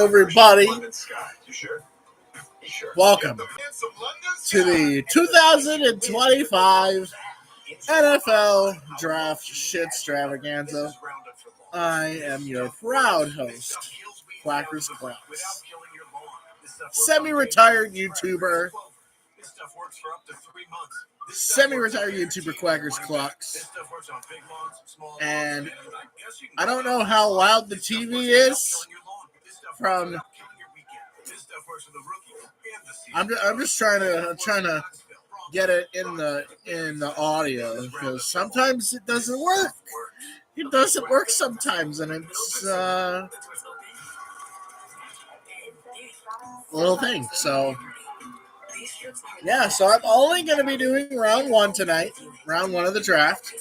everybody. Welcome to the 2025 NFL Draft Shitstravaganza. I am your proud host, Quackers Clocks, semi-retired YouTuber, Quackers Clocks, and I don't know how loud the TV is from. I'm just trying to get it in the audio because sometimes it doesn't work. It doesn't work sometimes, and it's a little thing. So yeah, so I'm only going to be doing round one tonight, round one of the draft.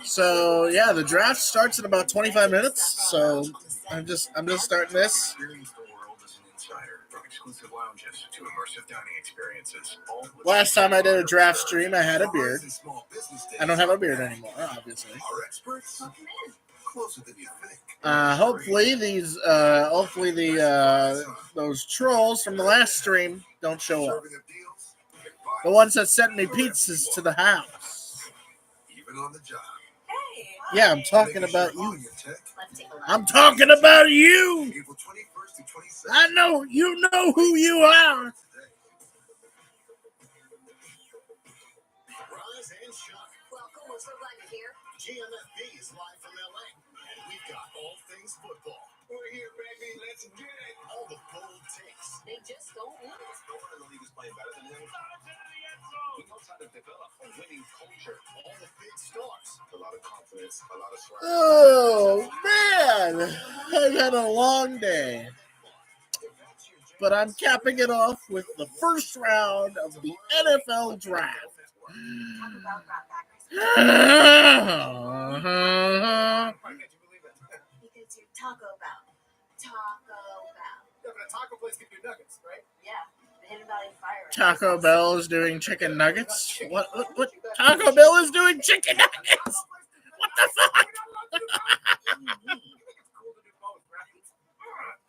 So yeah, the draft starts in about 25 minutes. So I'm just starting this. Last time I did a draft stream, I had a beard. I don't have a beard anymore, obviously. Hopefully those trolls from the last stream don't show up. The ones that sent me pizzas to the house. Yeah, I'm talking about you. I'm talking about you. I know you know who you are. GMFB is live from LA, and we've got all things football. We're here, baby. Let's get it. All the bold takes. They just don't win. No one in the league is playing better than him. He knows how to develop a winning culture. All the big stars. A lot of confidence, a lot of swag. Oh, man. I've had a long day. But I'm capping it off with the first round of the NFL Draft. Because you're Taco Bell. Yeah, but a taco place can do nuggets, right? Yeah. The Hidden Valley Fire. Taco Bell is doing chicken nuggets? What? Taco Bell is doing chicken nuggets? What the fuck?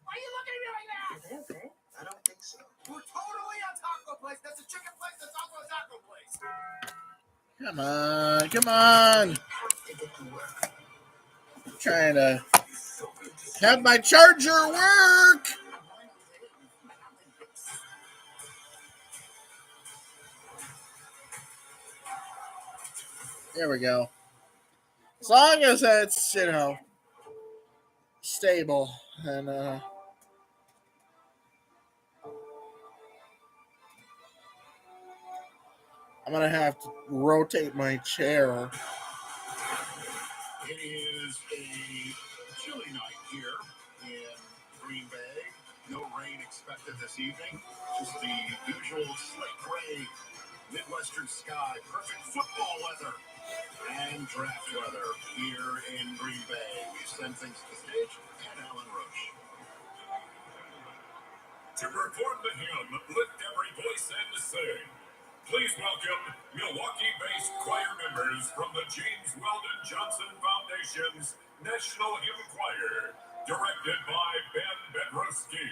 Why are you looking at me like that? Is it okay? I don't think so. We're totally a taco place. That's a chicken place. That's also a taco place. Come on. I'm trying to have my charger work. There we go. As long as it's, stable and I'm going to have to rotate my chair. It is a chilly night here in Green Bay. No rain expected this evening. Just the usual slate gray Midwestern sky. Perfect football weather and draft weather here in Green Bay. We send things to the stage and Alan Roche. To perform the hymn, lift every voice and sing. Please welcome Milwaukee-based choir members from the James Weldon Johnson Foundation's National Hymn Choir, directed by Ben Bedrowski.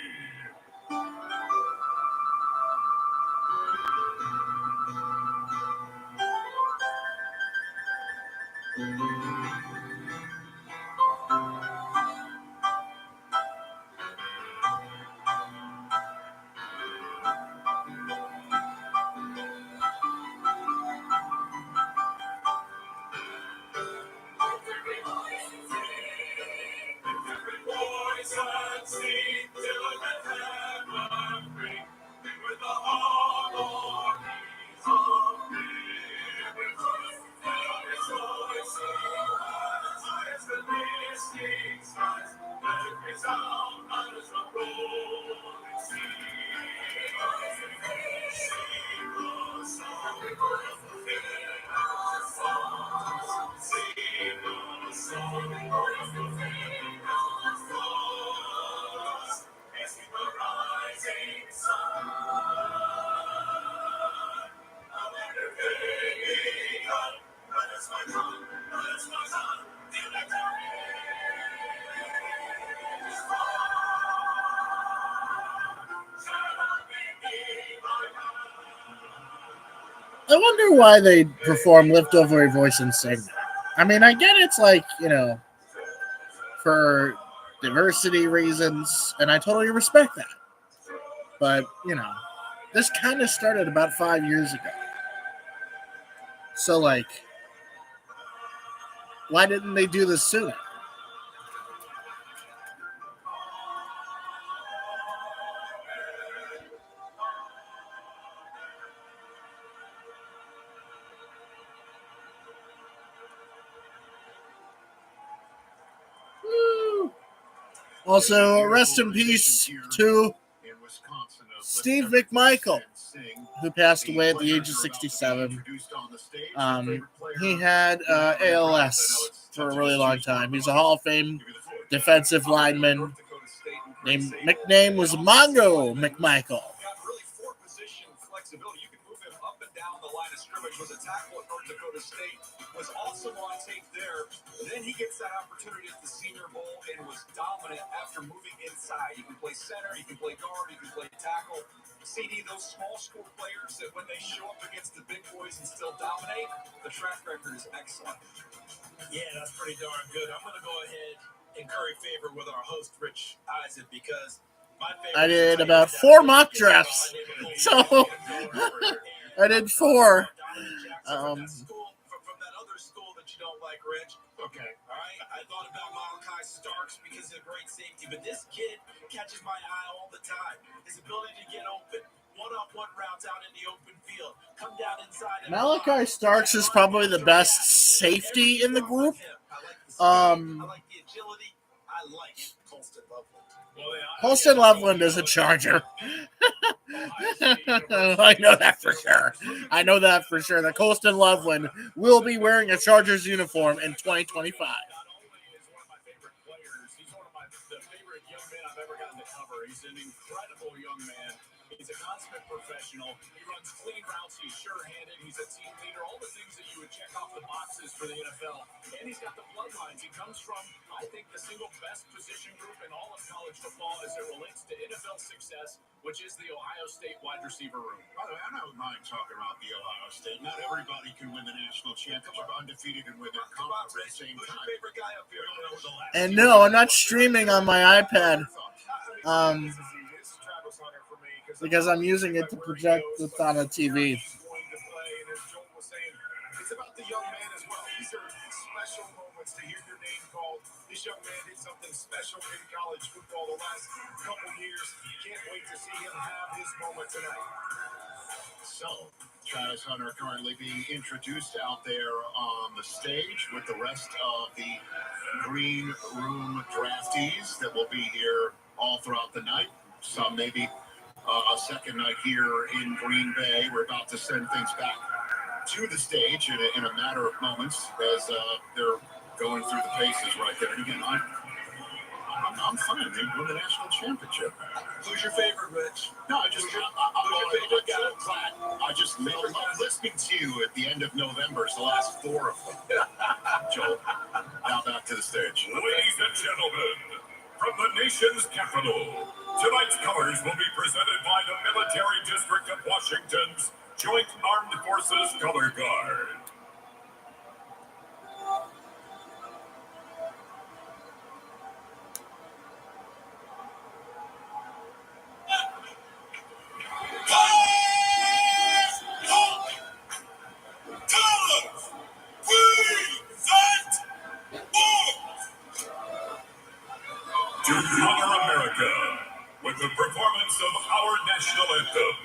I wonder why they perform Lift Over Your Voice and sing. I mean, I get it's like, for diversity reasons, and I totally respect that. But, this kind of started about 5 years ago. So, like, why didn't they do this sooner? Also, rest in peace to Steve McMichael, who passed away at the age of 67. He had ALS for a really long time. He's a Hall of Fame defensive lineman. Nickname was Mongo McMichael. You can move him up and down the line of scrimmage. Was a tackle at North Dakota State. Was awesome on tape there. Then he gets that opportunity at the Senior Bowl and was dominant after moving inside. You can play center, you can play guard, you can play tackle. CD, those small school players that when they show up against the big boys and still dominate, the track record is excellent. Yeah, that's pretty darn good. I'm going to go ahead and curry favor with our host, Rich Eisen, because I did about 4 mock drafts. So, I did 4. From that other school that you don't like, Rich. Okay. All right. I thought about Malachi Starks because of great safety, but this kid catches my eye all the time. His ability to get open, one-on-one routes out in the open field, come down inside. Malachi Starks is probably the best safety in the group. I like the agility. I like Colston Loveland. Colston Loveland is a Charger. I know that for sure. That Colston Loveland will be wearing a Chargers uniform in 2025. He's one of the favorite young men I've ever gotten to cover. He's an incredible young man. He's a consummate professional. He runs clean routes. He's sure-handed. He's a team leader. All the things that you would check off the boxes for the NFL. And he's got the bloodlines. He comes from, I think, the single best position group in all of college football as it relates to NFL success, which is the Ohio State wide receiver room. By the way, I don't mind talking about the Ohio State. Not everybody can win the national championship, undefeated, and win their conference at the same time. Who's your favorite guy up here? And no, I'm not streaming on my iPad. Because I'm using it to project it on a TV. It's about the young man as well. These are special moments to hear your name called. This young man did something special in college football the last couple years. Can't wait to see him have his moment tonight. So, Travis Hunter currently being introduced out there on the stage with the rest of the Green Room draftees that will be here all throughout the night. Some maybe a second night here in Green Bay. We're about to send things back to the stage in a matter of moments as they're going through the paces right there. And again, I'm fine. They won the national championship. Who's your favorite, Rich? No, I just love listening to you at the end of November. It's the last 4 of them. Joel, now back to the stage. Ladies and gentlemen, from the nation's capital, tonight's colors will be presented by the Military District of Washington's Joint Armed Forces Color Guard. To honor America with the performance of our national anthem,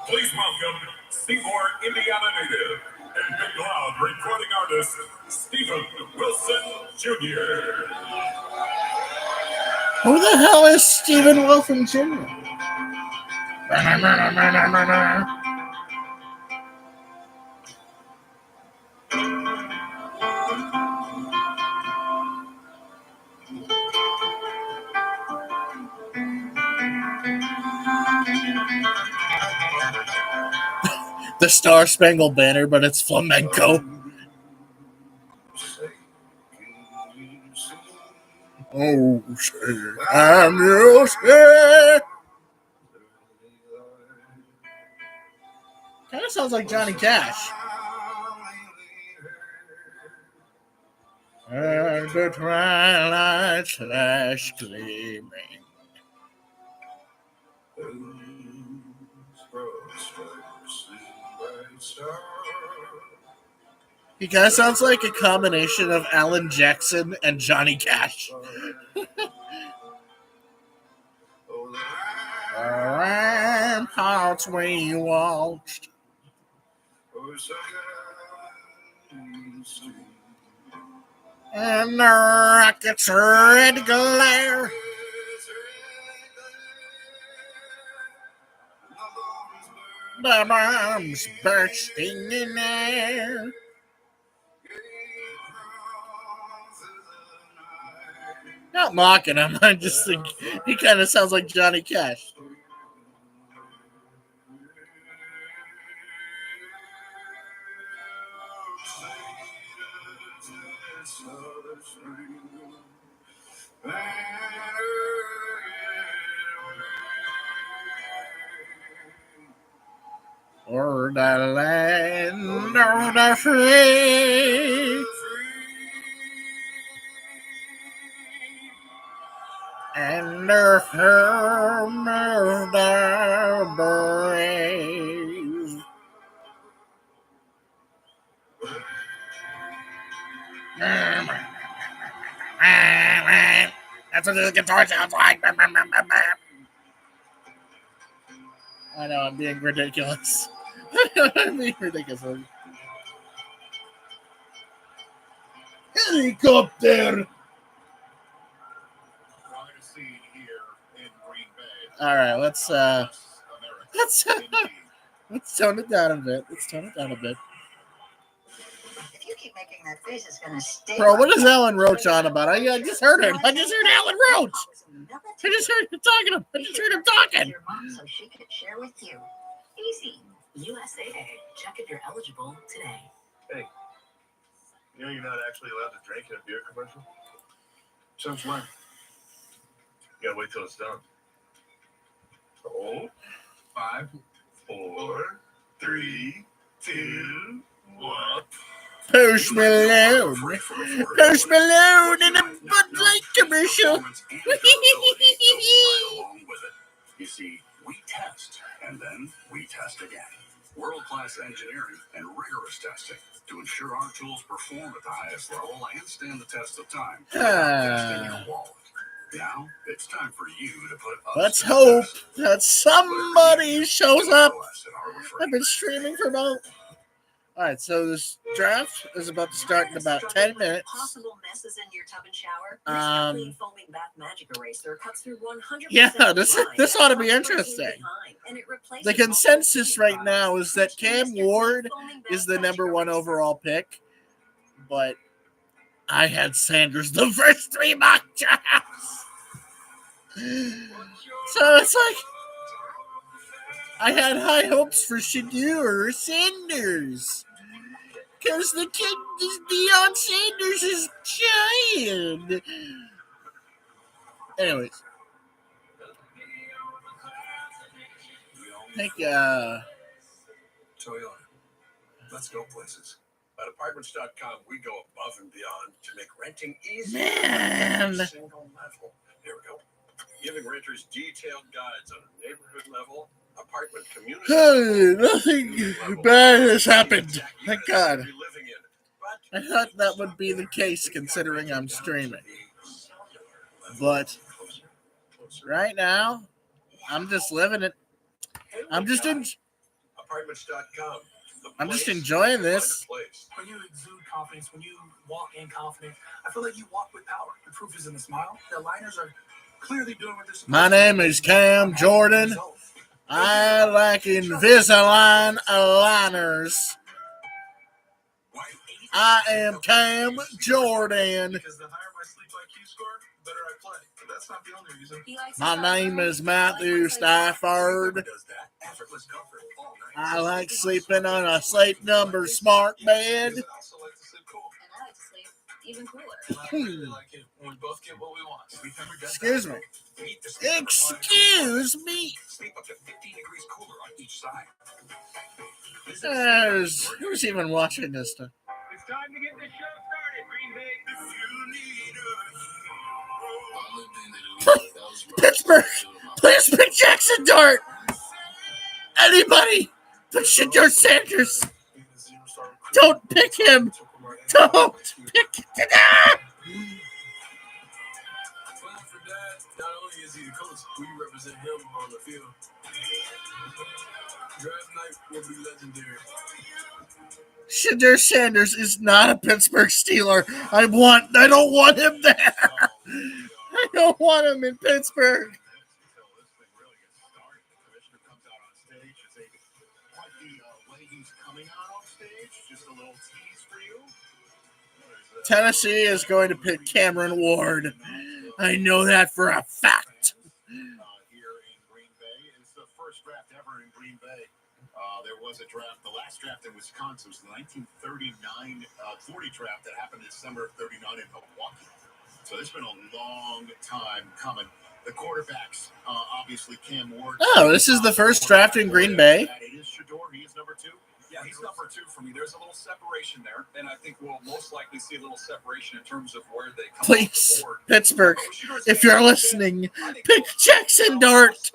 please welcome Seymour, Indiana native and Big Loud recording artist Stephen Wilson Jr. Who the hell is Stephen Wilson Jr.? The Star Spangled Banner, but it's flamenco. Oh, say, and you say. Kind of sounds like Johnny Cash. And the twilight flash gleaming. He kind of sounds like a combination of Alan Jackson and Johnny Cash. Ramparts we watched. And the rocket's red glare. The bombs bursting in air. Not mocking him, I just think he kind of sounds like Johnny Cash. Or the land of the free. And the home of the brave. That's what this guitar sounds like. I know, I'm being ridiculous. I'm being ridiculous. Helicopter! Alright, let's tone it down a bit. If you keep making that face, it's gonna stay. Bro, what is Alan Roach on about? I just heard him. I just heard Alan Roach. I just heard him talking. Your mom so she could share with you. Easy. USAA. Check if you're eligible today. Hey, you know you're not actually allowed to drink in a beer commercial? Since when? You gotta wait till it's done. Oh, 5, 4, 3, 2, 1. Post Malone in a Bud Light commercial. You see, we test, and then we test again. World-class engineering and rigorous testing to ensure our tools perform at the highest level and stand the test of time. Testing your wallet. Now, it's time for you to put us. Let's hope that somebody shows up. I've been streaming for about... Alright, so this draft is about to start in about 10 minutes. Possible messes in your tub and shower. Foaming bath magic eraser cuts through 100%. Yeah, this ought to be interesting. The consensus right now is that Cam Ward is the number 1 overall pick, but I had Sanders the first 3 mock drafts. So it's like I had high hopes for Shedeur Sanders because the kid is Deion Sanders' giant. Anyways, I think Toyota. Let's go places. At Apartments.com, we go above and beyond to make renting easy. Man. Single level. Here we go. Giving renters detailed guides on a neighborhood level, apartment community. Hey, nothing bad has happened. Thank God. I thought that would be the case considering I'm streaming. But right now, I'm just living it. I'm just enjoying this. When you exude confidence, when you walk in confident, I feel like you walk with power. The proof is in the smile. The liners are clearly doing what they're supposed to do. My name is Cam Jordan. I like Invisalign aligners. I am Cam Jordan. Because the higher my sleep IQ score, the better I play. But that's not the only reason. My name is Matthew Stafford. I like sleeping on a sleep number smart bed. I also like to sleep cool. And I like to sleep even cooler. And I really like it when we both get what we want. Sleep Number does Excuse that. me. Meet the Sleep Number Excuse me. Sleep up to 15 degrees cooler on each side. Who's even watching this stuff? It's time to get the show started, Green Bay. Pittsburgh, please pick Jackson Dart. Anybody but Shedeur Sanders. Don't pick him. Don't pick him. Not only is he the coach, we represent him on the field. Draft night will be legendary. Shedeur Sanders is not a Pittsburgh Steeler. I don't want him there. I don't want him in Pittsburgh. Tennessee is going to pick Cameron Ward. I know that for a fact. Here in Green Bay, it's the first draft ever in Green Bay. There was a draft, the last draft in Wisconsin was the 1939 40 draft that happened in December of 39 in Milwaukee. So it's been a long time coming. The quarterbacks, obviously Cam Ward. Oh, this is the first draft in Green Bay. It is Shedeur. He is number 2. Yeah, he's number 2 for me. There's a little separation there, and I think we'll most likely see a little separation in terms of where they come Please, off the board. Pittsburgh, if you're listening, pick Jackson Dart.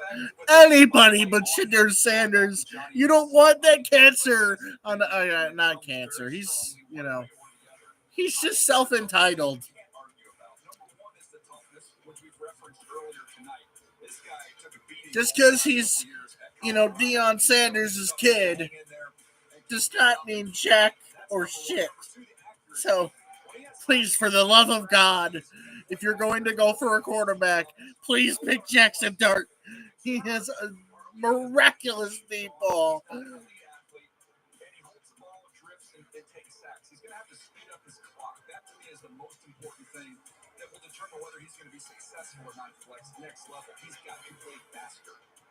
Anybody but Shedeur Sanders. You don't want that cancer on not cancer. He's just self-entitled. Just because he's, Deion Sanders' kid does not mean jack or shit. So, please, for the love of God, if you're going to go for a quarterback, please pick Jackson Dart. He has a miraculous deep ball.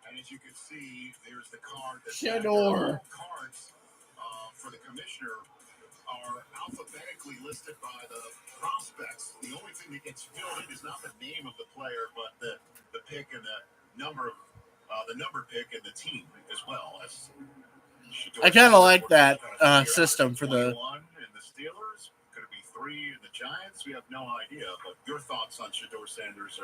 And as you can see, there's the card. Shedeur. Cards for the commissioner are alphabetically listed by the prospects. The only thing that gets filled in is not the name of the player, but the pick and the number pick and the team as well. I kind of like that system for the. And the Steelers. Could it be 3 in the Giants? We have no idea. But your thoughts on Shedeur Sanders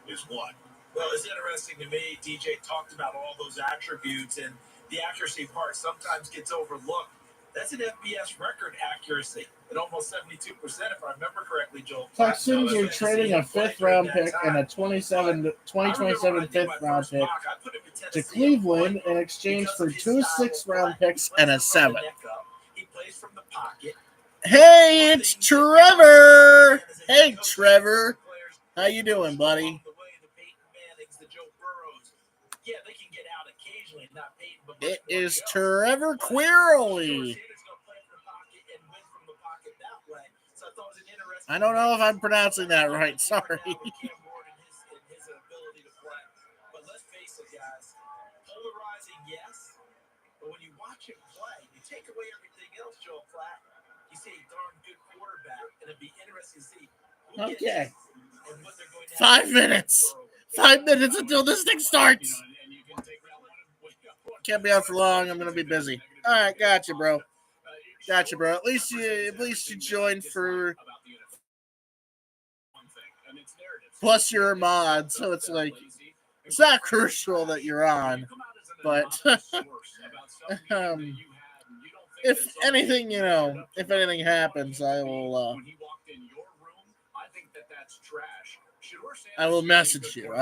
is what? Well, it's interesting to me. DJ talked about all those attributes, and the accuracy part sometimes gets overlooked. That's an FBS record accuracy at almost 72%, if I remember correctly, Joel. Texans are trading a 5th-round pick and a 2027 5th-round pick to Cleveland in exchange for 2 6th-round picks and a 7th. He plays from the pocket. Hey, it's Trevor. Hey, Trevor. How you doing, buddy? It is Trevor Queerly. I don't know if I'm pronouncing that right. Sorry. But let's face it, guys. Polarizing, yes. But when you watch him play, you take away everything else, Joe Platt. You see a darn good quarterback, and it'd be interesting to see. Okay. 5 minutes. 5 minutes until this thing starts. Can't be out for long. I'm gonna be busy. All right, gotcha, bro. At least you joined for. Plus, you're a mod, so it's like it's not crucial that you're on, but if anything, if anything happens, I will. I will message you.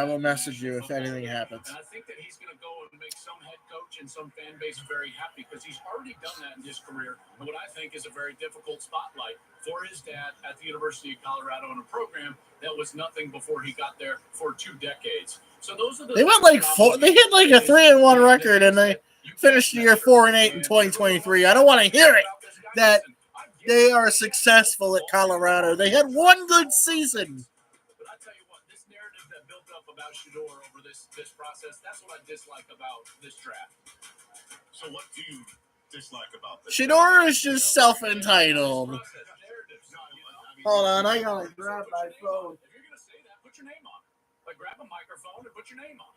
If anything happens. And I think that he's going to go and make some head coach and some fan base very happy because he's already done that in his career. And what I think is a very difficult spotlight for his dad at the University of Colorado in a program that was nothing before he got there for 2 decades. So those are the. They went like 4. They hit like a 3-1 record, and they finished the year 4-8 in 2023. I don't want to hear it that they are successful at Colorado. They had 1 good season. About Shedeur over this process. That's what I dislike about this draft. So what do you dislike about this? Shedeur is just self-entitled. Hold on, I gotta grab my phone. If you're gonna say that, put your name on. Like grab a microphone and put your name on.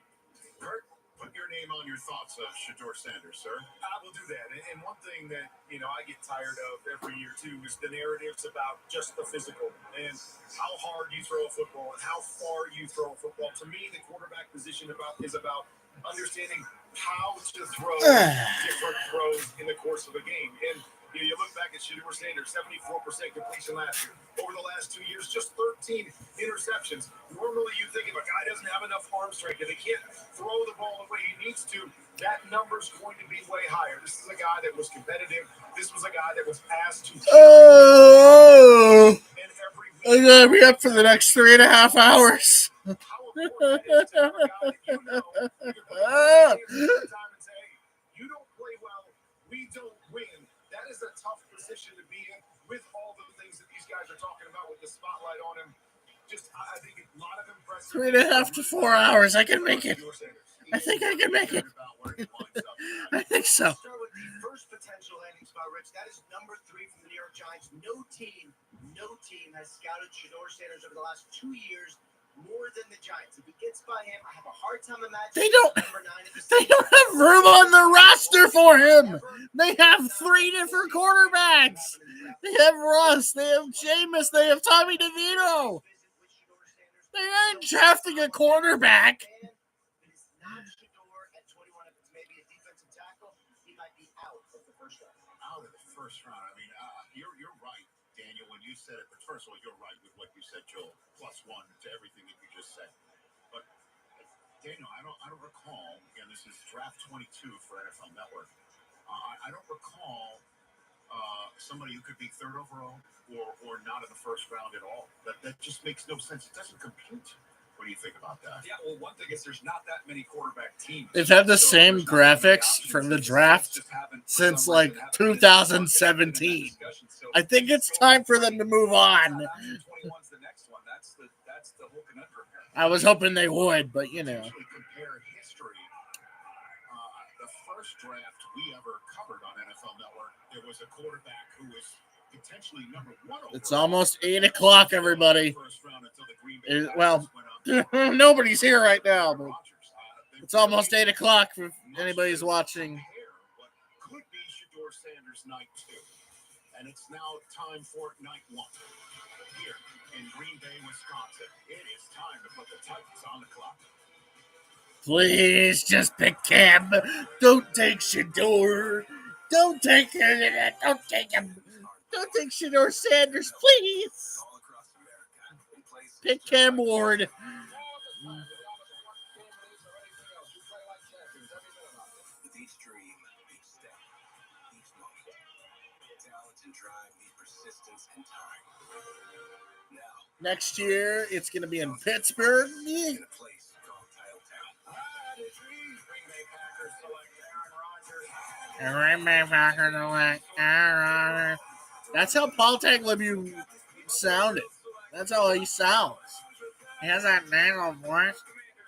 Kurt, put your name on your thoughts of Shedeur Sanders, sir. I will do that. And one thing that, I get tired of every year, too, is the narratives about just the physical and how hard you throw a football and how far you throw a football. To me, the quarterback position is about understanding how to throw different throws in the course of a game. And you look back at Shedeur Sanders, 74% completion last year. Over the last 2 years, just 13 interceptions. Normally, you think if a guy doesn't have enough arm strength, if he can't throw the ball the way he needs to, that number's going to be way higher. This is a guy that was competitive. This was a guy that was asked to. Oh, I'm gonna be up for the next 3.5 hours. You don't play well, we don't win. That is a tough position to be in with all the things that these guys are talking about with the spotlight on him. I think a lot of impressive. 3.5 to 4 hours. I can make it. I think I can make it. I think so. Start with the first potential landing spot, Rich. That is number 3 from the New York Giants. No team has scouted Shedeur Sanders over the last 2 years more than the Giants. If he gets by him, I have a hard time imagining. They don't have room on the roster for him. They have 3 different quarterbacks. They have Russ. They have Jameis. They have Tommy DeVito. They ain't drafting a quarterback. Out of the first round. I mean, you're right, Daniel, when you said it. But first of all, you're right with what you said, Joel. +1 to everything that you just said. But Daniel, I don't recall. Again, this is draft 22 for NFL Network. I don't recall somebody who could be 3rd overall or not in the first round at all. That just makes no sense. It doesn't compute. What do you think about that? Yeah, well, one thing is there's not that many quarterback teams. They've had the same graphics from the draft since like 2017. I think it's time for them to move on. I was hoping they would, but compare history. The first draft we ever covered on NFL Network, there was a quarterback who was potentially number 1 overall. It's almost 8 o'clock, everybody. Well, nobody's here right now, but it's almost 8 o'clock if anybody's watching. What could be Shedeur Sanders night 2. And it's now time for night 1. Here in Green Bay, Wisconsin, it is time to put the Titans on the clock. Please just pick Cam. Don't take Shedeur. Don't take him. Don't take him. Don't take Shedeur Sanders, please. Pick Cam Ward. With each dream, each step, each moment, talent and drive need persistence and time. Now, Next year, it's going to be in Pittsburgh. in a place called Titletown. That's how Paul Tagliabue sounded. That's how he sounds. He has that nasal voice.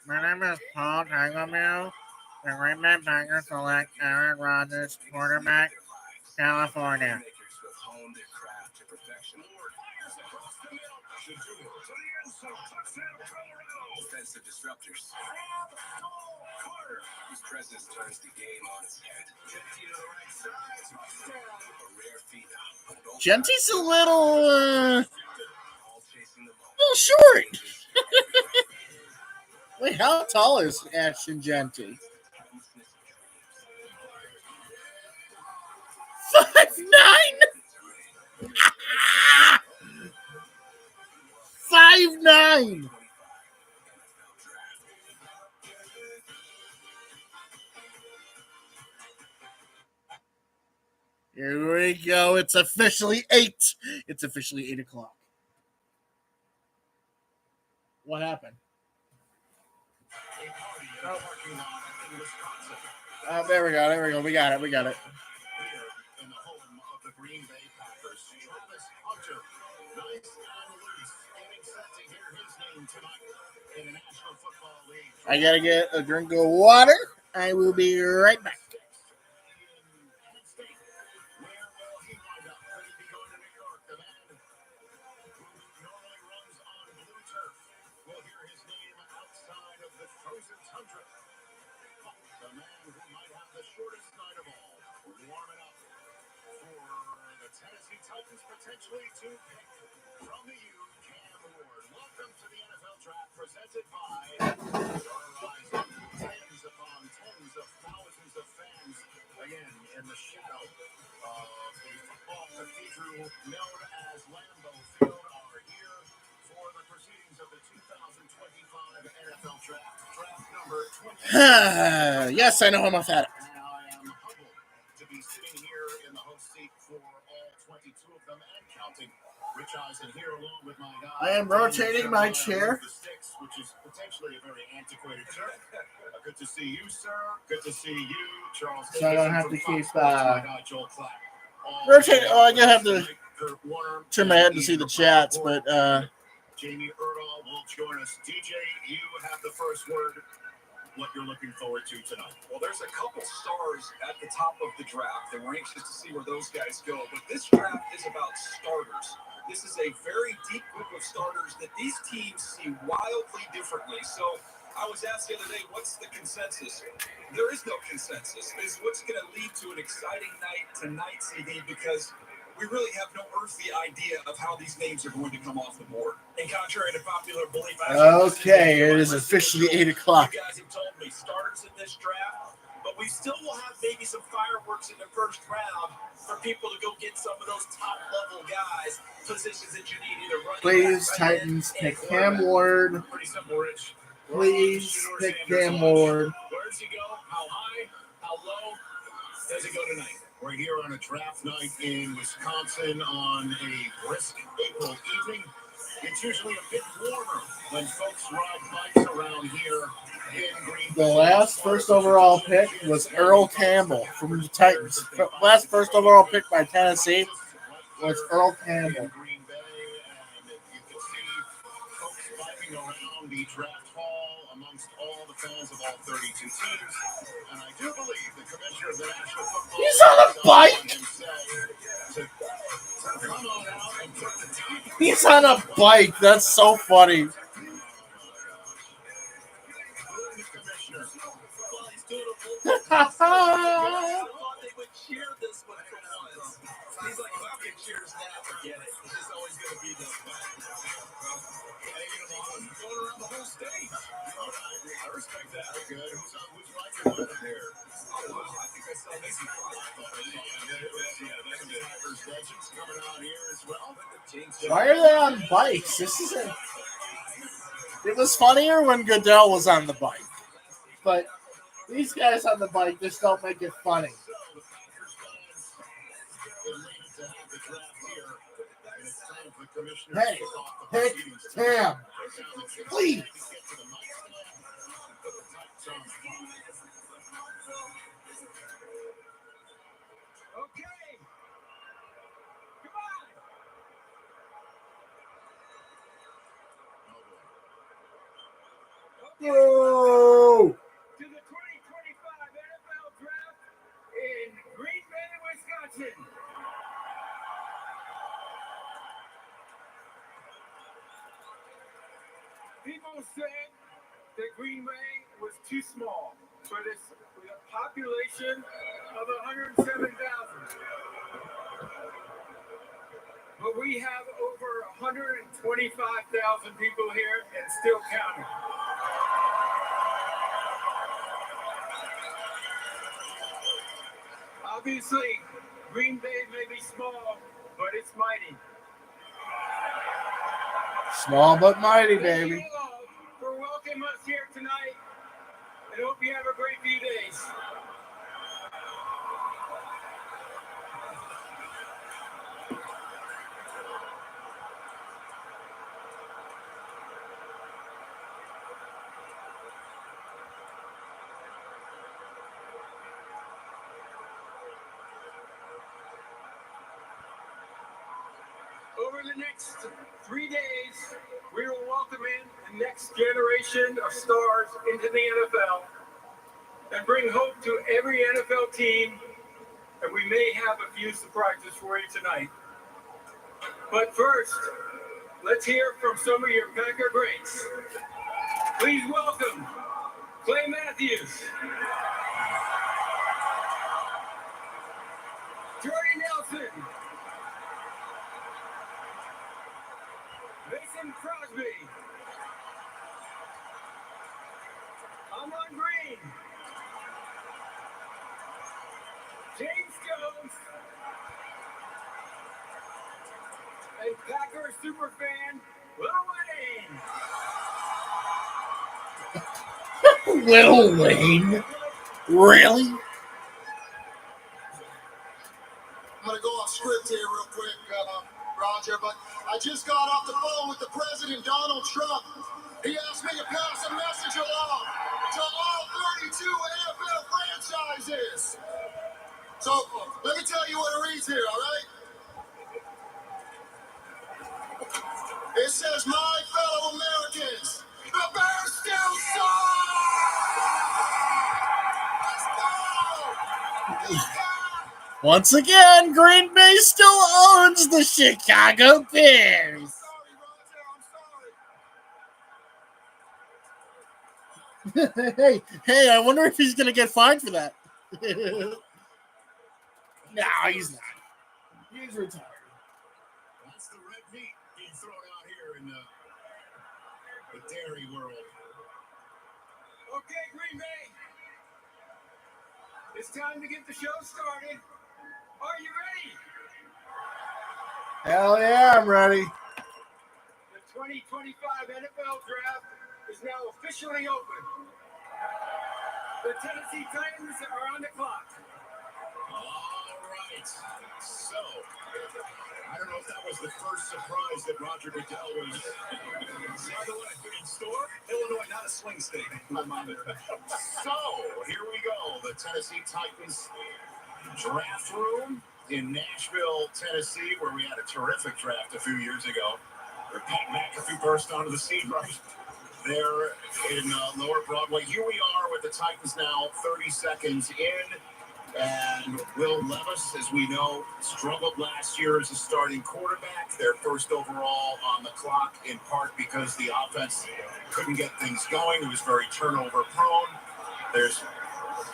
My name is Paul Tagliabue. The Green Bay Packers select Aaron Rodgers, quarterback, California. Makers who have honed their craft to perfection. Defensive disruptors. Whose presence turns the game on its head. A rare phenom. Genty's a little All chasing the moment. short. Wait, how tall is Ashton Genty? 5'9". 5'9". Here we go. It's officially 8. It's officially 8 o'clock. What happened? Oh, there we go. There we go. We got it. We got it. Here in the home of the Green Bay Packers, Travis Hunter, nice and loose, getting set to hear his name tonight in the National Football League. I gotta get a drink of water. I will be right back. Where will he wind up? Could he be going to New York? The man who normally runs on blue turf. We'll hear his name outside of the frozen tundra. Tennessee Titans potentially to pick from the U, Cam Ward. Welcome to the NFL Draft presented by terrorizing tens upon tens of thousands of fans. Again, in the shadow of the football cathedral known as Lambeau Field are here for the proceedings of the 2025 NFL Draft. Draft number 20. Yes, I know about that. And I am humbled to be sitting here in the host seat for all 22 of them and counting. Rich Eisen here along with my guy. I am rotating my chair. The six, which is potentially a very antiquated term. Good to see you, sir. Good to see you, Charles. So I don't have to keep rotating. rotating. Oh, I have to turn my head to see the chats, but Jamie Erdahl will join us. DJ, you have the first word. What you're looking forward to tonight? Well, there's a couple stars at the top of the draft, and we're anxious to see where those guys go. But this draft is about starters. This is a very deep group of starters that these teams see wildly differently. So I was asked the other day, what's the consensus? There is no consensus. This is what's going to lead to an exciting night tonight, CD, because we really have no earthly idea of how these names are going to come off the board. And contrary to popular belief, okay, it is officially 8 o'clock. You guys have told me starters in this draft, but we still will have maybe some fireworks in the first round for people to go get some of those top-level guys, positions that you need either running Please, back, Titans, pick Cam Ward. Pretty simple, Rich. Please, pick Cam Ward. Where does he go? How high? How low does he go tonight? We're here on a draft night in Wisconsin on a brisk April evening. It's usually a bit warmer when folks ride bikes around here in Green Bay. The last first overall pick was Earl Campbell from the Titans. Last first overall pick by Tennessee was Earl Campbell. Green Bay, and you can see folks biking around the draft hall amongst all the fans of all 32 teams. And I do believe the commissioner of the National Football He's on a bike. Come on out and put the team. He's on a bike. That's so funny. I thought they would cheer this one for once. He's like, well, get cheers now. Forget it. It's just always going to be this way. Going around the whole state. I respect that. Good. Who's right and left here? Oh, wow. I think I saw Mason Legends coming out here as well. Why are they on bikes? This isn't. It was funnier when Goodell was on the bike, but these guys on the bike just don't make it funny. Hey, pick Cam, please. Okay. Come on. Whoa! To the 2025 NFL Draft in Green Bay, Wisconsin. People said that Green Bay was too small for this with a population of 107,000. But we have over 125,000 people here and still counting. Obviously, Green Bay may be small, but it's mighty. Small but mighty, Thank baby. you all for welcoming us here tonight, and hope you have a great few days. Over the next 3 days, we will welcome in the next generation of stars into the NFL and bring hope to every NFL team, and we may have a few surprises for you tonight. But first, let's hear from some of your Packer greats. Please welcome Clay Matthews, Jordy Nelson, Mason Crosby. Amon Green. James Jones. And Packers superfan, Lil Wayne. Lil Wayne? Really? I'm going to go off script here real quick, Roger, but I just got off the phone with the President, Donald Trump. He asked me to pass a message along to all 32 NFL franchises. So, let me tell you what it reads here, all right? It says, my fellow Americans, the Bears still suck! Let's go! Let's go! Once again, Green Bay still owns the Chicago Bears. Hey, I wonder if he's going to get fined for that. No, he's not. He's retired. That's the red meat being thrown out here in the dairy world. Okay, Green Bay. It's time to get the show started. Are you ready? Hell yeah, I'm ready. The 2025 NFL Draft is now officially open. The Tennessee Titans are on the clock. All right. So, I don't know if that was the first surprise that Roger Goodell was in store. Illinois, not a swing state. So, here we go. The Tennessee Titans draft room in Nashville, Tennessee, where we had a terrific draft a few years ago, where Pat McAfee burst onto the scene right there in Lower Broadway. Here we are with the Titans now 30 seconds in. And Will Levis, as we know, struggled last year as a starting quarterback. Their first overall on the clock, in part because the offense couldn't get things going. It was very turnover prone. There's,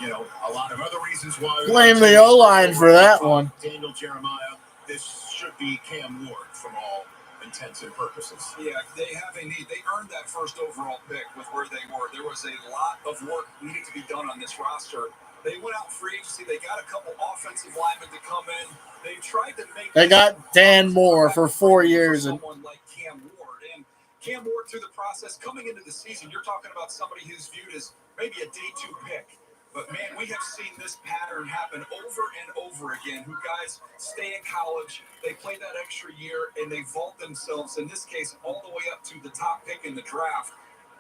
a lot of other reasons why. Blame the O-line for that one. Daniel Jeremiah, this should be Cam Ward from all intents and purposes. Yeah, they have a need. They earned that first overall pick with where they were. There was a lot of work needed to be done on this roster. They went out free agency. They got a couple offensive linemen to come in. They tried to make. They got Dan Moore for 4 years. And someone like Cam Ward. And Cam Ward, through the process, coming into the season, you're talking about somebody who's viewed as maybe a day 2 pick. But, man, we have seen this pattern happen over and over again. Who guys stay in college, they play that extra year, and they vault themselves, in this case, all the way up to the top pick in the draft.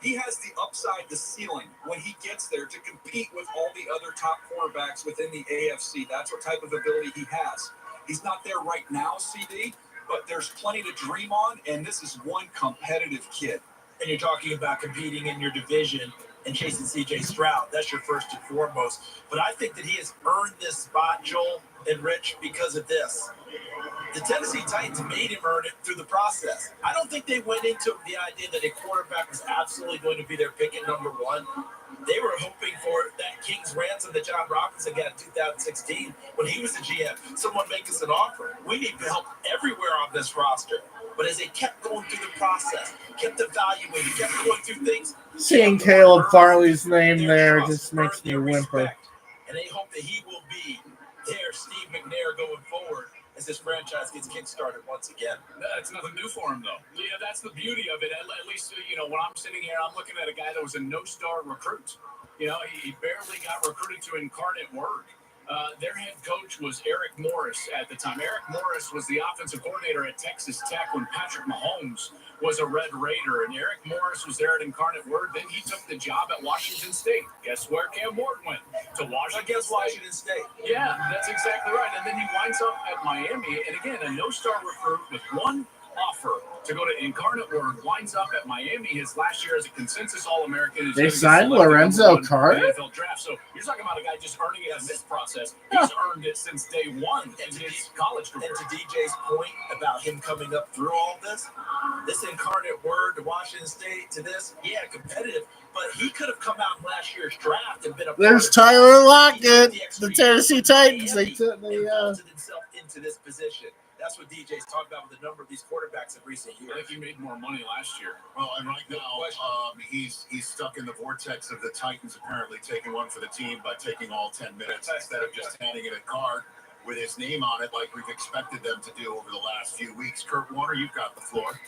He has the upside, the ceiling, when he gets there to compete with all the other top quarterbacks within the AFC. That's what type of ability he has. He's not there right now, CD, but there's plenty to dream on, and this is one competitive kid. And you're talking about competing in your division and chasing C.J. Stroud. That's your first and foremost. But I think that he has earned this spot, Joel and Rich, because of this. The Tennessee Titans made him earn it through the process. I don't think they went into the idea that a quarterback was absolutely going to be their pick at number 1. They were hoping for that King's ransom that John Robinson got in 2016 when he was the GM. Someone make us an offer. We need help everywhere on this roster. But as they kept going through the process, kept evaluating, kept going through things. Seeing Caleb Farley's name there just makes me whimper. And they hope that he will be their Steve McNair going forward as this franchise gets kick-started once again. That's nothing new for him, though. Yeah, that's the beauty of it. At least, when I'm sitting here, I'm looking at a guy that was a no-star recruit. He barely got recruited to Incarnate Word. Their head coach was Eric Morris at the time. Eric Morris was the offensive coordinator at Texas Tech when Patrick Mahomes was a Red Raider. And Eric Morris was there at Incarnate Word. Then he took the job at Washington State. Guess where Cam Ward went? To Washington State. Yeah, that's exactly right. And then he winds up at Miami. And again, a no-star recruit with one offer to go to Incarnate Word, winds up at Miami his last year as a consensus All-American. They signed Lorenzo Carter? NFL Draft. So you're talking about a guy just earning it in this process. He's earned it since day one in his college career. And to DJ's point about him coming up through all this Incarnate Word to Washington State to this, yeah, competitive, but he could have come out in last year's draft and been a There's Tyler Lockett, the Tennessee Titans. They vaulted himself into this position. That's what DJ's talking about with the number of these quarterbacks in recent years. I think he made more money last year. Well, and right now, he's stuck in the vortex of the Titans apparently taking one for the team by taking all 10 minutes instead of just handing it a card with his name on it like we've expected them to do over the last few weeks. Kurt Warner, you've got the floor.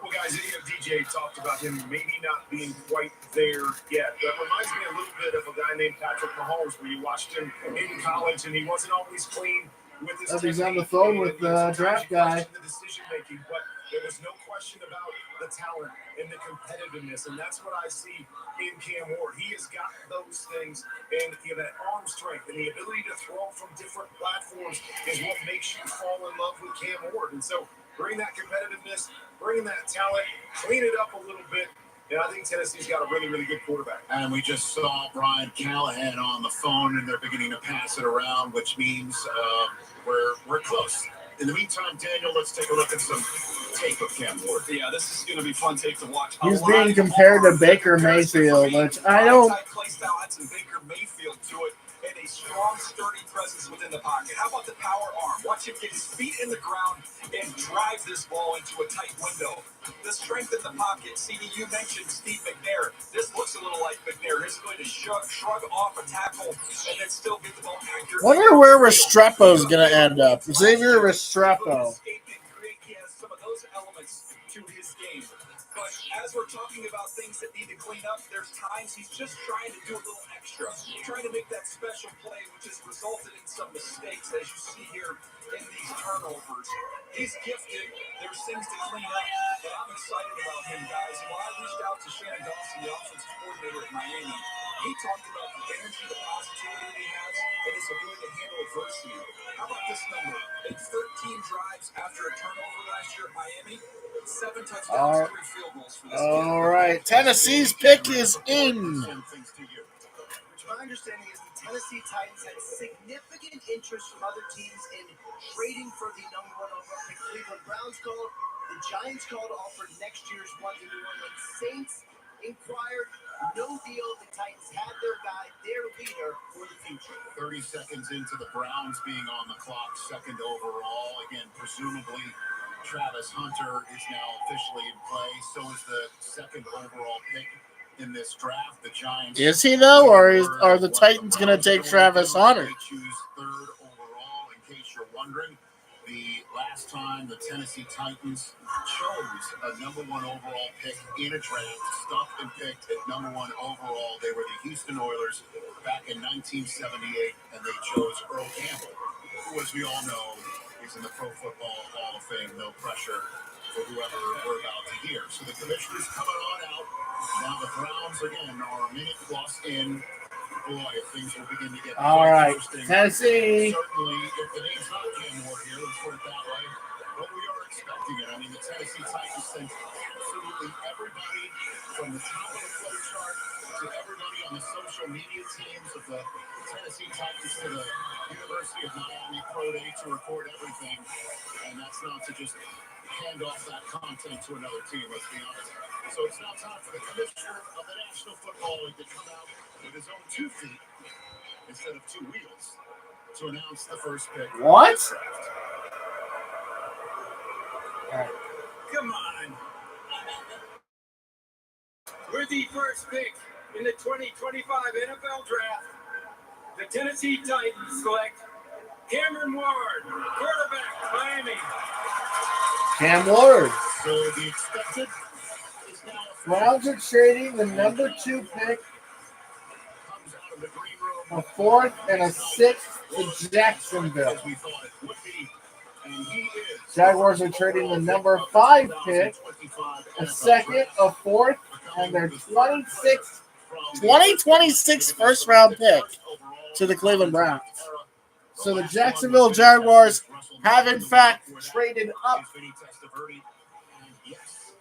Well, guys, DJ talked about him maybe not being quite there yet. That reminds me a little bit of a guy named Patrick Mahomes, where you watched him in college and he wasn't always clean with his technique. He's on the phone with the draft guy. The decision making, but there was no question about the talent and the competitiveness, and that's what I see in Cam Ward. He has got those things, and that arm strength and the ability to throw from different platforms is what makes you fall in love with Cam Ward. And so, bring that competitiveness, bring that talent, clean it up a little bit. And I think Tennessee's got a really, really good quarterback. And we just saw Brian Callahan on the phone, and they're beginning to pass it around, which means we're close. In the meantime, Daniel, let's take a look at some tape of Cam Ward. Yeah, this is going to be fun tape to watch. He's being compared to Baker Mayfield, which I don't. Play style had some Baker Mayfield to it, and a strong, sturdy presence within the pocket. How about the power arm? Watch him get his feet in the ground and drive this ball into a tight window. The strength in the pocket. CD, you mentioned Steve McNair. This looks a little like McNair. He's going to shrug off a tackle and then still get the ball accurate. Wonder where Restrepo's going to end up. Xavier Restrepo. He has some of those elements to his game. But as we're talking about things that need to clean up, there's times he's just trying to do a little extra, trying to make that special play, which has resulted in some mistakes, as you see here in these turnovers. He's gifted. There's things to clean up, but I'm excited about him, guys. When I reached out to Shannon Dawson, the offensive coordinator at Miami, he talked about the energy, the positivity that he has, and his ability to handle adversity. How about this number? In 13 drives after a turnover last year at Miami, 7 touchdowns, 3 field goals for this team. All right, Tennessee's pick is in. My understanding is the Tennessee Titans had significant interest from other teams in trading for the number 1 overall pick. Cleveland Browns called, the Giants called to offer next year's one to New Orleans Saints. Inquired, no deal. The Titans had their guy, their leader for the future. 30 seconds into the Browns being on the clock, second overall. Again, presumably Travis Hunter is now officially in play. So is the second overall pick in this draft. The Giants. Is he though, or are the Titans going to take Travis Hunter? They choose third overall. In case you're wondering, the last time the Tennessee Titans chose a number 1 overall pick in a draft, stuck and picked at number 1 overall, they were the Houston Oilers back in 1978, and they chose Earl Campbell, who, as we all know, is in the Pro Football Hall of Fame. No pressure for whoever we're about to hear. So the commissioner's coming on out. Now the Browns, again, are a minute plus in. Boy, if things will begin to get all right, interesting. Tennessee. Certainly, if the name's not Cam Ward here, let's put it that way. But we are expecting it. I mean, the Tennessee Titans sent absolutely everybody from the top of the flow chart to everybody on the social media teams of the Tennessee Titans to the University of Miami Pro Day to record everything. And that's not to just hand off that content to another team, let's be honest. So it's now time for the commissioner of the National Football League to come out with his own 2 feet instead of 2 wheels to announce the first pick. What? All right. Come on. With the first pick in the 2025 NFL Draft, the Tennessee Titans select Cameron Ward, quarterback, Miami. Cam Ward. So the expected is now Browns are trading the number 2 pick, comes out of the green room. a 4th and a 6th to Jacksonville. As we thought it would be. And he is Jaguars are trading the number 5 pick, a 2nd, a 4th, and their 2026 first round pick to the Cleveland Browns. So the Jacksonville Jaguars have in fact traded up. Yes,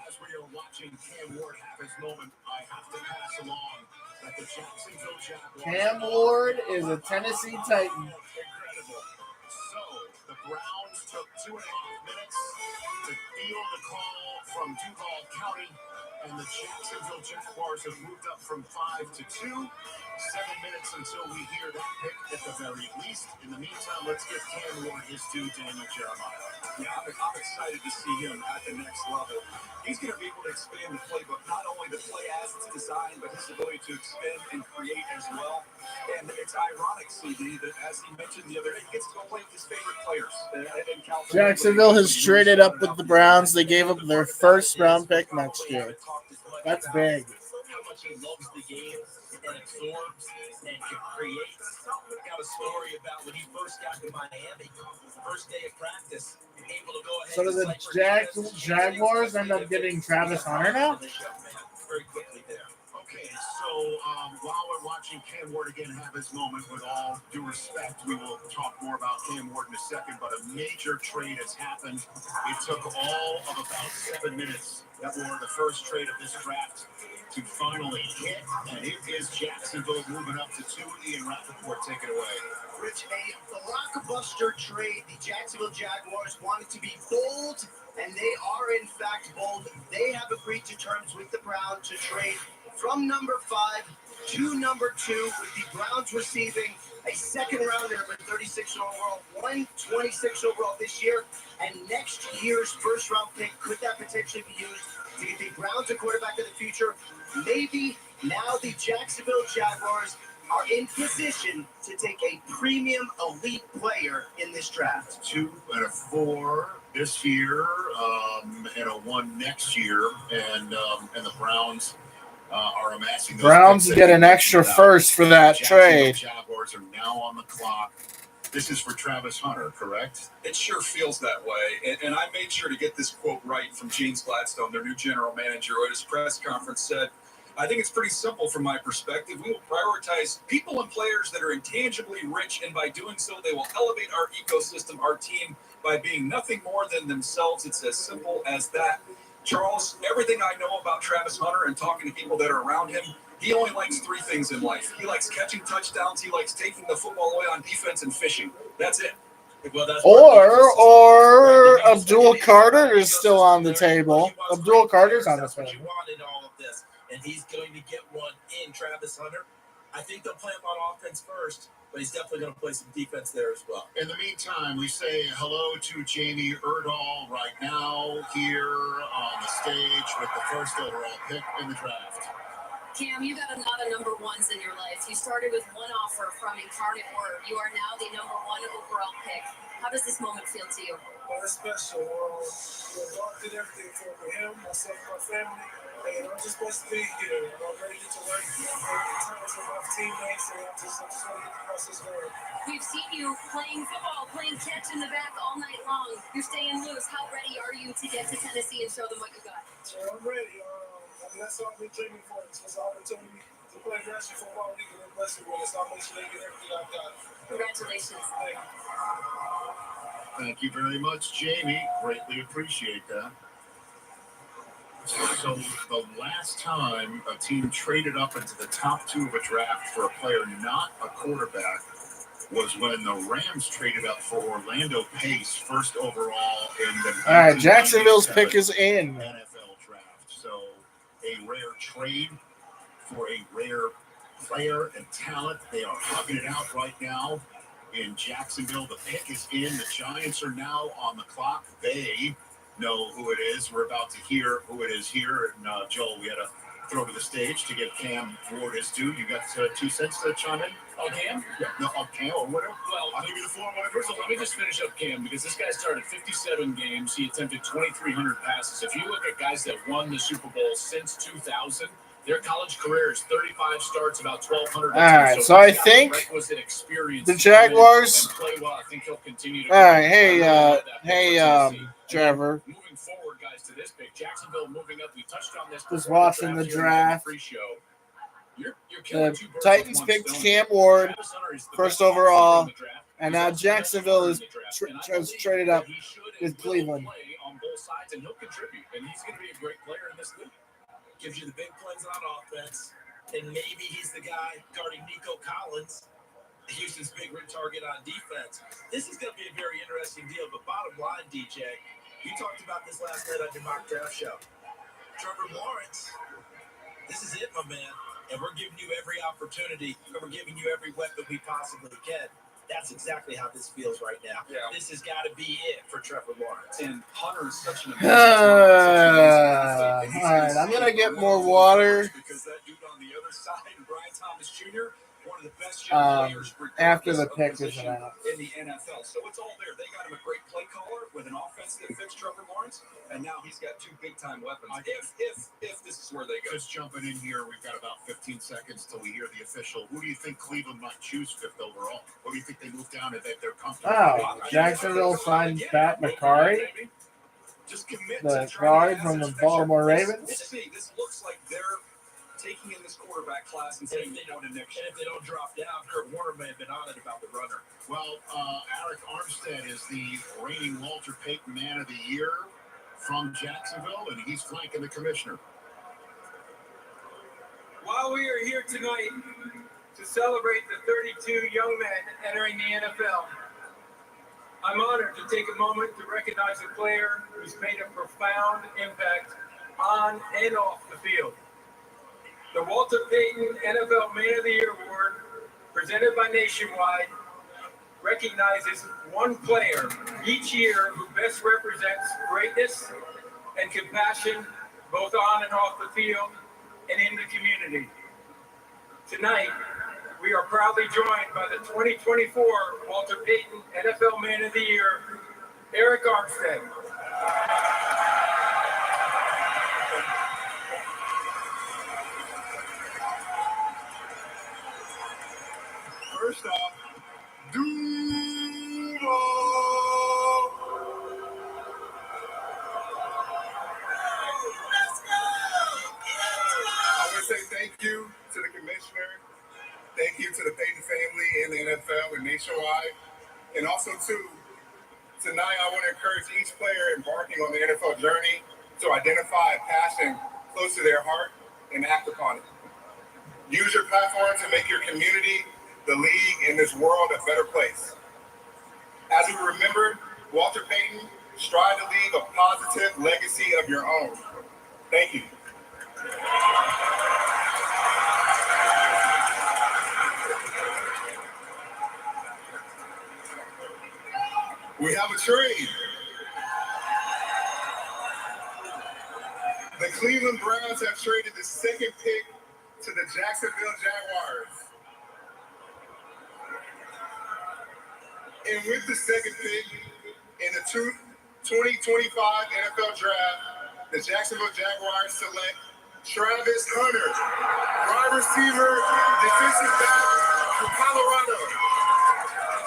as we are watching Cam Ward have his moment, I have to pass along that the Jacksonville Jaguars. Cam Ward is a Tennessee Titan. Incredible. So the Browns took 2.5 minutes to field the call from Duval County, And the Jacksonville Jaguars have moved up from 5 to 2. 7 minutes until we hear that pick at the very least. In the meantime, let's give Cam Ward his due, Daniel Jeremiah. Yeah, I'm excited to see him at the next level. He's going to be able to expand the playbook, not only the play as it's designed, but his ability to expand and create as well. And it's ironic, CD, that as he mentioned the other day, he gets to go play with his favorite players. Jacksonville has traded up with the Browns. They gave up their first round pick next year. That's big. How much he loves the game and absorbs and can create. I got a story about when he first got to Miami, first day of practice, able to go ahead. So do the Jaguars end up getting Travis Hunter now? Very quickly there. Okay, so while we're watching Cam Ward again have his moment, with all due respect, we will talk more about Cam Ward in a second, but a major trade has happened. It took all of about 7 minutes for the first trade of this draft to finally hit, and it is Jacksonville moving up to 2. Ian Rappaport, take it away. Rich, a blockbuster trade. The Jacksonville Jaguars wanted to be bold, and they are in fact bold. They have agreed to terms with the Browns to trade from number 5 to number 2, with the Browns receiving a second rounder, number 36 overall, 126 overall this year, and next year's first round pick. Could that potentially be used to get the Browns a quarterback of the future? Maybe. Now the Jacksonville Jaguars are in position to take a premium elite player in this draft. 2 and a 4 this year, and a 1 next year, and the Browns are amassing. Browns get an extra first for that trade. Jaguars are now on the clock. This is for Travis Hunter, correct? It sure feels that way. And I made sure to get this quote right from James Gladstone, their new general manager, who at his press conference said, "I think it's pretty simple from my perspective. We will prioritize people and players that are intangibly rich, and by doing so, they will elevate our ecosystem, our team, by being nothing more than themselves." It's as simple as that. Charles, everything I know about Travis Hunter and talking to people that are around him, he only likes 3 things in life. He likes catching touchdowns, he likes taking the football away on defense, and fishing. That's it. Well, that's or Abdul Carter is still on the table. Abdul Carter's on the table. And he's going to get one in Travis Hunter. I think they'll play him on offense first, but he's definitely going to play some defense there as well. In the meantime, we say hello to Jamie Erdahl right now here on the stage with the first overall pick in the draft. Cam, you got a lot of number ones in your life. You started with one offer from Incarnate Word. You are now the number 1 overall pick. How does this moment feel to you? Well, it's special. God did everything for me, him, myself, my family. And I'm just supposed to be here. I'm ready to work in terms of my teammates, and I'm just want to get the process going. We've seen you playing football, playing catch in the back all night long. You're staying loose. How ready are you to get to Tennessee and show them what you got? So I'm ready. That's all I've been dreaming for. It's an opportunity to play national football league and bless it with us. I'll make sure they get everything I've got. Congratulations. Thank you. Thank you very much, Jamie. Greatly appreciate that. So the last time a team traded up into the top 2 of a draft for a player not a quarterback was when the Rams traded up for Orlando Pace, first overall in the All right, Jacksonville's pick is in. NFL Draft. So a rare trade for a rare player and talent. They are hugging it out right now in Jacksonville. The pick is in. The Giants are now on the clock. They know who it is. We're about to hear who it is here. And Joel, we had to throw to the stage to give Cam Ward his due. You got 2 cents to chime in? Oh, Cam? Yeah. No, Cam or whatever. Well, I'll give you the floor. First of all, let me just finish up Cam, because this guy started 57 games. He attempted 2,300 passes. If you look at guys that won the Super Bowl since 2000, their college career is 35 starts, about 1,200. All right, so I think the Jaguars. I think he'll continue to. All right, hey, Trevor. Moving forward, guys, to this pick, Jacksonville moving up. We touched on this. Just watching the draft. Pre-show. The Titans picked Cam Ward first overall, and now Jacksonville is traded up with Cleveland. On both sides, and he'll contribute, and he's going to be a great player in this league. Gives you the big plays on offense, and maybe he's the guy guarding Nico Collins, Houston's big red target on defense. This is going to be a very interesting deal, but bottom line, DJ, you talked about this last night on your mock draft show. Trevor Lawrence, this is it, my man. And we're giving you every opportunity, and we're giving you every weapon we possibly can. That's exactly how this feels right now. Yeah. This has got to be it for Trevor Lawrence. And Hunter is such an amazing All right, I'm gonna get more water. Because that dude on the other side, Brian Thomas Jr., one of the best young players After the pick is out in the NFL. So it's all there. They got him a great play caller with an offense that fits Trevor Lawrence, and now he's got two big-time weapons. If this is where they go. Just jumping in here, we've got about 15 seconds till we hear the official. Who do you think Cleveland might choose fifth overall? What do you think they move down to that they're comfortable? Oh, Jacksonville signed Pat McCarry, the guard from the Baltimore Ravens. This looks like they're taking in this quarterback class and saying they don't next year. And if they don't drop down, Kurt Warner may have been on it about the runner. Well, Eric Armstead is the reigning Walter Payton Man of the Year from Jacksonville, and he's flanking the commissioner. While we are here tonight to celebrate the 32 young men entering the NFL, I'm honored to take a moment to recognize a player who's made a profound impact on and off the field. The Walter Payton NFL Man of the Year Award, presented by Nationwide, recognizes one player each year who best represents greatness and compassion both on and off the field and in the community. Tonight, we are proudly joined by the 2024 Walter Payton NFL Man of the Year, Eric Armstead. First off, Duval! Let's go! I want to say thank you to the commissioner, thank you to the Payton family and the NFL and Nationwide, and also too, tonight I want to encourage each player embarking on the NFL journey to identify a passion close to their heart and act upon it. Use your platform to make your community, the league, and this world a better place. As we remember, Walter Payton, strive to leave a positive legacy of your own. Thank you. We have a trade. The Cleveland Browns have traded the second pick to the Jacksonville Jaguars. And with the second pick in the 2025 NFL Draft, the Jacksonville Jaguars select Travis Hunter, wide receiver, defensive back from Colorado.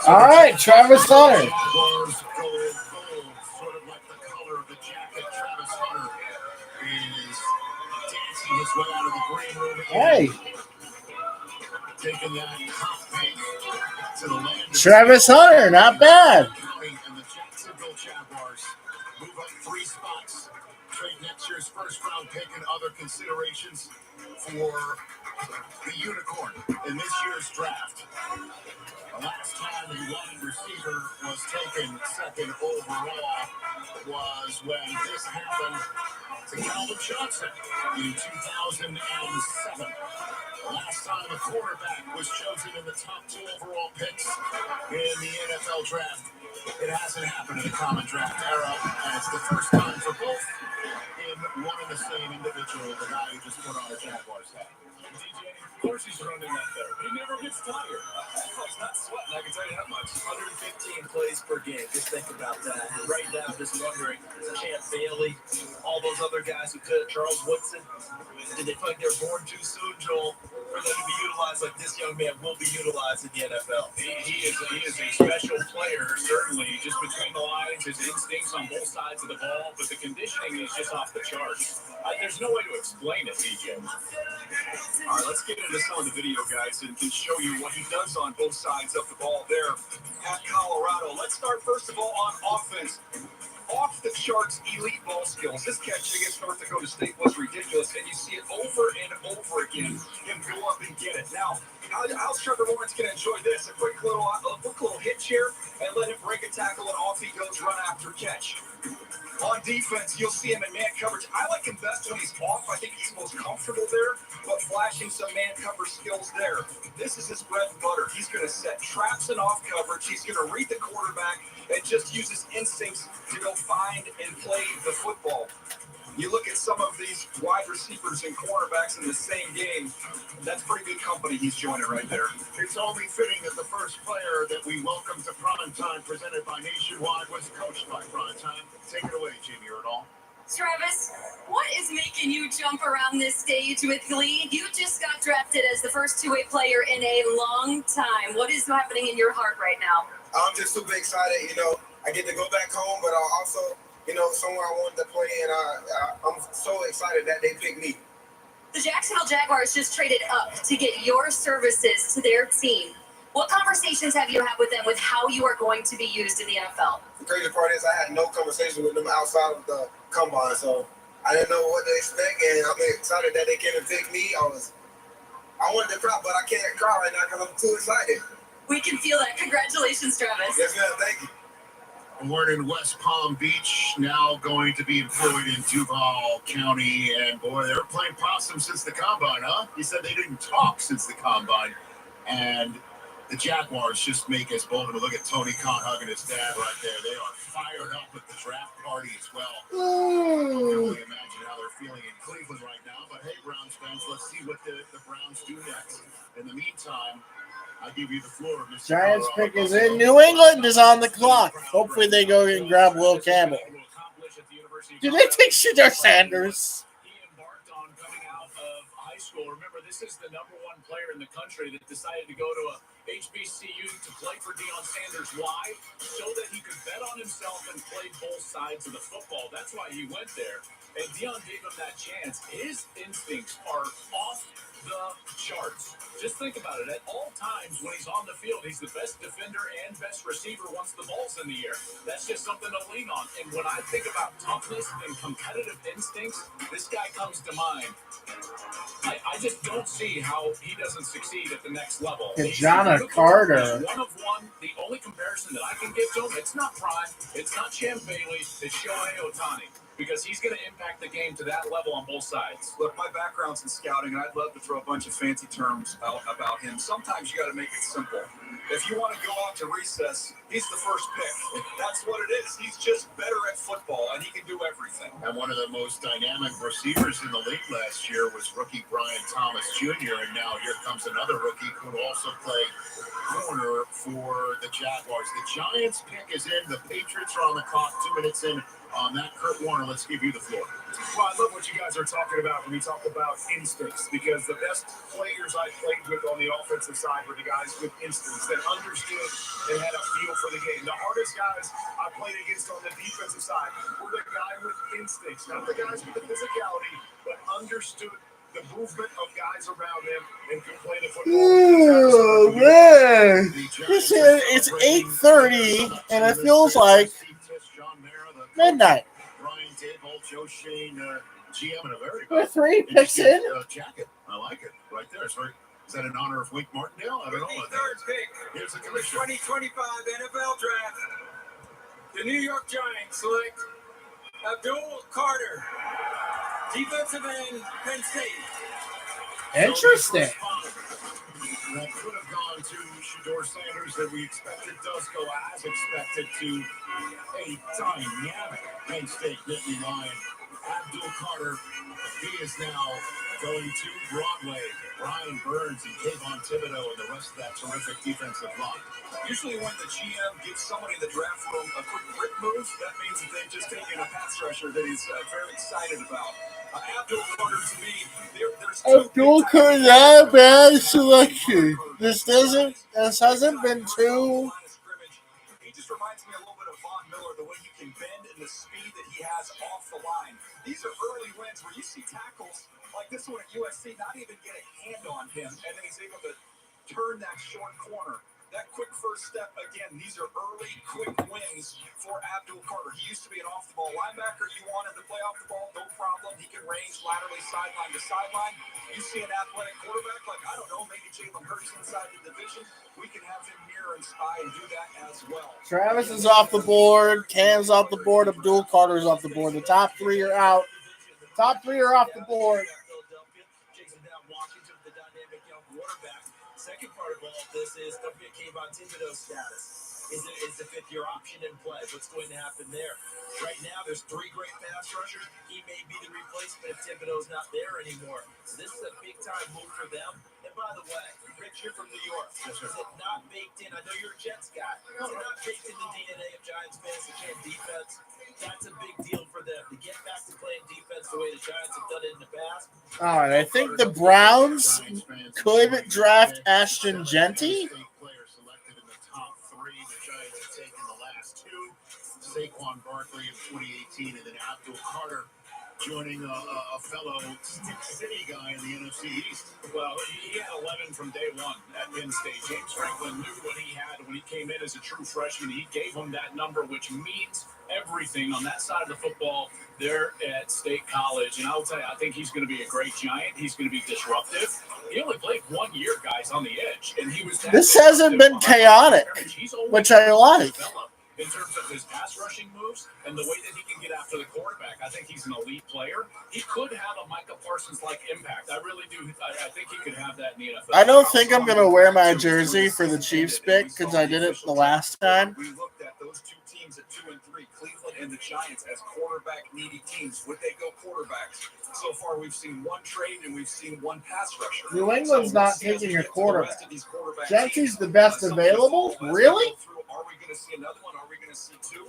All right, Travis Hunter. Jaguars go gold, sort of like the color of the jacket. Travis Hunter is dancing his way out of the green room. Hey. Taking that top pick to the land. Travis Hunter, not bad. And the Jacksonville Jaguars move up 3 spots. Trade next year's first round pick and other considerations for the unicorn in this year's draft. The last time a wide receiver was taken second overall was when this happened to Calvin Johnson in 2007. The last time a quarterback was chosen in the top 2 overall picks in the NFL draft. It hasn't happened in the common draft era, and it's the first time for both in one and the same individual, the guy who just put on a Jaguars hat. DJ, of course he's running that there. He never gets tired. He's not sweating, I can tell you that much. 115 plays per game. Just think about that. Right now, just wondering, Champ Bailey, all those other guys who could, Charles Woodson, did they feel like they're born too soon, Joel, for them to be utilized like this young man will be utilized in the NFL? He is a special player, certainly. Just between the lines, his instincts on both sides of the ball, but the conditioning is just off the charts. There's no way to explain it, DJ. All right, let's get into some of the video, guys, and can show you what he does on both sides of the ball there at Colorado. Let's start, first of all, on offense. Off the charts, elite ball skills. This catch against North Dakota State was ridiculous, and you see it over and over again. Him go up and get it. Now, how Trevor Lawrence can enjoy this? A quick little hitch here, and let him break a tackle, and off he goes, run after catch. On defense, you'll see him in man coverage. I like him best when he's off. I think he's most comfortable there, but flashing some man cover skills there. This is his bread and butter. He's going to set traps and off coverage. He's going to read the quarterback and just use his instincts to go find and play the football. You look at some of these wide receivers and cornerbacks in the same game, that's pretty good company he's joining right there. It's only fitting that the first player that we welcome to Primetime, presented by Nationwide, was coached by Primetime. Take it away, Jamie Erdahl. Travis, what is making you jump around this stage with glee? You just got drafted as the first two-way player in a long time. What is happening in your heart right now? I'm just super excited. I get to go back home, but also, somewhere I wanted to play, and I'm so excited that they picked me. The Jacksonville Jaguars just traded up to get your services to their team. What conversations have you had with them with how you are going to be used in the NFL? The crazy part is I had no conversation with them outside of the combine, so I didn't know what to expect, and I'm excited that they came and picked me. I wanted to cry, but I can't cry right now because I'm too excited. We can feel that. Congratulations, Travis. Yes, ma'am. Thank you. We're in West Palm Beach, now going to be employed in Duval County. And boy, they were playing possum since the combine, huh? He said they didn't talk since the combine. And the Jaguars just make us bold. And look at Tony Khan hugging his dad right there. They are fired up at the draft party as well. I can only imagine how they're feeling in Cleveland right now. But hey, Browns fans, let's see what the Browns do next. In the meantime, I give you the floor, Mr. Giants pick is in. New England is on the clock. Hopefully they go and grab Will Campbell. Do they take Shedeur Sanders? He embarked on coming out of high school. Remember, this is the number one player in the country that decided to go to a HBCU to play for Deion Sanders. Why? So that he could bet on himself and play both sides of the football. That's why he went there. And Deion gave him that chance. His instincts are off the charts. Just think about it. At all times when he's on the field, he's the best defender and best receiver once the ball's in the air. That's just something to lean on. And when I think about toughness and competitive instincts, this guy comes to mind. I just don't see how he doesn't succeed at the next level. Jana Carter. One of one. The only comparison that I can give to him, it's not Prime, it's not Champ Bailey, it's Shohei Ohtani. Because he's going to impact the game to that level on both sides. Look, my background's in scouting, and I'd love to throw a bunch of fancy terms out about him. Sometimes you got to make it simple. If you want to go out to recess, he's the first pick. That's what it is. He's just better at football, and he can do everything. And one of the most dynamic receivers in the league last year was rookie Brian Thomas Jr., and now here comes another rookie who will also play corner for the Jaguars. The Giants pick is in. The Patriots are on the clock, 2 minutes in. On that, Kurt Warner, let's give you the floor. Well, I love what you guys are talking about when we talk about instincts, because the best players I played with on the offensive side were the guys with instincts that understood and had a feel for the game. The hardest guys I played against on the defensive side were the guy with instincts, not the guys with the physicality, but understood the movement of guys around him and could play the football. Oh, man. It's 8:30, and it feels like midnight. Brian Dable, Joe Shane, GM, and a very We're 3 picks in. Jacket. I like it right there. Sorry. Is that in honor of Wink Martindale? I don't know. The third pick Here's the in the 2025 NFL Draft. The New York Giants select Abdul Carter, defensive end, Penn State. Interesting. That could have gone to Shedeur Sanders that we expected does go as expected to a dynamic Penn State Nittany Lion. Abdul Carter, he is now going to Broadway. Brian Burns and Kayvon Thibodeau and the rest of that terrific defensive line. Usually when the GM gives somebody in the draft room a quick grip move, that means that they've just taken a pass rusher that he's very excited about. Abdul Carter, to me, there's Abdul Carter, that bad selection. This hasn't been too. He just reminds me a little bit of Von Miller, the way he can bend and the speed that he has off the line. These are early wins where you see tackles like this one at USC not even get a hand on him, and then he's able to turn that short corner. That quick first step, again, these are early, quick wins for Abdul Carter. He used to be an off-the-ball linebacker. You want him to play off the ball, no problem. He can range, laterally, sideline to sideline. You see an athletic quarterback like, I don't know, maybe Jalen Hurts inside the division. We can have him mirror and spy and do that as well. Travis is off the board. Cam's off the board. Abdul Carter's off the board. The top three are out. Top three are off the board. Chasing down Washington, the dynamic young quarterback. Second part of all of this is don't forget Kayvon Thibodeau's status. Is the fifth-year option in play? What's going to happen there? Right now, there's three great pass rushers. He may be the replacement if Thibodeau's not there anymore. So this is a big-time move for them. And by the way, Rich, you're from New York. Is it not baked in? I know you're a Jets guy. Is it not baked in the DNA of Giants fans to play defense? That's a big deal for them to get back to playing defense the way the Giants have done it in the past. All right, I think the Browns could draft Ashton Genty. Saquon Barkley in 2018, and then Abdul Carter joining a fellow City guy in the NFC East. Well, he had 11 from day one at Penn State. James Franklin knew what he had when he came in as a true freshman. He gave him that number, which means everything on that side of the football there at State College. And I'll tell you, I think he's going to be a great Giant. He's going to be disruptive. He only played 1 year, guys, on the edge, and he was. This hasn't been chaotic, which I like. In terms of his pass rushing moves and the way that he can get after the quarterback, I think he's an elite player. He could have a Micah Parsons-like impact. I really do. I think he could have that in the NFL. I don't think I'm going to wear my jersey for the Chiefs pick because I did it the last time. We looked at those two teams at 2 and 3, Cleveland and the Giants, as quarterback-needy teams. Would they go quarterbacks? So far, we've seen one trade and we've seen one pass rusher. New England's not taking a quarterback. Genty's the best available? Really? Are we going to see another one? Are we going to see two?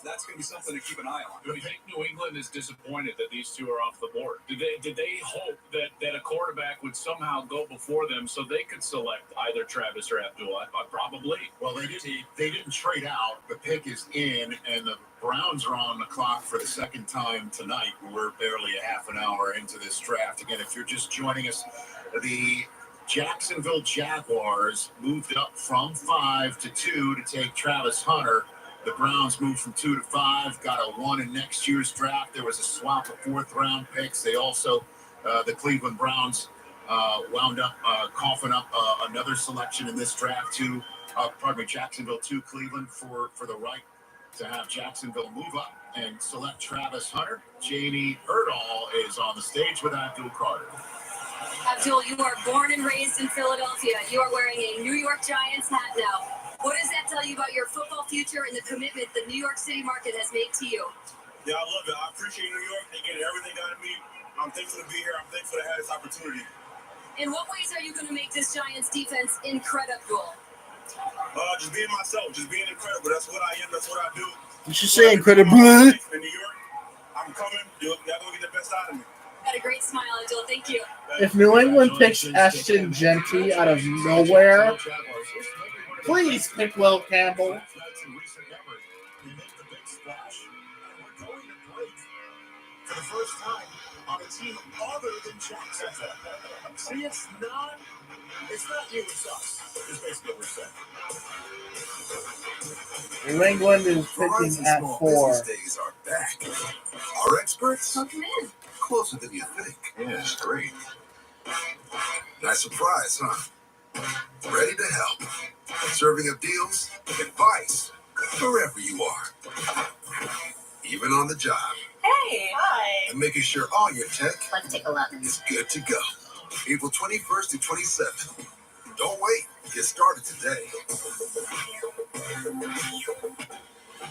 That's going to be something to keep an eye on. Do you think New England is disappointed that these two are off the board? Did they hope that a quarterback would somehow go before them so they could select either Travis or Abdul? Probably. Well, they didn't trade out. The pick is in, and the Browns are on the clock for the second time tonight. We're barely a half an hour into this draft. Again, if you're just joining us, the Jacksonville Jaguars moved up from 5 to 2 to take Travis Hunter. The Browns moved from 2 to 5, got a 1 in next year's draft. There was a swap of fourth-round picks. They also, the Cleveland Browns, wound up coughing up another selection in this draft to, Jacksonville to Cleveland for the right to have Jacksonville move up and select Travis Hunter. Jamie Erdahl is on the stage with Abdul Carter. Abdul, you are born and raised in Philadelphia. You are wearing a New York Giants hat now. What does that tell you about your football future and the commitment the New York City market has made to you? Yeah, I love it. I appreciate New York. They get everything out of me. I'm thankful to be here. I'm thankful to have this opportunity. In what ways are you going to make this Giants defense incredible? Just being myself, just being incredible. That's what I am. That's what I do. You should say incredible. In New York, I'm coming. Y'all gonna get the best out of me. Got a great smile, Abdul. Thank you. If New England picks Ashton Genty out of nowhere, please pick Will Campbell. For the first time on a team other than Jacksonville. See, it's not you, it's us. It's basically what we're saying. New England is picking at 4. Days are back. Our experts? Welcome in. Closer than you think. Yeah, it's great. Nice surprise, huh? Ready to help. Serving up deals, advice, wherever you are. Even on the job. Hey. Hi. And making sure all your tech Let's take a look. is good to go. April 21st to 27th. Don't wait. Get started today.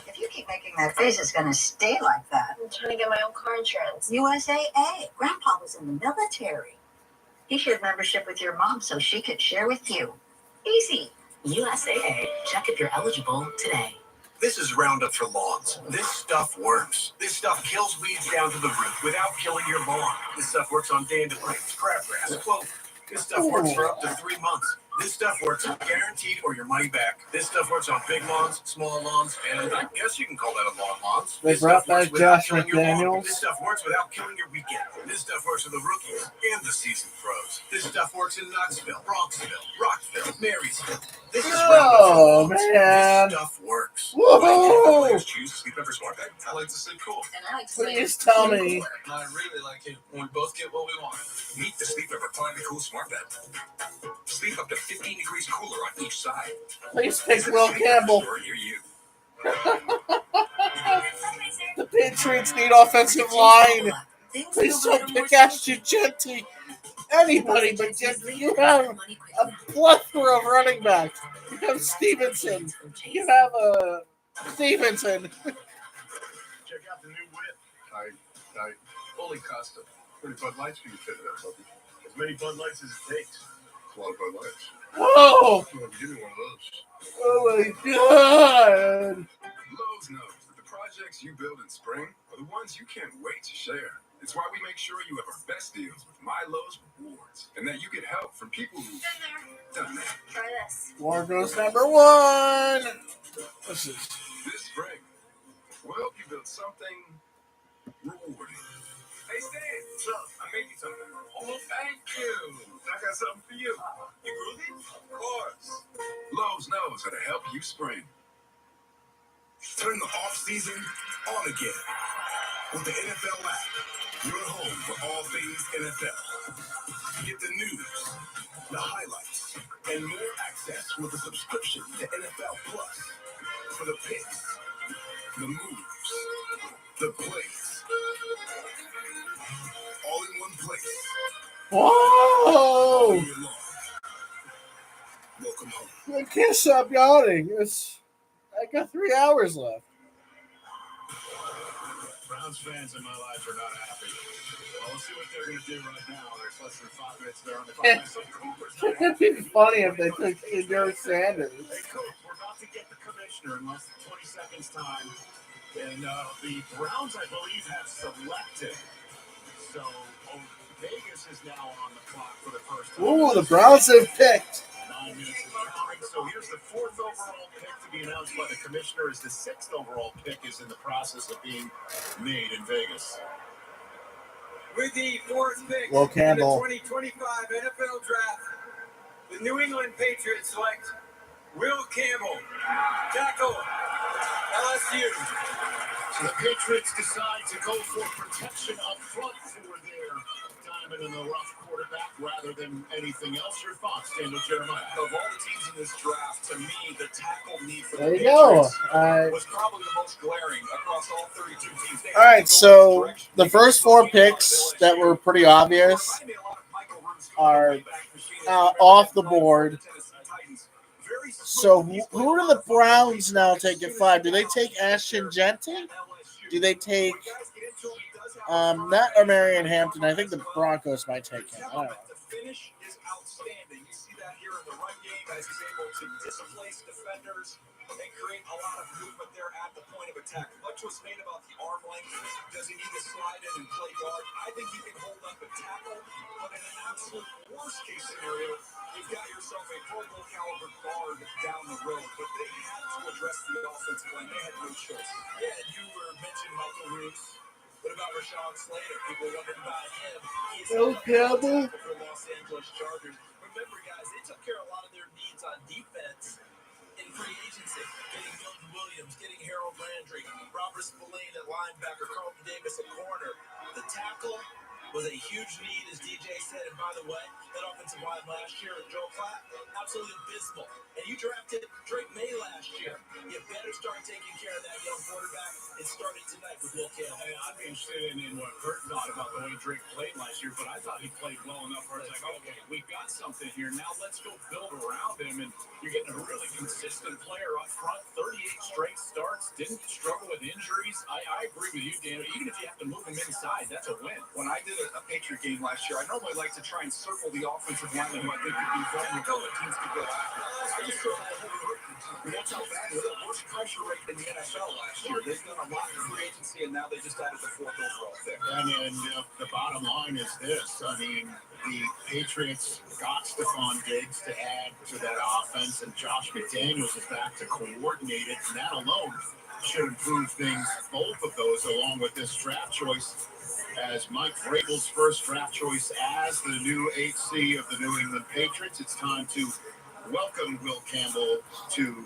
If you keep making that face, it's going to stay like that. I'm trying to get my own car insurance. USAA. Grandpa was in the military. He shared membership with your mom so she could share with you. Easy. USAA. Check if you're eligible today. This is Roundup for lawns. This stuff works. This stuff kills weeds down to the root without killing your lawn. This stuff works on dandelions, crabgrass, clover. This stuff works for up to 3 months. This stuff works guaranteed or your money back. This stuff works on big lawns, small lawns, and I guess you can call that a lawn lawns. They brought back Josh McDaniels. This stuff works without killing your weekend. This stuff works for the rookies and the seasoned pros. This stuff works in Knoxville, Bronxville, Rockville, Marysville. This is Oh, man. This stuff works. Woo! Oh, Choose Sleep Number Smart Bed. I like to sleep cool. And I like to sleep please tell me. I really like it when we both get what we want. Meet the Sleep Number Climate Cool Smart Bed. Sleep up to 15 degrees cooler on each side. Please pick Will Campbell. Store near you. The Patriots need offensive line. Please don't pick Ashton Jeanty. Anybody but Jeanty. You have a plethora of running backs. You have Stevenson. You have Stevenson. Check out the new whip. Tight. Fully custom. Pretty Bud Lights for you fit it up, puppy. As many Bud Lights as it takes. A lot of Bud Lights. Whoa! Give me one of those. Oh my God! Lowe's knows that the projects you build in spring are the ones you can't wait to share. It's why we make sure you have our best deals with My Lowe's Rewards, and that you get help from people who done that. Try this. War goes number one. This spring, we'll help you build something rewarding. Hey, Stan, I made you something. Oh, thank you. I got something for you. You groovy? Of course. Lowe's knows how to help you spring. Turn the off-season on again with the NFL app. Your home for all things NFL. Get the news, the highlights, and more access with a subscription to NFL Plus. For the picks, the moves, the plays. All in one place. Whoa! All year long. Welcome home. I can't stop yawning. I got 3 hours left. Browns fans in my life are not happy. Well, we'll see what they're going to do right now. There's less than 5 minutes there on the clock. It'd be funny if they took Endur Sanders. Hey, Coach, we're about to get the commissioner in less than 20 seconds time. And the Browns, I believe, have selected. So Vegas is now on the clock for the first time. Ooh, the Browns have picked. 9 minutes is counting. So here's the 4th overall pick to be announced by the commissioner as the 6th overall pick is in the process of being made in Vegas. With the 4th pick Will in the Campbell. 2025 NFL Draft, the New England Patriots select Will Campbell, tackle, LSU. So the Patriots decide to go for protection up front for their diamond in the rough quarterback rather than anything else. Your thoughts, Daniel Jeremiah? Of all the teams in this draft, to me, the tackle need for the There you go. Patriots was probably the most glaring across all 32 teams. All right, so the first 4 picks that were pretty obvious are off the board. So who do the Browns now take at 5? Do they take Ashton Jeanty? Do they take not Marion Hampton? I think the Broncos might take him. I don't know. The finish is outstanding. You see that here in the run game as he's able to displace defenders and create a lot of movement there at the point of attack. Much was made about the arm length. Does he need to slide in and play guard? I think he can hold up and tackle, but in an absolute worst case scenario, you've got yourself a Pro Bowl caliber guard down the road. But they had to address the offensive line. They had no choice. Yeah, and you were mentioning Michael Roos. What about Rashawn Slater? People wondering about him. He's Will Campbell. for Los Angeles Chargers. Remember, guys, they took care of a lot of their needs on defense in free agency. Getting Milton Williams, getting Harold Landry, Robert Spillane at linebacker, Carlton Davis at corner. The tackle was a huge need, as DJ said. And by the way, that offensive line last year with Joe Klatt, absolutely abysmal. And you drafted Drake May last year. You better start taking care of that young quarterback. It started tonight with Will Campbell. Hey, I'd be interested in what Kurt thought about the way Drake played last year, but I thought he played well enough where it's like, okay, we've got something here. Now let's go build around him. And you're getting a really consistent player up front. 38 straight starts. Didn't struggle with injuries. I agree with you, Daniel. Even if you have to move him inside, that's a win. When I did a Patriot game last year, I normally like to try and circle the offensive line who I think could be vulnerable that teams could go after. I just thought that's how bad it was. The worst pressure rate in the NFL last year. They've done a lot in free agency, and now they just added the 4th overall pick. I mean, the bottom line is this. I mean, the Patriots got Stephon Diggs to add to that offense, and Josh McDaniels is back to coordinate it, and that alone should improve things, both of those, along with this draft choice, as Mike Vrabel's first draft choice as the new HC of the New England Patriots. It's time to Welcome, Will Campbell, to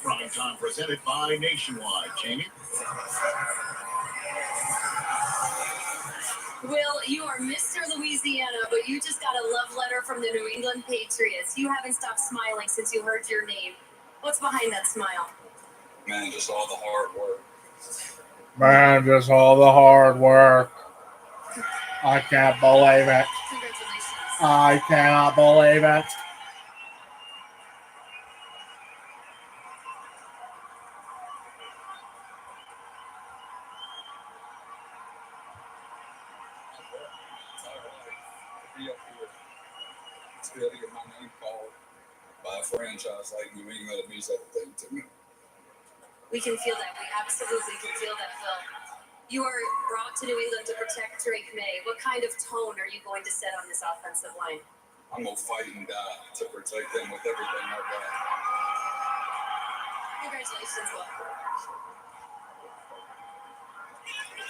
Prime Time, presented by Nationwide. Jamie? Will, you are Mr. Louisiana, but you just got a love letter from the New England Patriots. You haven't stopped smiling since you heard your name. What's behind that smile? Man, just all the hard work. Man, just all the hard work. I can't believe it. Congratulations. I cannot believe it. Be up here. It's good to get my name called by a franchise like New England. It means everything to me. We can feel that. We absolutely can feel that, Phil. You are brought to New England to protect Drake May. What kind of tone are you going to set on this offensive line? I'm going to fight and die to protect them with everything I've got. Congratulations, Will.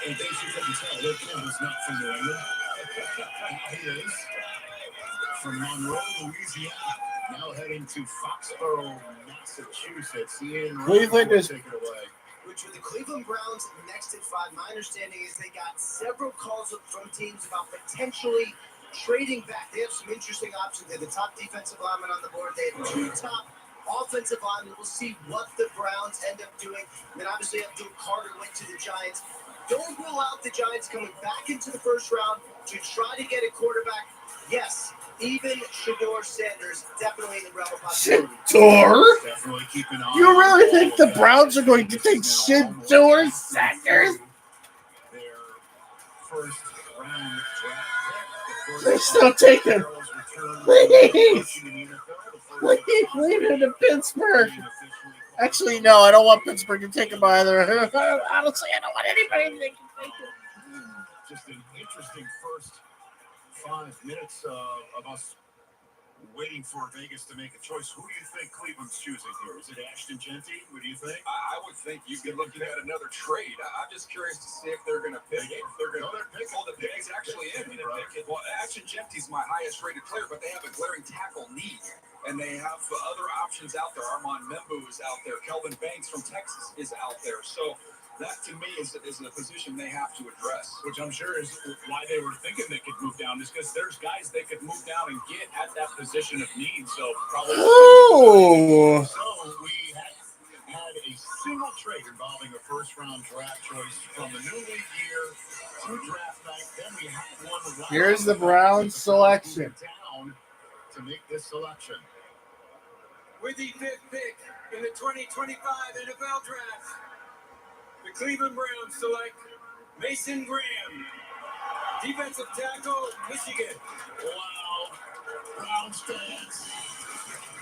In case you couldn't tell, Will Campbell's not from New England. He is from Monroe, Louisiana. Now heading to Foxborough, Massachusetts. Ian Cleveland is take it away. Which with the Cleveland Browns next at 5, my understanding is they got several calls from teams about potentially trading back. They have some interesting options. They have the top defensive lineman on the board. They have 2 top offensive linemen. We'll see what the Browns end up doing. And then obviously Abdul Carter went to the Giants. Don't rule out the Giants coming back into the first round to try to get a quarterback. Yes, even Shador Sanders definitely in the realm of possibility. Shador? Definitely keep an eye You on really all think of the that. Browns are going to take Shador Sanders? Their first round draft pick. Please don't take him. Please. Please leave him to Pittsburgh. Actually, no, I don't want Pittsburgh to take him either. Honestly, I don't want anybody to take him. Just an interesting first 5 minutes of us waiting for Vegas to make a choice. Who do you think Cleveland's choosing here? Is it Ashton Genty? What do you think? I would think you'd be looking at another trade. I'm just curious to see if they're going to pick. They're going to pick. Well, the pick is actually in. Well, Ashton Genty's my highest rated player, but they have a glaring tackle need. And they have other options out there. Armand Membu is out there. Kelvin Banks from Texas is out there. So that, to me, is a position they have to address. Which I'm sure is why they were thinking they could move down, is because there's guys they could move down and get at that position of need. So probably. Oh. So we had a single trade involving a first-round draft choice from the new league year to draft night. Then we had one. Here's the Browns selection. Down to make this selection. With the 5th pick in the 2025 NFL Draft, the Cleveland Browns select Mason Graham, defensive tackle, Michigan. Wow. Browns fans.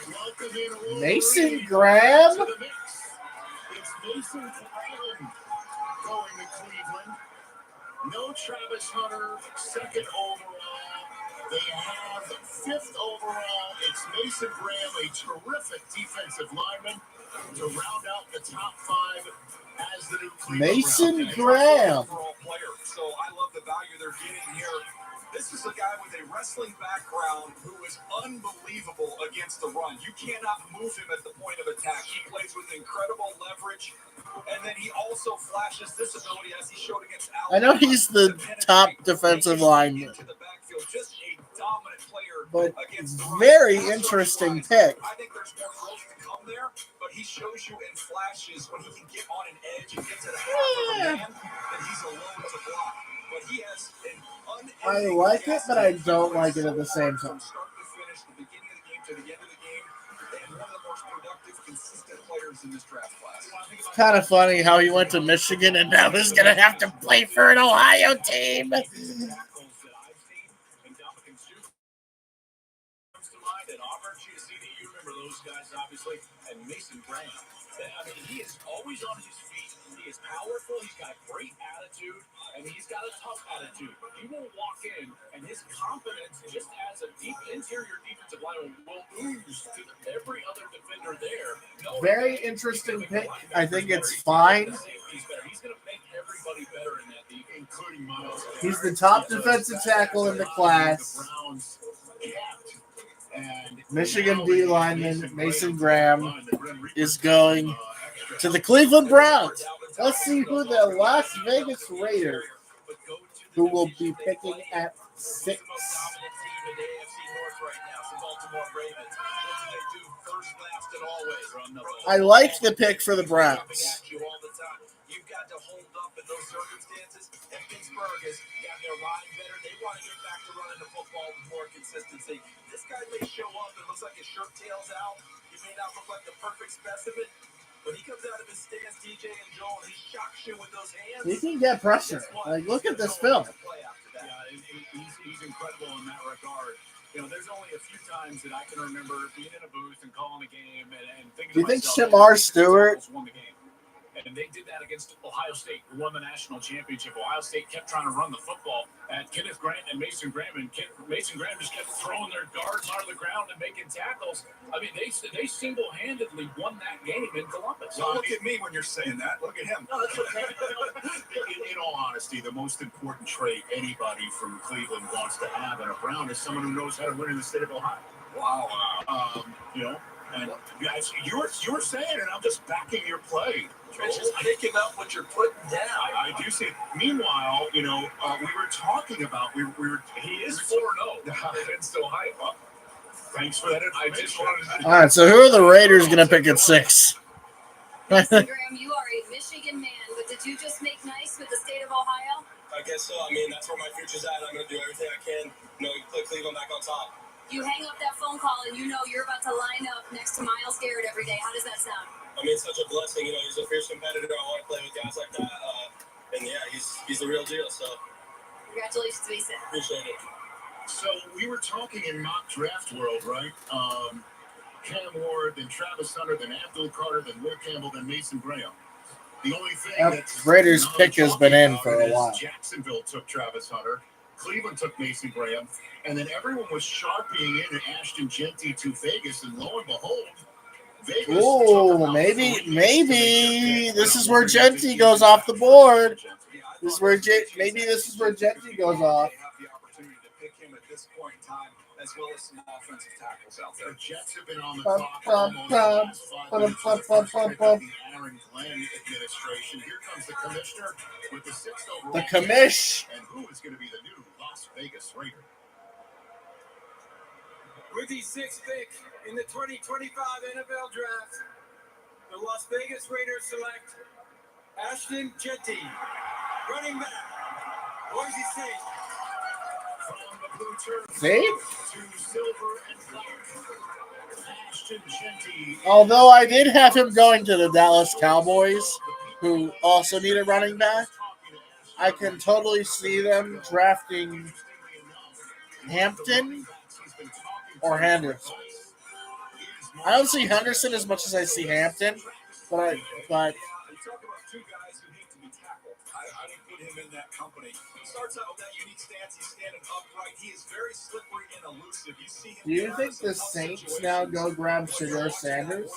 Welcome in Mason Graham? to the mix. It's Mason Graham going to Cleveland. No Travis Hunter, 2nd overall. They have 5th overall. It's Mason Graham, a terrific defensive lineman, to round out the top 5 as the new Cleveland Mason Browns. Graham. Overall player. So I love the value they're getting here. This is a guy with a wrestling background who is unbelievable against the run. You cannot move him at the point of attack. He plays with incredible leverage, and then he also flashes this ability as he showed against Alabama. I know he's the top defensive lineman, Into the backfield, just a dominant player but against the run. very That's interesting what pick. I think there's more growth to come there, but he shows you in flashes when he can get on an edge and get to the half of a man that he's alone to block. But he has an I like it, but I don't like it at the same time. From start to finish, the beginning of the game to the end of the game, and one of the most productive, consistent players in this draft class. It's kind of funny how he went to Michigan and now he's going to have to play for an Ohio team. Obviously, and Mason Graham. I mean, he is always on his feet. He is powerful. He's got a great attitude, and he's got a tough attitude. He will walk in, and his confidence, just as a deep interior defensive lineman, will ooze to every other defender there. Very interesting pick. I think it's fine. He's going to make everybody better in that defense, including Miles. He's the top defensive tackle in the class. Michigan D lineman Mason Graham is going to the Cleveland Browns. Let's see who the Las Vegas Raiders, who will be picking at 6. I like the pick for the Browns. You've got to hold up in those circumstances. And Pittsburgh has got their line better. They want to get back to running the football with more consistency. This guy may show up and looks like his shirt tails out. He may not look like the perfect specimen. But he comes out of his stance, DJ and Joel, and he shocks you with those hands. He can get pressure. Like, look at this film. Yeah, he's incredible in that regard. You know, there's only a few times that I can remember being in a booth and calling a game and thinking Do you to think myself, Shamar Stewart won the game. And they did that against Ohio State, who won the national championship. Ohio State kept trying to run the football at Kenneth Grant and Mason Graham, and Mason Graham just kept throwing their guards onto the ground and making tackles. I mean, they single-handedly won that game in Columbus. Don't look at me when you're saying that. Look at him. No, that's okay. in all honesty, the most important trait anybody from Cleveland wants to have in a Brown is someone who knows how to win in the state of Ohio. Wow. You know, and guys, you were saying it, and I'm just backing your play. It's just picking up what you're putting down. I do see it. Meanwhile, you know, we were talking about he is 4-0 against Ohio. Thanks for that information. I just wanted to. All right, so who are the Raiders going to pick at 6? Graham, you are a Michigan man, but did you just make nice with the state of Ohio? I guess so. I mean, that's where my future's at. I'm going to do everything I can, put Cleveland back on top. You hang up that phone call and you know you're about to line up next to Myles Garrett every day. How does that sound? I mean, it's such a blessing. He's a fierce competitor. I want to play with guys like that. And yeah, he's the real deal. So congratulations, Mason. Appreciate it. So we were talking in mock draft world, right? Cam Ward, then Travis Hunter, then Abdul Carter, then Will Campbell, then Mason Graham. The only thing that's Raiders pick has been in for a while. Jacksonville took Travis Hunter. Cleveland took Mason Graham, and then everyone was sharpieing in Ashton Genty to Vegas, and lo and behold, Vegas. Oh, maybe this is where Genty goes off the board. This is where Genty goes off. The opportunity to pick him at this point in time, as well as some offensive tackles out there. The Jets have been on the clock almost the last 5 minutes. The Aaron Glenn administration. Here comes the commissioner with the 6th overall. The commish. And who is going to be the new Las Vegas Raider? With the 6th pick in the 2025 NFL Draft, the Las Vegas Raiders select Ashton Genty, running back, Boise State. From the blue turf See? to silver and black. Ashton Genty. Although I did have him going to the Dallas Cowboys, who also need a running back, I can totally see them drafting Hampton or Henderson. I don't see Henderson as much as I see Hampton, but You talk about 2 guys who need to be tackled. I would put him in that company. He starts out with that unique stance. He's standing upright. He is very slippery and elusive. You see him. do you think the Saints now go grab Shedeur Sanders?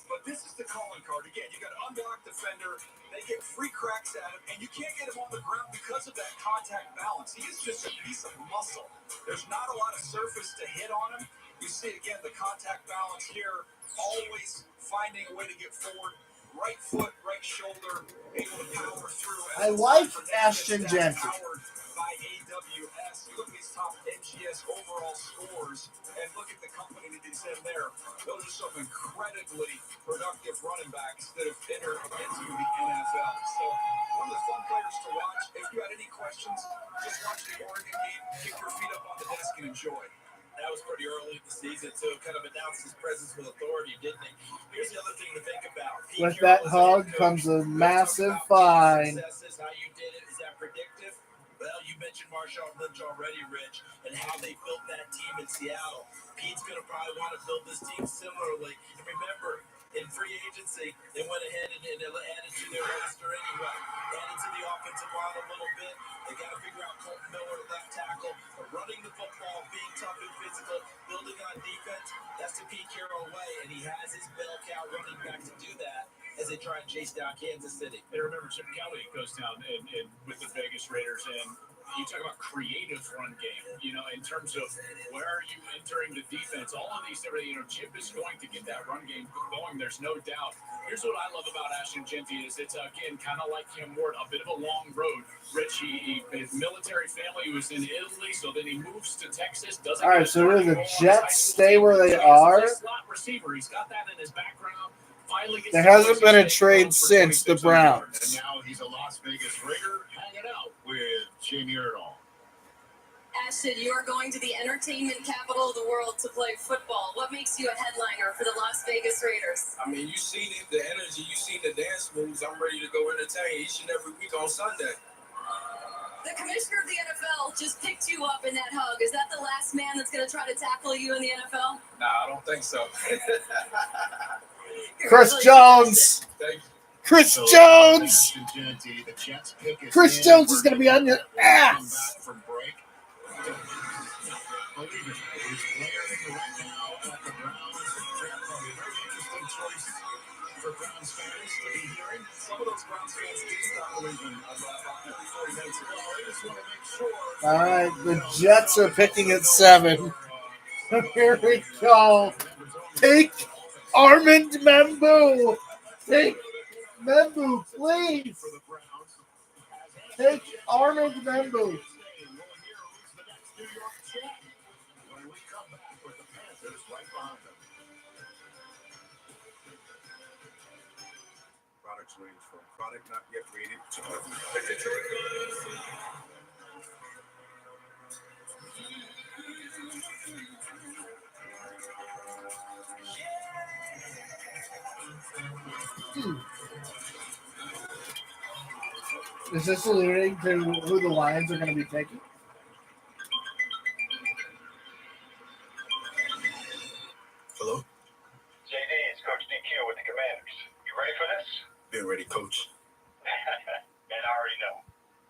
But this is the calling card. Again, you got an unblocked defender. They get free cracks at him, and you can't get him on the ground because of that contact balance. He is just a piece of muscle. There's not a lot of surface to hit on him. You see, again, the contact balance here, always finding a way to get forward. Right foot, right shoulder, able to power through. I like Ashton Genty. Powered by AWS. You look at his top NGS overall scores, and look at the company that he's in there. Those are some incredibly productive running backs that have entered into the NFL. So, one of the fun players to watch. If you had any questions, just watch the Oregon game, kick your feet up on the desk, and enjoy. That was pretty early in the season to kind of announce his presence with authority, didn't he? Here's the other thing to think about. With that hug comes a massive fine. How you did it, is that predictive? Well, you mentioned Marshawn Lynch already, Rich, and how they built that team in Seattle. Pete's going to probably want to build this team similarly. And remember, in free agency, they went ahead and added to their roster anyway. Added to the offensive line a little bit. They got to figure out Colton Miller at left tackle. Running the football, being tough and physical, building on defense. That's the Pete Carroll way, and he has his bell cow running back to do that as they try and chase down Kansas City. And remember, Chip Kelly goes down with the Vegas Raiders, and you talk about creative run game, in terms of where are you entering the defense, all of these different, Chip is going to get that run game going. There's no doubt. Here's what I love about Ashton Jeanty is it's, again, kind of like Cam Ward, a bit of a long road. Rich, his military family was in Italy, so then he moves to Texas. All right, so do the Jets stay where they are? Slot receiver. He's got that in his background. There hasn't been a trade since the Browns. And now he's a Las Vegas Raider hanging out with Jamie Erdahl. Ashton, you are going to the entertainment capital of the world to play football. What makes you a headliner for the Las Vegas Raiders? I mean, you see the energy, you see the dance moves. I'm ready to go entertain each and every week on Sunday. The commissioner of the NFL just picked you up in that hug. Is that the last man that's going to try to tackle you in the NFL? Nah, I don't think so. Chris Jones. Chris Jones. Chris Jones is going to be on your ass. All right, the Jets are picking at 7. Here we go. Take Armand Membu. Take Membu, please. Take Armand Membu. Products range from product not yet rated to Is this alluding to who the Lions are going to be taking? Hello? JD, it's Coach DQ with the Commanders. You ready for this? Been ready, Coach. Man, I already know.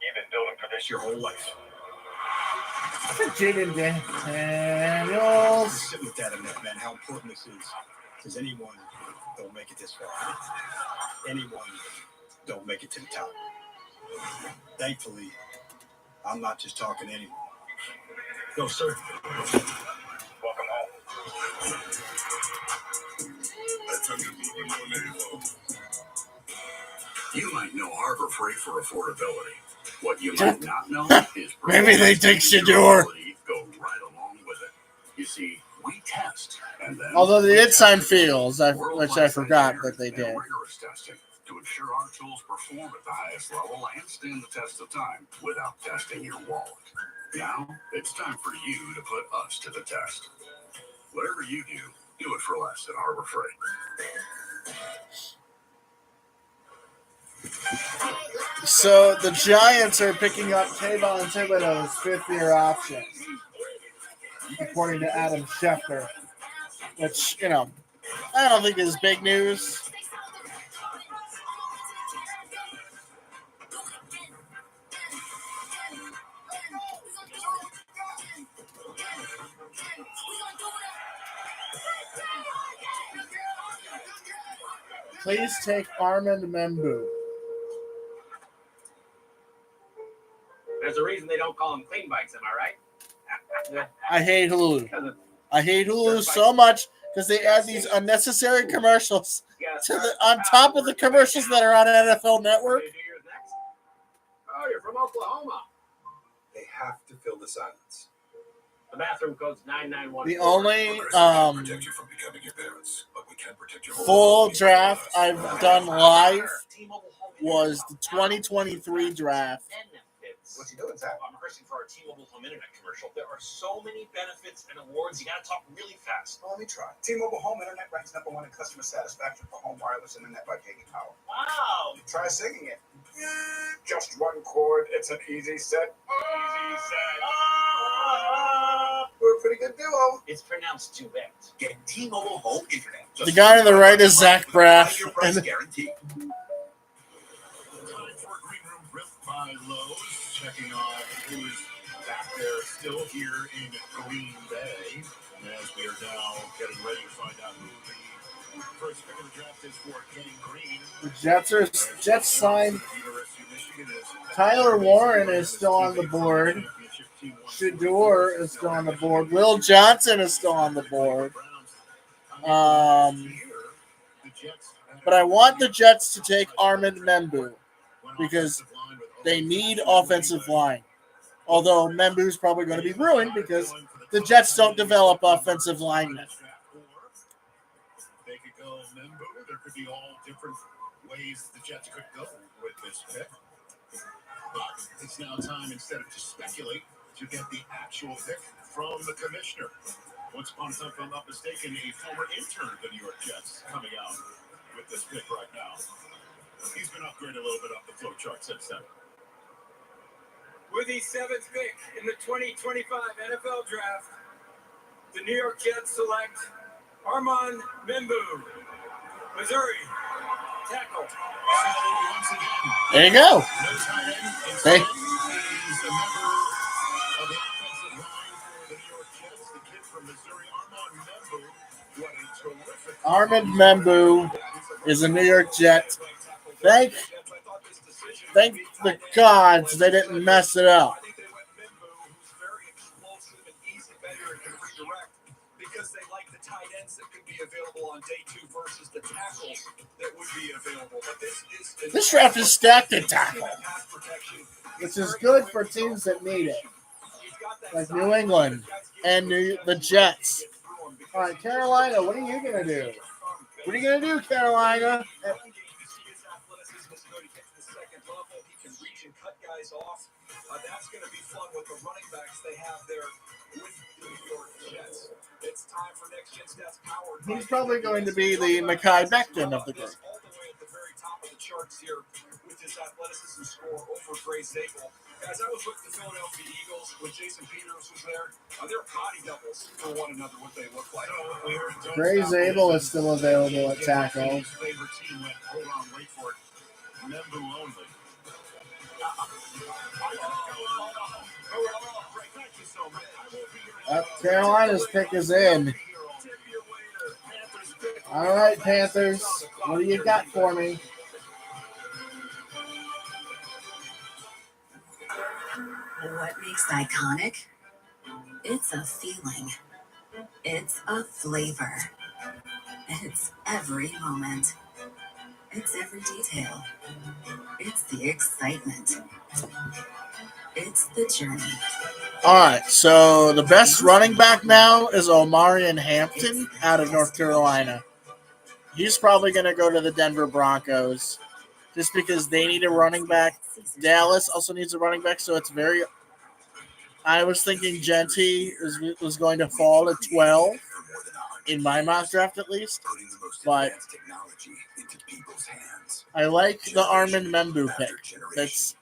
You've been building for this Your whole life. Jaden Daniels. Sit with that in that, man, how important this is. Because anyone don't make it this far. Anyone don't make it to the top. Thankfully, I'm not just talking to anyone. No, sir. Welcome home. You might know Harbor Freight for affordability. What you might not know is maybe they take Shador. Go right along with it. You see, we test, and then Although they did sign Fields, which I forgot that they did. Rigorous testing to ensure our tools perform at the highest level and stand the test of time without testing your wallet. Now it's time for you to put us to the test. Whatever you do it for less at Harbor Freight. So the Giants are picking up Tavon Thibodeau's 5th-year option, according to Adam Schefter, which, I don't think is big news. Please take Armand Membu. There's a reason they don't call them clean bikes, am I right? I hate Hulu. I hate Hulu so much because they add these unnecessary commercials on top of the commercials that are on NFL Network. Oh, you're from Oklahoma. They have to fill the silence. The bathroom code's 991. The only Protect you from becoming your parents, but we can protect your full draft I've done live was the 2023 draft. What you doing, Zach? I'm rehearsing for our T-Mobile Home Internet commercial. There are so many benefits and awards. You got to talk really fast. Well, let me try. T-Mobile Home Internet ranks #1 in customer satisfaction for home wireless internet by taking power. Wow. Try singing it. Just one chord. It's an easy set. Easy set. We're a pretty good duo. It's pronounced duet. Get T-Mobile Home Internet. The guy on the right is Zach Braff. price guarantee. By Lowe's, checking off who is back there still here in Green Bay. As we are now getting ready to find out who the First pick of the draft is for Kenny Green. The Jets signed Tyler Warren is still on the board. Shador is still on the board. Will Johnson is still on the board. But I want the Jets to take Armand Membu because they need offensive line. Although Membu's probably going to be ruined because the Jets don't develop offensive linemen. They could go Membu. There could be all different ways the Jets could go with this pick. But it's now time, instead of just speculate, to get the actual pick from the commissioner. Once upon a time, if I'm not mistaken, a former intern of the New York Jets coming out with this pick right now. He's been upgraded a little bit up the flow chart since then. With the 7th pick in the 2025 NFL Draft, the New York Jets select Armand Membu, Missouri, tackle. There you go. They, Armand Membu is a New York Jet. Thank the gods they didn't mess it up. Because they like the tight ends that could be available on day 2 versus the tackles that would be available. But this draft is stacked at tackle, which is good for teams that need it, like New England and the Jets. All right, Carolina, what are you going to do? What are you going to do, Carolina? That's going to be fun with the running backs they have there with the New York Jets. It's time for Next Gen Stats Powered. He's probably going to be the Mekhi Becton of the group. All the way at the very top of the charts here with his athleticism score over Gray Zabel. Guys, I was with the Philadelphia Eagles when Jason Peters was there. They're body doubles for one another, what they look like. Gray Zabel is still available at tackle. His favorite team went, hold on, wait for it, Membu only. Carolina's pick is in. All right, Panthers, what do you got for me? What makes iconic? It's a feeling. It's a flavor. It's every moment. It's every detail. It's the excitement. It's the journey. All right, so the best running back now is Omarion Hampton out of North Carolina. He's probably going to go to the Denver Broncos just because they need a running back. Dallas also needs a running back, so it's very – I was thinking Genty was going to fall to 12 in my mock draft at least, but I like the Armand Membu pick. It's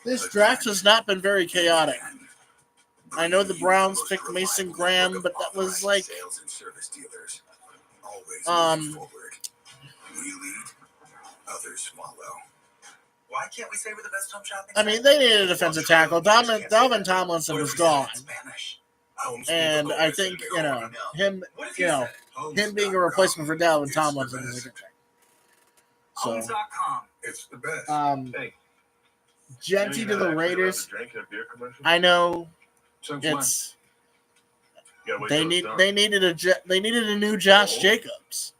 this draft has not been very chaotic. I know the Browns picked Mason Graham, but that was like Why can't we say we're the best home shopping? I mean, they needed a defensive tackle. Dalvin Tomlinson was gone, and I think him being a replacement for Dalvin Tomlinson is a good thing. So, it's the best. Genty to the Raiders. I know it's they needed a new Josh Jacobs.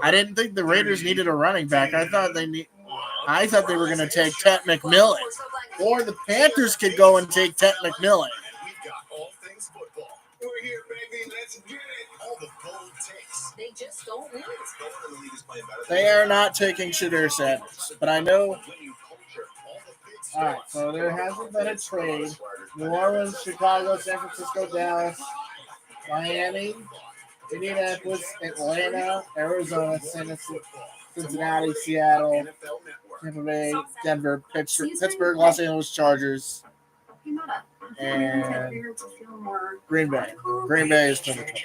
I didn't think the Raiders needed a running back. I thought they were going to take Tet McMillan, or the Panthers could go and take Tet McMillan. We've got all things football. We're here, baby. Let's get it. All the bold takes. They just don't lose. They are not taking Shador Sanders, but I know. All right, so there hasn't been a trade. New Orleans, Chicago, San Francisco, Dallas, Miami, Indianapolis, Atlanta, Arizona, Cincinnati, Seattle, Tampa Bay, Denver, Pittsburgh, Los Angeles Chargers, and Green Bay. Green Bay is 22.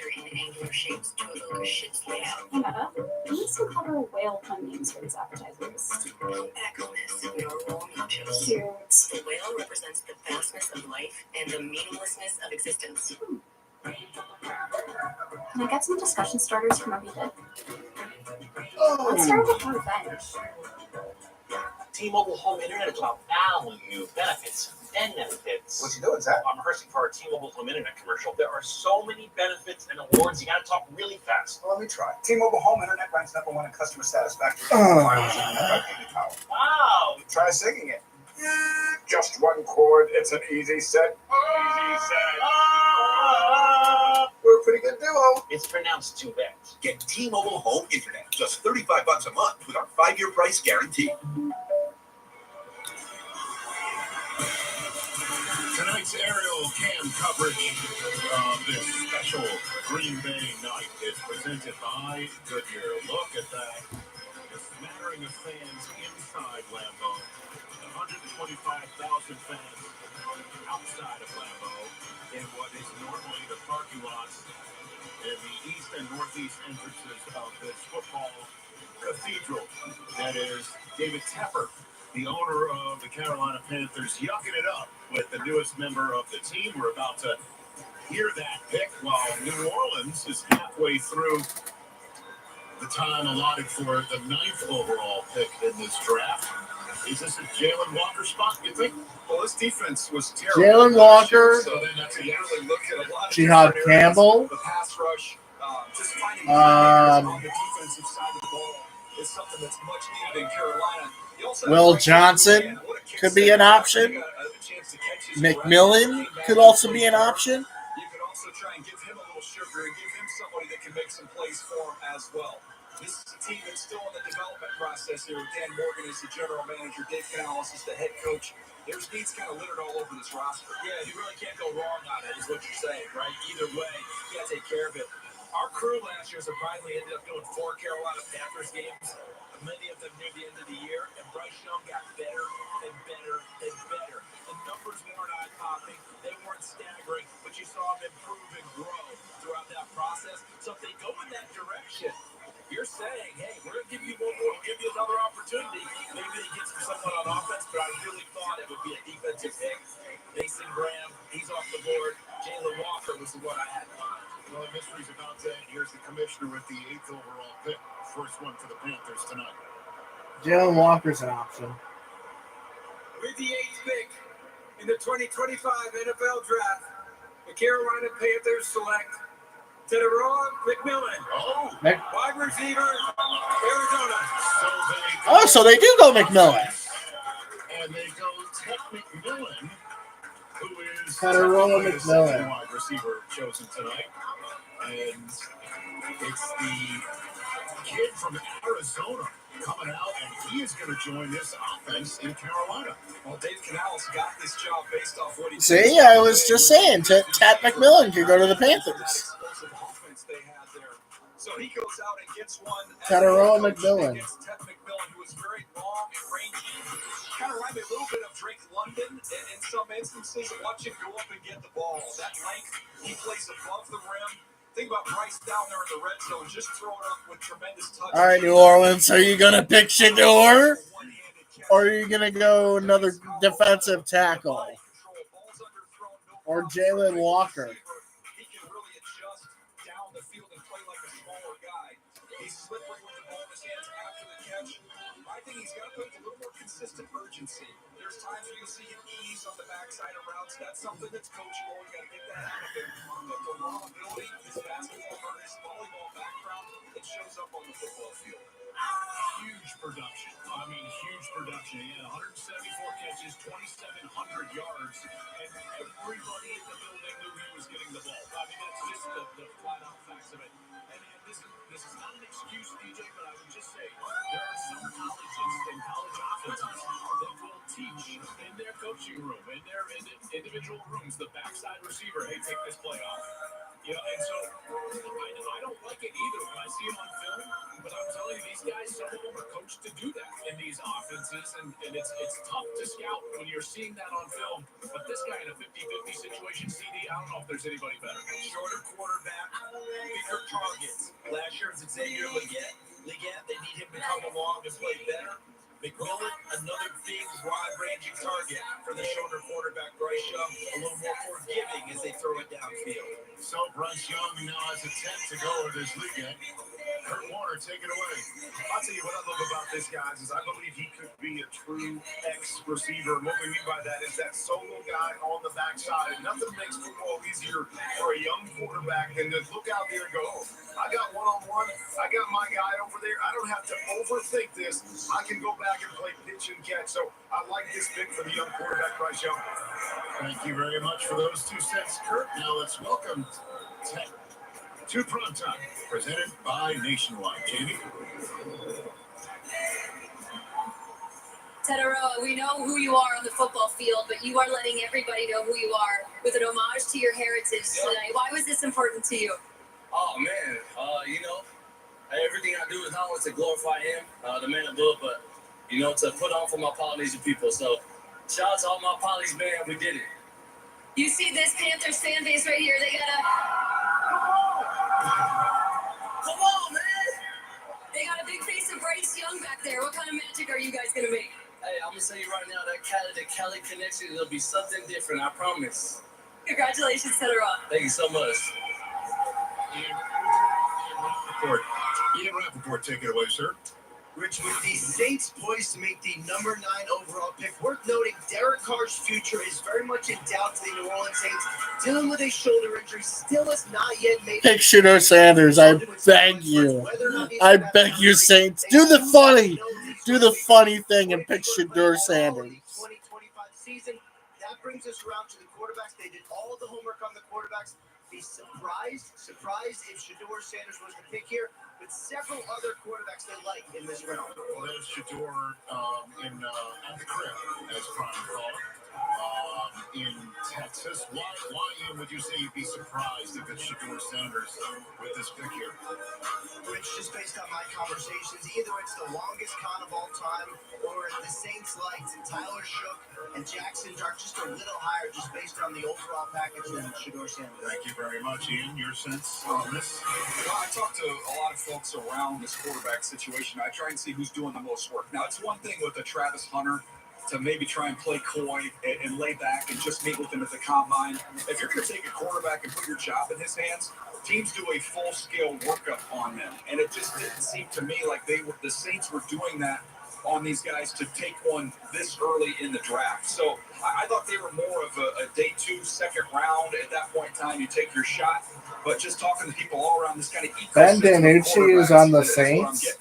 We need some clever whale pun names for these advertisements. Cute. The whale represents the vastness of life and the meaninglessness of existence. Can I get some discussion starters from Moby Dick? Oh. Let's start with revenge. T-Mobile home internet is about value, benefits, and benefits. What you doing, Zach? I'm rehearsing for our T-Mobile home internet commercial. There are so many benefits and awards. You got to talk really fast. Well, let me try. T-Mobile home internet ranks #1 in customer satisfaction. Oh. Wow. Try singing it. Just one chord. It's an easy set. Easy set. We're a pretty good duo. It's pronounced too bad. Get T-Mobile home internet, just $35 a month with our 5-year price guarantee. Tonight's aerial cam coverage of this special Green Bay night is presented by Goodyear. Look at that. A smattering of fans inside Lambeau. 125,000 fans outside of Lambeau in what is normally the parking lots in the east and northeast entrances of this football cathedral. That is David Tepper, the owner of the Carolina Panthers, yucking it up with the newest member of the team. We're about to hear that pick while New Orleans is halfway through the time allotted for the 9th overall pick in this draft. Is this a Jalen Walker spot, you think? Well, this defense was terrible. Jalen Walker, So then that's a really look at a lot of Jihad different areas. Campbell, The pass rush, just finding playmakers on the defensive side of the ball is something that's much needed in Carolina. You also Will have Johnson could be an option. McMillan could also be an option. You could also try and give him a little sugar and give him somebody that can make some plays for him as well. This is a team that's still in the development process here. Dan Morgan is the general manager. Dave Canales is the head coach. There's needs kind of littered all over this roster. Yeah, you really can't go wrong on it, is what you're saying, right? Either way, you got to take care of it. Our crew last year surprisingly ended up doing 4 Carolina Panthers games, many of them near the end of the year, and Bryce Young got better and better and better. The numbers weren't eye-popping, they weren't staggering, but you saw him improve and grow throughout that process. So if they go in that direction, you're saying, hey, we're going to give you one more, we'll give you another opportunity. Maybe they get someone on offense, but I really thought it would be a defensive pick. Mason Graham, he's off the board. Jalen Walker was the one I had in mind. Well, the mystery's about that. Here's the commissioner with the 8th overall pick. First one for the Panthers tonight. Jalen Walker's an option. With the 8th pick in the 2025 NFL Draft, the Carolina Panthers select Teteron McMillan, wide receiver, Arizona. So they do go McMillan. And they go Ted McMillan, who is Teteron McMillan, wide receiver chosen tonight. And it's the kid from Arizona coming out, and he is going to join this offense in Carolina. Well, Dave Canales got this job based off what he See, I was just saying, Tat McMillan could go to the Panthers. So he goes out and gets one. Teteron McMillan. Ted McMillan, who is very long and rangy. Kind of remind me a little bit of Drake London in some instances. Watch him go up and get the ball. That length, he plays above the rim. Think about Bryce down there in the red zone, just throwing up with tremendous touch. All right, New Orleans, are you going to pick Shador? Or are you going to go another defensive tackle? Or Jalen Walker? He can really adjust down the field and play like a smaller guy. He's slippery with the ball in his hands after the catch. I think he's got to put a little more consistent urgency. There's times where you'll see him ease on the backside of routes. That's something that's coachable. You got to get that out of him. But the raw ability, his basketball, his volleyball background, it shows up on the football field. Huge production. I mean, huge production. He had 174 catches, 2,700 yards, and everybody in the building knew he was getting the ball. I mean, that's just the flat-out facts of it. And this is not an excuse, DJ, but I would just say there are some colleges and college offenses that will teach in their coaching room, in their individual rooms, the backside receiver, hey, take this play off. You know, and so I don't like it either when I see him on film, but I'm telling you, these guys, some of them are coached to do that in these offenses, and it's tough to scout when you're seeing that on film. But this guy in a 50-50 situation, CD, I don't know if there's anybody better. Shorter quarterback, bigger targets. Last year it's Xavier Leggett. They need him to come along and play better. McMillan, another big, wide-ranging target for the shorter quarterback, Bryce Young. A little more forgiving as they throw it downfield. So So Bryce Young now has a 10 to go in this league game. Kurt Warner, take it away. I'll tell you what I love about this, guys, is I believe he could be a true X receiver. And what we mean by that is that solo guy on the backside. And nothing makes football easier for a young quarterback than to look out there and go, oh, I got one-on-one. I got my guy over there. I don't have to overthink this. I can go back and play pitch and catch. So I like this pick for the young quarterback, Bryce Young. Thank you very much for those 2 cents, Kurt. Now let's welcome Tech to Primetime, presented by Nationwide. Jamie? Ted Aroa, we know who you are on the football field, but you are letting everybody know who you are with an homage to your heritage tonight. Why was this important to you? Oh man, everything I do is not only to glorify him, the man above, but to put on for my Polynesian people. So shout out to all my Polys, man. We did it. You see this Panthers fan base right here. They got a Come on, man. They got a big face of Bryce Young back there. What kind of magic are you guys gonna make? Hey, I'm gonna tell you right now, the Cali connection, it'll be something different. I promise. Congratulations, Ted Aroa. Thank you so much. Ian Rappaport, take it away, sir. Rich, with the Saints poised to make the number 9 overall pick, worth noting Derek Carr's future is very much in doubt to the New Orleans Saints, dealing with a shoulder injury, still has not yet made. Pick Shedeur Sanders. I beg you. I beg you, Saints. Do the funny thing and pick Shedeur Sanders. 2025 season. That brings us around to the quarterbacks. They did all the homework on the quarterbacks. Be surprised if Shedeur Sanders was the pick here, but several other quarterbacks they like in this round. Well, there's Shedeur at the crib, as Prime called in Texas. Why, Ian, would you say you'd be surprised if it's Shedeur Sanders with this pick here? Rich, just based on my conversations, either it's the longest con of all time, or the Saints liked Tyler Shook and Jackson Dart just a little higher, just based on the overall package than Shedeur Sanders. Thank you very much, Ian. Your sense on this? I talk to a lot of folks around this quarterback situation. I try and see who's doing the most work. Now, it's one thing with a Travis Hunter to maybe try and play coy and lay back and just meet with him at the combine. If you're going to take a quarterback and put your job in his hands, teams do a full-scale workup on them. And it just didn't seem to me like the Saints were doing that on these guys to take one this early in the draft. So I thought they were more of a day 2, second round. At that point in time, you take your shot. But just talking to people all around this kind of ecosystem. Ben DiNucci is on the Saints.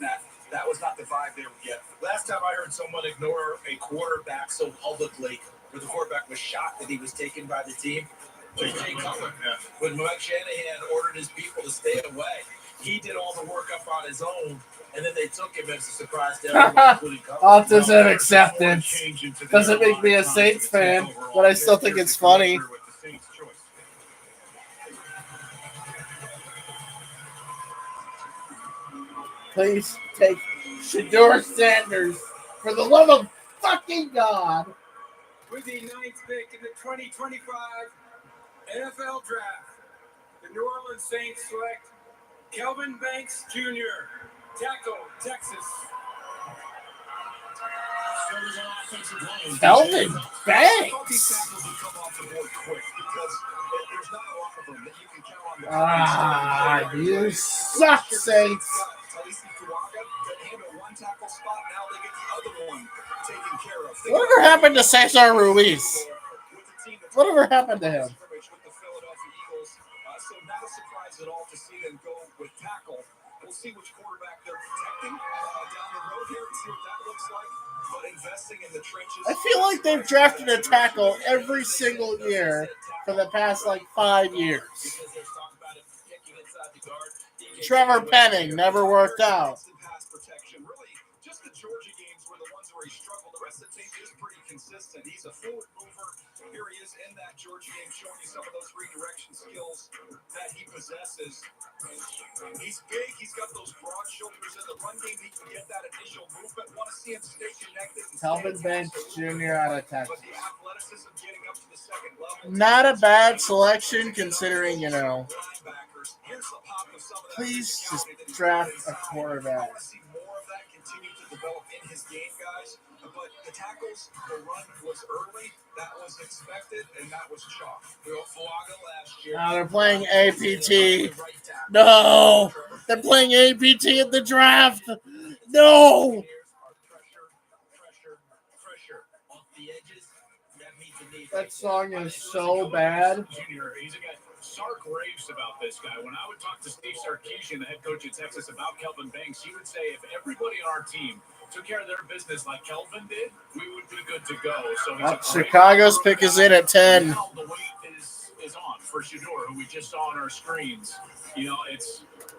That was not the vibe they were getting. Last time I heard someone ignore a quarterback so publicly, where the quarterback was shocked that he was taken by the team, was Jay Cutler. When Mike Shanahan ordered his people to stay away, he did all the work up on his own, and then they took him as a surprise to everyone, including Cutler. Autism acceptance doesn't make me a Saints fan, but I still think it's funny. Please take Shedeur Sanders for the love of fucking God. With the 9th pick in the 2025 NFL Draft, the New Orleans Saints select Kelvin Banks Jr., tackle, Texas. Kelvin Banks. You suck, Saints. Whatever happened to Cesar Ruiz? Whatever happened to him? So not a surprise at all to see them go with tackle. We'll see which quarterback they're protecting down the road here and see what that looks like. But investing in the trenches. I feel like they've drafted a tackle every single year for the past 5 years. Trevor Penning never worked out. Just the Georgia games were the ones where he struggled. The rest of the team is pretty consistent. He's a forward mover. Here he is in that Georgia game, showing you some of those redirection skills that he possesses. He's big. He's got those broad shoulders in the run game. He can get that initial movement. Want to see him stay connected. Kelvin Banks Jr. out of Texas. But the athleticism getting up to the second level. Not a bad selection considering, please just draft a quarterback. More of that continue to develop in his game, guys. But the tackles, the run was early. That was expected, and that was chalk. Fuaga last year. Now they're playing APT. No, they're playing APT at the draft. No. That song is so bad. Junior, he's a guy. Sark raves about this guy. When I would talk to Steve Sarkisian, the head coach at Texas, about Kelvin Banks, he would say if everybody on our team took care of their business like Kelvin did, we would be good to go. So Chicago's pick is in at 10. Now the weight is on for Shedeur, who we just saw on our screens. You know,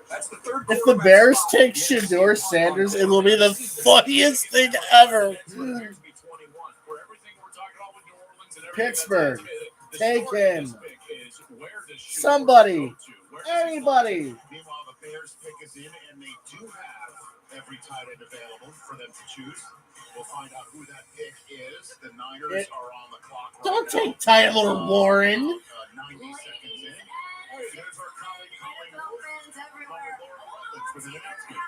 that's the third. If the Bears take Shedeur Sanders, it will be the funniest thing ever. Pittsburgh, take him. Somebody, anybody. Meanwhile, the Bears pick is in, and they do have every tight end available for them to choose. We'll find out who that pick is. The Niners are on the clock. Don't take Tyler Warren. 90 seconds in. There's our colleague Colleen fans everywhere. with an announcement.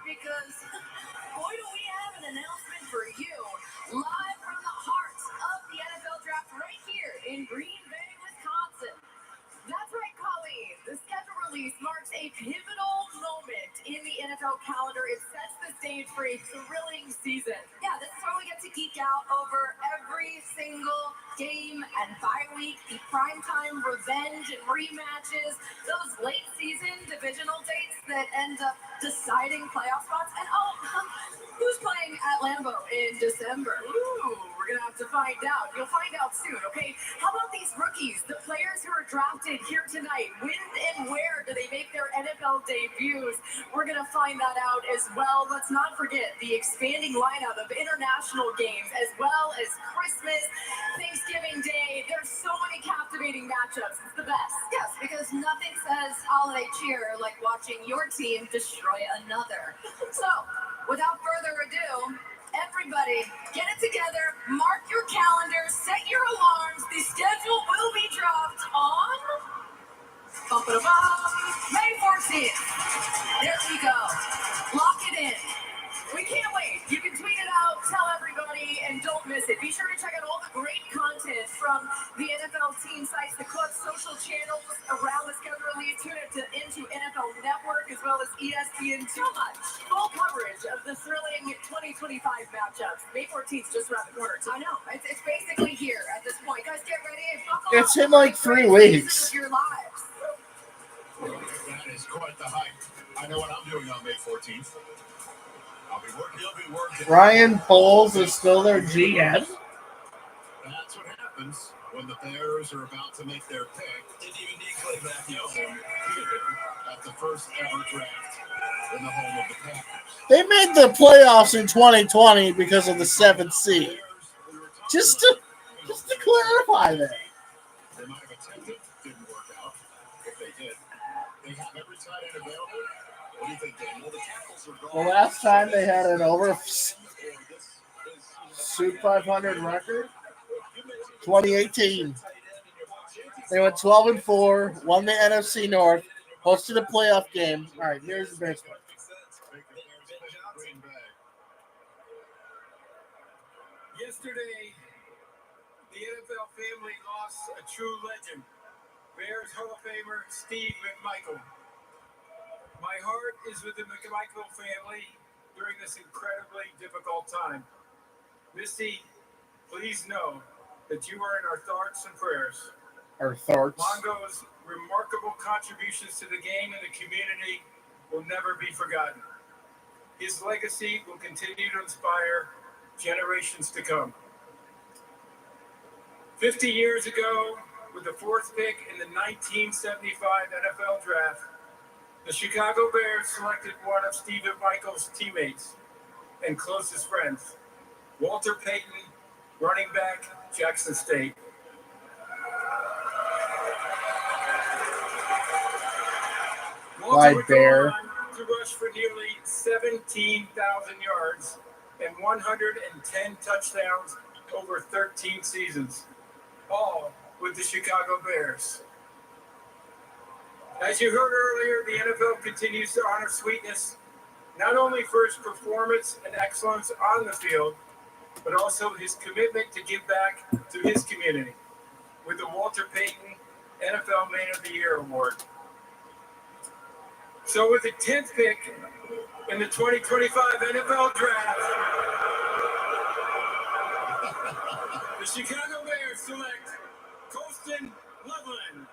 Because, boy, do we have an announcement for you. Live from the heart of the NFL Draft right here in Green Bay, Wisconsin. That's right, Colleen. The schedule release marks a pivotal moment in the NFL calendar. It sets the stage for a thrilling season. Yeah, this is where we get to geek out over every single game and bye week, the primetime revenge and rematches, those late season divisional dates that end up deciding playoff spots. And who's playing at Lambeau in December? Ooh, we're going to have to find out. You'll find out soon, okay? How about these rookies, the players who are drafted here tonight? When and where do they make their NFL debuts? We're going to find that out as well. Let's not forget the expanding lineup of international games as well as Christmas, Thanksgiving Day. There's so many captivating matchups. It's the best. Yes, because nothing says holiday cheer like watching your team destroy another. So, without further ado, everybody, get it together, mark your calendars, set your alarms. The schedule will be dropped on May 14th. There we go. Lock it in. We can't wait. You can tweet it out, tell everybody, and don't miss it. Be sure to check out all the great content from the NFL team sites, the club's social channels around the schedule release. Tune into NFL Network as well as ESPN. So much full coverage of the thrilling 2025 matchups. May 14th just around the corner. I know. It's basically here at this point. Guys, get ready. It's in like 3 weeks. Your lives. That is quite the hype. I know what I'm doing on May 14th. I'll be working. Ryan Poles is still their GM. That's what happens when the Bears are about to make their pick. Didn't even need Clay Matthews. At the first ever draft in the home of the Packers. They made the playoffs in 2020 because of the 7th seed. Just to clarify that. They might have attempted, didn't work out. If they did, they have every tight end available. What do you think, Daniel? The tackles are gone. The last time they had an over Super 500 record, 2018. They went 12-4, won the NFC North, hosted a playoff game. All right, here's the Bears play. Yesterday, the NFL family lost a true legend, Bears Hall of Famer Steve McMichael. My heart is with the McMichael family during this incredibly difficult time. Misty, please know that you are in our thoughts and prayers. Our thoughts. Mongo's remarkable contributions to the game and the community will never be forgotten. His legacy will continue to inspire generations to come. 50 years ago, with the 4th pick in the 1975 NFL Draft, the Chicago Bears selected one of Steve McMichael's teammates and closest friends, Walter Payton, running back, Jackson State. Walter would go on to rush for nearly 17,000 yards and 110 touchdowns over 13 seasons, all with the Chicago Bears. As you heard earlier, the NFL continues to honor sweetness not only for his performance and excellence on the field, but also his commitment to give back to his community with the Walter Payton NFL Man of the Year Award. So with the 10th pick in the 2025 NFL Draft, the Chicago Bears select Colston Loveland,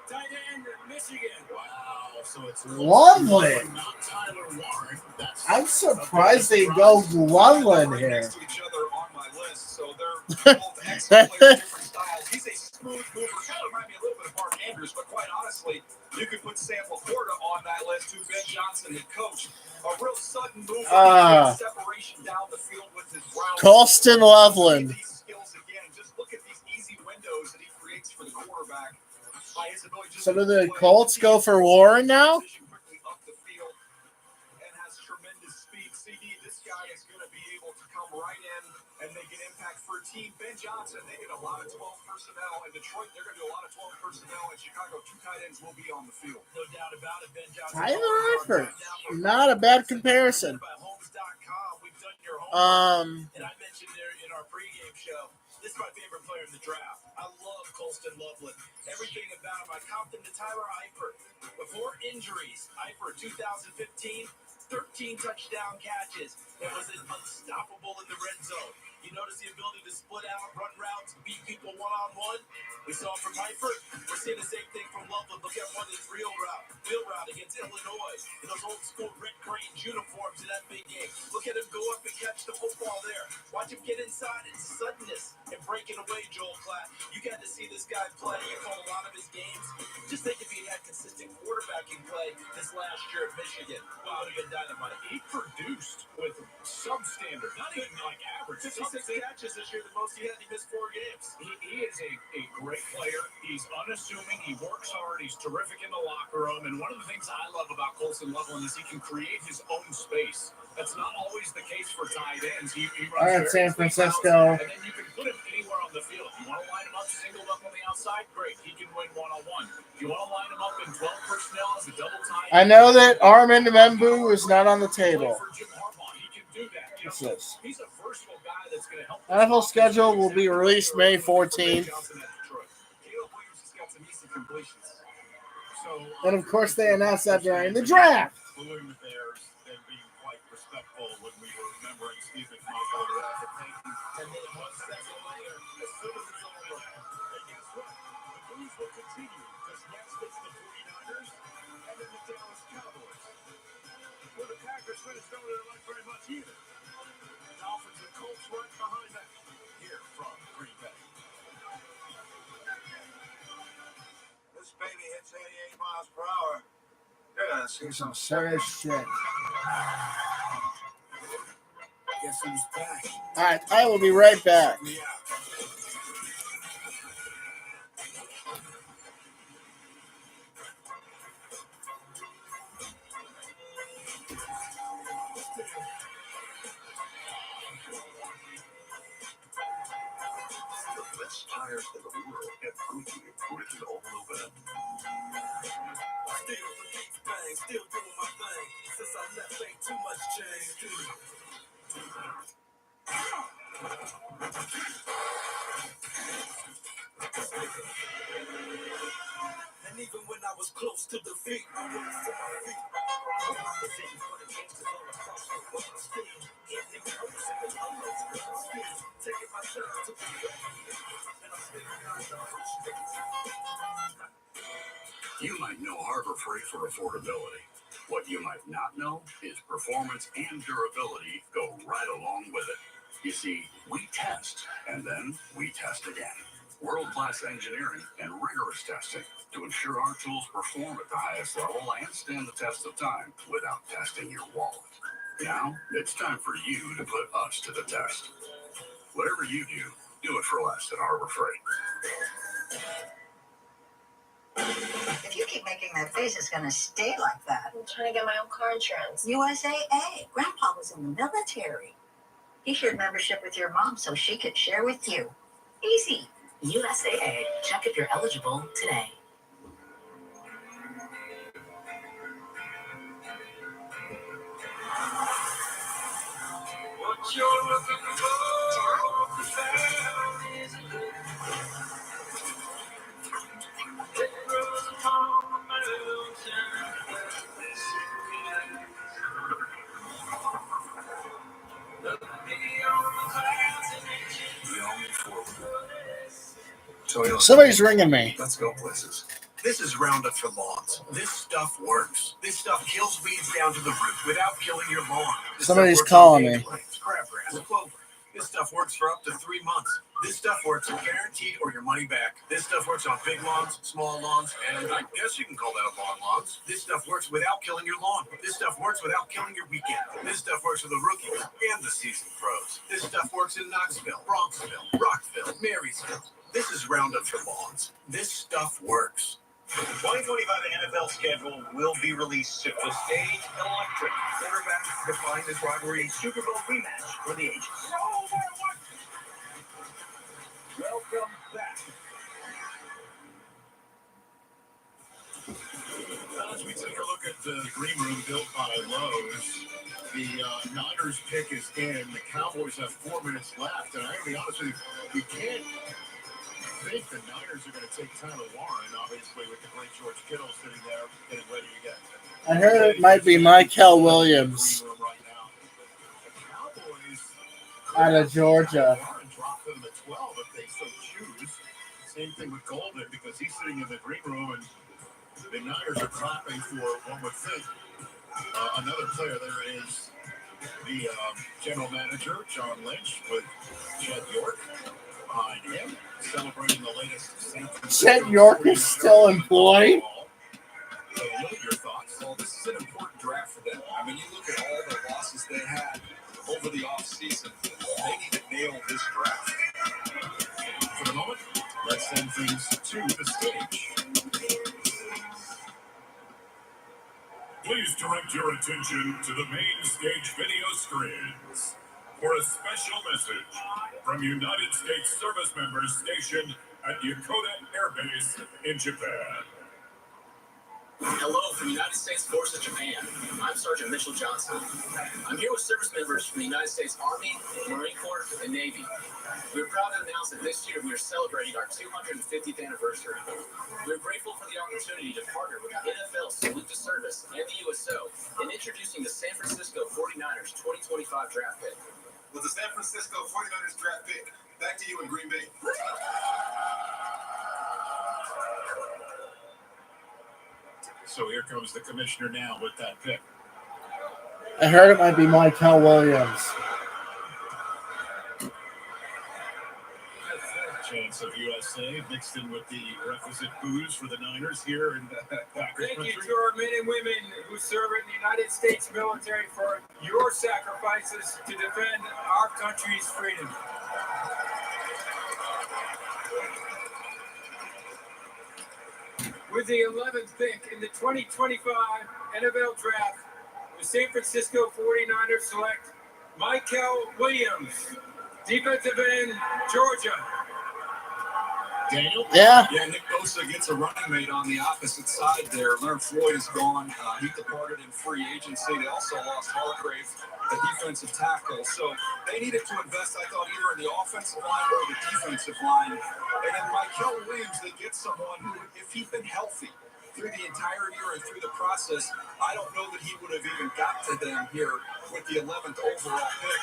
tight end, Michigan. Wow, so it's Loveland. not Tyler Warren. I'm surprised they go Loveland here. Next to each other on my list, so they're both excellent players, different styles. He's a smooth mover. Kind of remind me a little bit of Mark Andrews, but quite honestly, you could put Sam LaPorta on that list too. Ben Johnson, the coach, a real sudden mover, separation down the field with his round. Colston Loveland. These skills again. Just look at these easy windows that he creates for the quarterback. By his ability just So do the Colts go for Warren now? up the field and has tremendous speed. CD, this guy is going to be able to come right in and make an impact for a team. Ben Johnson, they did a lot of 12 personnel. In Detroit, they're going to do a lot of 12 personnel. In Chicago, 2 tight ends will be on the field. No doubt about it. Ben Johnson. Tyler Eifert. Not a bad comparison. And I mentioned there in our pregame show, this is my favorite player in the draft. I love Colston Loveland. Everything about him. I comped him to Tyler Eifert. Before injuries, Eifert, 2015, 13 touchdown catches. It was unstoppable in the red zone. You notice the ability to split out, run routes, beat people one-on-one. We saw it from Eifert. We're seeing the same thing from Loveland. Look at one of his wheel route against Illinois in those old-school red Cranes uniforms in that big game. Look at him go up and catch the football there. Watch him get inside. It's suddenness and breaking away, Joel Klatt. You got to see this guy play. You call a lot of his games. Just think if he had consistent quarterbacking play this last year at Michigan, wow, would have been dynamite. He produced with substandard, not even like average. 56 catches this year, the most he had. He missed 4 games. He is a great player. He's unassuming. He works hard. He's terrific in the locker room. And one of the things I love about Colston Loveland is he can create his own space. That's not always the case for tight ends. He runs All right, San Francisco. and then you can put him anywhere on the field. If you want to line him up singled up on the outside, great. He can win one-on-one. If you want to line him up in 12 personnel as a double tight end, I know that Armin Membu is not on the table. for Jim Harbaugh, he can do that. What's this? He's a versatile guy that's going to help. NFL schedule will be released May 14th. And of course, they announced that during the draft. Booing the Bears and being quite respectful when we were remembering Steve McMichael and Walter Payton. And then 1 second later, as soon as it's over, and guess what? The booze will continue because next it's the 49ers and then the Dallas Cowboys. Well, the Packers finished over there like very much either. Dolphins and Colts right behind them. Here from Green Bay. This baby hits 88 miles per hour. You're gonna see some Serious shit. Guess who's back? All right, I will be right back. The best tires in the world at Gucci original Lumen. Still the beats bang, still doing my thing. Since I left, ain't too much change. And even when I was close to defeat, I worked for my feet. Position for the gangsters all across the world. Still getting hopes and the unloads. Still taking my time to be ready. And I'm still You might know Harbor Freight for affordability. What you might not know is performance and durability go right along with it. You see, we test, and then we test again. World-class engineering and rigorous testing to ensure our tools perform at the highest level and stand the test of time without testing your wallet. Now, it's time for you to put us to the test. Whatever you do it for less at Harbor Freight. If you keep making that face, it's going to stay like that. I'm trying to get my own car insurance. USAA. Grandpa was in the military. He shared membership with your mom so she could share with you. Easy. USAA. Check if you're eligible today. Somebody's ringing me. Let's go places. This is Roundup for lawns. This stuff works. This stuff kills weeds down to the root without killing your lawn. Somebody's calling me. Crabgrass, clover. This stuff works for up to 3 months. This stuff works guaranteed or your money back. This stuff works on big lawns, small lawns, and I guess you can call that a lawn lawns. This stuff works without killing your lawn. This stuff works without killing your weekend. This stuff works for the rookies and the seasoned pros. This stuff works in Knoxville, Bronxville, Rockville, Marysville. This is Roundup for lawns. This stuff works. The 2025 NFL schedule will be released soon. The stage electric. Quarterbacks define this rivalry Super Bowl rematch for the ages. Welcome back. As we take a look at the green room built by Lowe's, the Niners pick is in. The Cowboys have 4 minutes left, and I'm going to be honest with you, we can't think the Niners are going to take Tyler Warren, obviously, with the great George Kittle sitting there getting ready to get. I heard it might be Michael Williams out of Georgia. Warren dropped them at 12 if they so choose. Same thing with Golden, because he's sitting in the green room, and the Niners are clapping for, one would think, another player. There is the general manager, John Lynch, with Jed York behind him, celebrating the latest San Francisco. Chet York is still employed. Daniel, your thoughts? Well, this is an important draft for them. I mean, you look at all the losses they had over the offseason. They need to nail this draft. For the moment, let's send things to the stage. Please direct your attention to the main stage video screens for a special message from United States service members stationed at Yokota Air Base in Japan. Hello from United States Forces Japan. I'm Sergeant Mitchell Johnson. I'm here with service members from the United States Army, Marine Corps, and Navy. We're proud to announce that this year we are celebrating our 250th anniversary. We're grateful for the opportunity to partner with NFL Salute to Service and the USO in introducing the San Francisco 49ers 2025 draft pick. With the San Francisco 49ers draft pick, back to you in Green Bay. So here comes the commissioner now with that pick. I heard it might be Michael Williams. Chance of USA mixed in with the requisite booze for the Niners here in Packers Thank country. you to our men and women who serve in the United States military for your sacrifices to defend our country's freedom. With the 11th pick in the 2025 NFL Draft, the San Francisco 49ers select Michael Williams, defensive end, Georgia. Daniel? Yeah. Yeah, Nick Bosa gets a running mate on the opposite side there. Leonard Floyd is gone. He departed in free agency. They also lost Hargrave, the defensive tackle. So they needed to invest, I thought, either in the offensive line or the defensive line. And then Michael Williams, they get someone who, if he'd been healthy through the entire year and through the process, I don't know that he would have even got to them here with the 11th overall pick.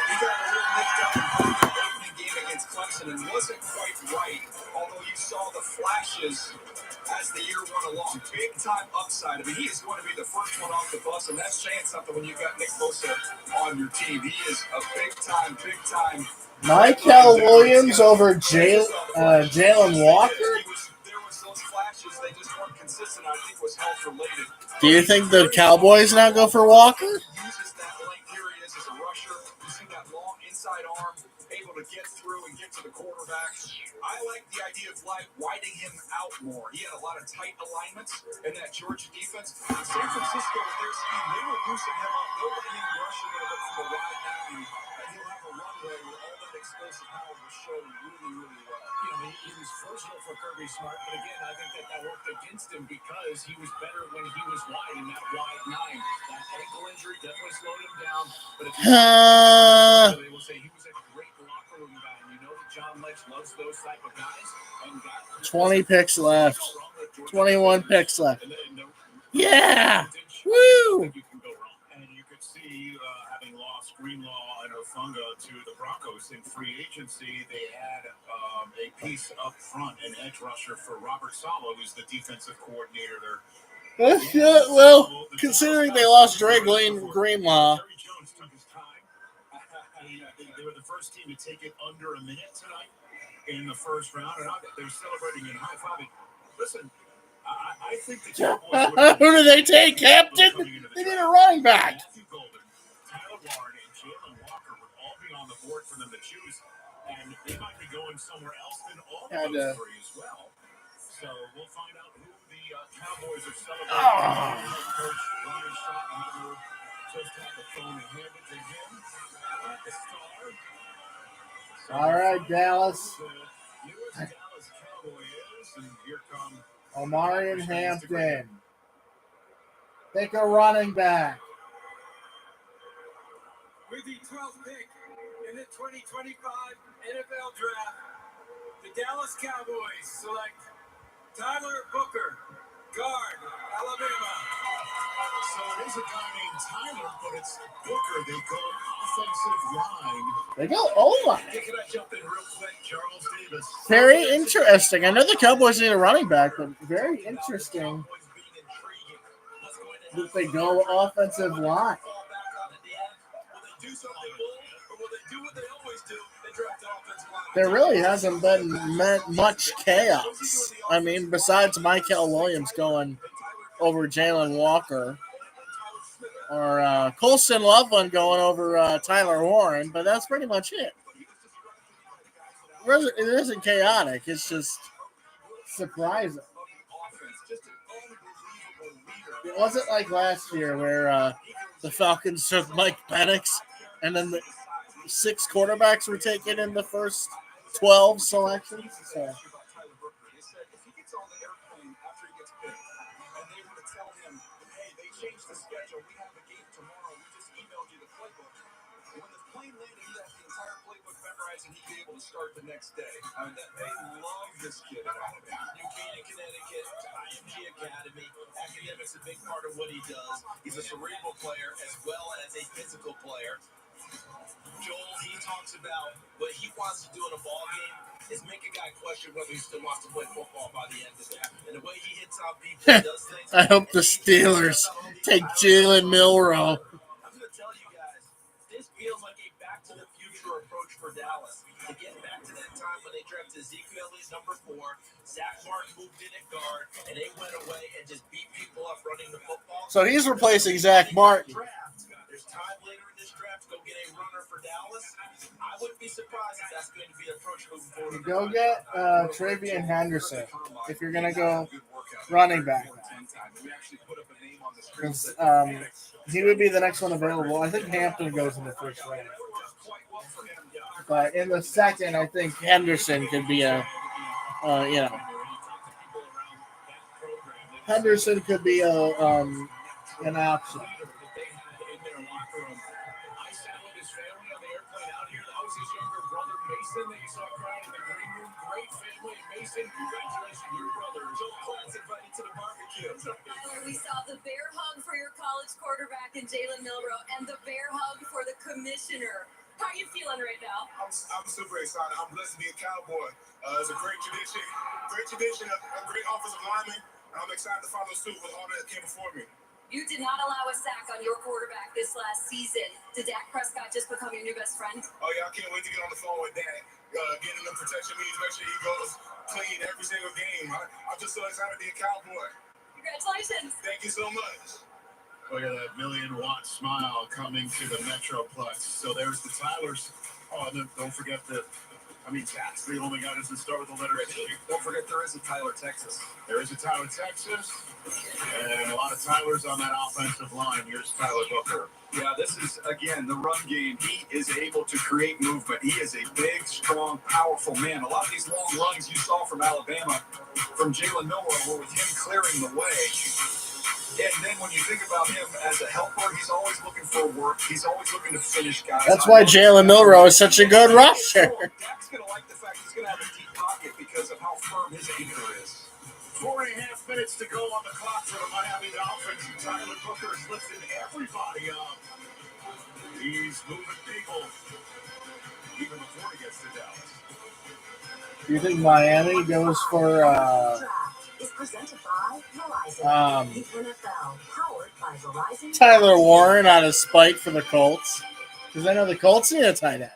He got a little nicked up in the opening game against Clemson and wasn't quite right, although you saw the flashes as the year went along. Big time upside. I mean, he is going to be the first one off the bus, and that's saying something when you've got Nick Bosa on your team. He is a big time. Michael Williams over Jalen Walker? There was those flashes. They just weren't consistent. I think was health related. Do you think the Cowboys now go for Walker? Uses that length. Here he is as a rusher. You see that long inside arm, able to get through and get to the quarterback. I like the idea of widening him out more. He had a lot of tight alignments in that Georgia defense. San Francisco, with their scheme, they were loosening him up. They'll let him rush a little bit from the wide nine, and he'll have a runway with all that explosive power will show really, really well. He was versatile for Kirby Smart, but again, I think that worked against him because he was better when he was wide in that wide 9. That ankle injury definitely slowed him down. But if they will say he was a great locker room guy, and that John Lynch loves those type of guys. And 20 picks left. 21 picks left. Yeah. Woo. And you could see, having lost Greenlaw and Ofunga to the Broncos in free agency, they had a piece up front, an edge rusher for Robert Saleh, who's the defensive coordinator there. Well, considering they lost Dre Greenlaw. Jerry Jones took his time. They were the first team to take it under a minute tonight in the first round, and they're celebrating and high-fiving. Listen, I think the Cowboys who do they take, Captain? They need a running back. Matthew Golden, Tyler Warren, and Jalen Walker would all be on the board for them to choose, and they might be going somewhere else than all of those three as well. So we'll find out who the Cowboys are celebrating. Coach Ryan Schottenheimer just had the phone and handed to him at the star. All right, Dallas. The newest Dallas Cowboy is, and here come Omari and Hampton. Take a running back. With the 12th pick in the 2025 NFL Draft, the Dallas Cowboys select Tyler Booker, guard, Alabama. So it is a guy named Tyler, but it's Booker. They go offensive line. They go O-line. Can I jump in real quick? Charles Davis. Very interesting. I know the Cowboys need a running back, but very interesting that they go offensive line. There really hasn't been much chaos. I mean, besides Michael Williams going over Jalen Walker or Colson Loveland going over Tyler Warren, but that's pretty much it. It isn't chaotic. It's just surprising. It wasn't like last year where the Falcons took Mike Penix and then the 6 quarterbacks were taken in the first 12 selections. So. And he'd be able to start the next day. They love this kid at Alabama. Buchanan, Connecticut, IMG Academy. Academics a big part of what he does. He's a cerebral player as well as a physical player. Joel, he talks about what he wants to do in a ball game is make a guy question whether he still wants to play football by the end of it. And the way he hits on people, he does things. I hope the Steelers take Jalen Milroe. I'm going to tell you guys, this feels like a back-to-the-future approach for Dallas. Again, back to that time when they drafted Ezekiel Elliott number 4, Zach Martin moved in at guard, and they went away and just beat people up running the football. So he's replacing Zach Martin. There's time later in this draft to go get a runner for Dallas. I wouldn't be surprised if that's going to be the approach moving forward. Go get Travian Henderson if you're going to go running back. Because he would be the next one available. I think Hampton goes in the first round. But in the second, I think Henderson could be Henderson could be an option. Mason that you saw crying in the green room. Great family. Mason, congratulations, your brother. Joel Clark's invited to the barbecue. We saw the bear hug for your college quarterback in Jalen Milroe and the bear hug for the commissioner. How are you feeling right now? I'm super excited. I'm blessed to be a Cowboy. It's a great tradition, a great offensive lineman. I'm excited to follow suit with all that came before me. You did not allow a sack on your quarterback this last season. Did Dak Prescott just become your new best friend? Oh, yeah, I can't wait to get on the phone with Dak. Getting him protection means make sure he goes clean every single game. I'm just so excited to be a Cowboy. Congratulations. Thank you so much. Look at that million-watt smile coming to the Metroplex. So there's the Tylers. Oh, and then don't forget that's the only guy that doesn't start with the letter T. Don't forget there is a Tyler, Texas. There is a Tyler, Texas. And a lot of Tylers on that offensive line. Here's Tyler Booker. Yeah, this is, again, the run game. He is able to create movement. He is a big, strong, powerful man. A lot of these long runs you saw from Alabama, from Jalen Milroe, were with him clearing the way. And then when you think about him as a helper, he's always looking for work. He's always looking to finish guys. That's why Jalen Milroe is such a good rusher. Dak's going to like the fact he's going to have a deep pocket because of how firm his anchor is. 4.5 minutes to go on the clock for the Miami Dolphins. Tyler Booker's lifting everybody up. He's moving people even before he gets to Dallas. Do you think Miami goes for Is presented by Verizon. The NFL, powered by Verizon. Tyler Warren on a spike for the Colts? Because I know the Colts need a tight end.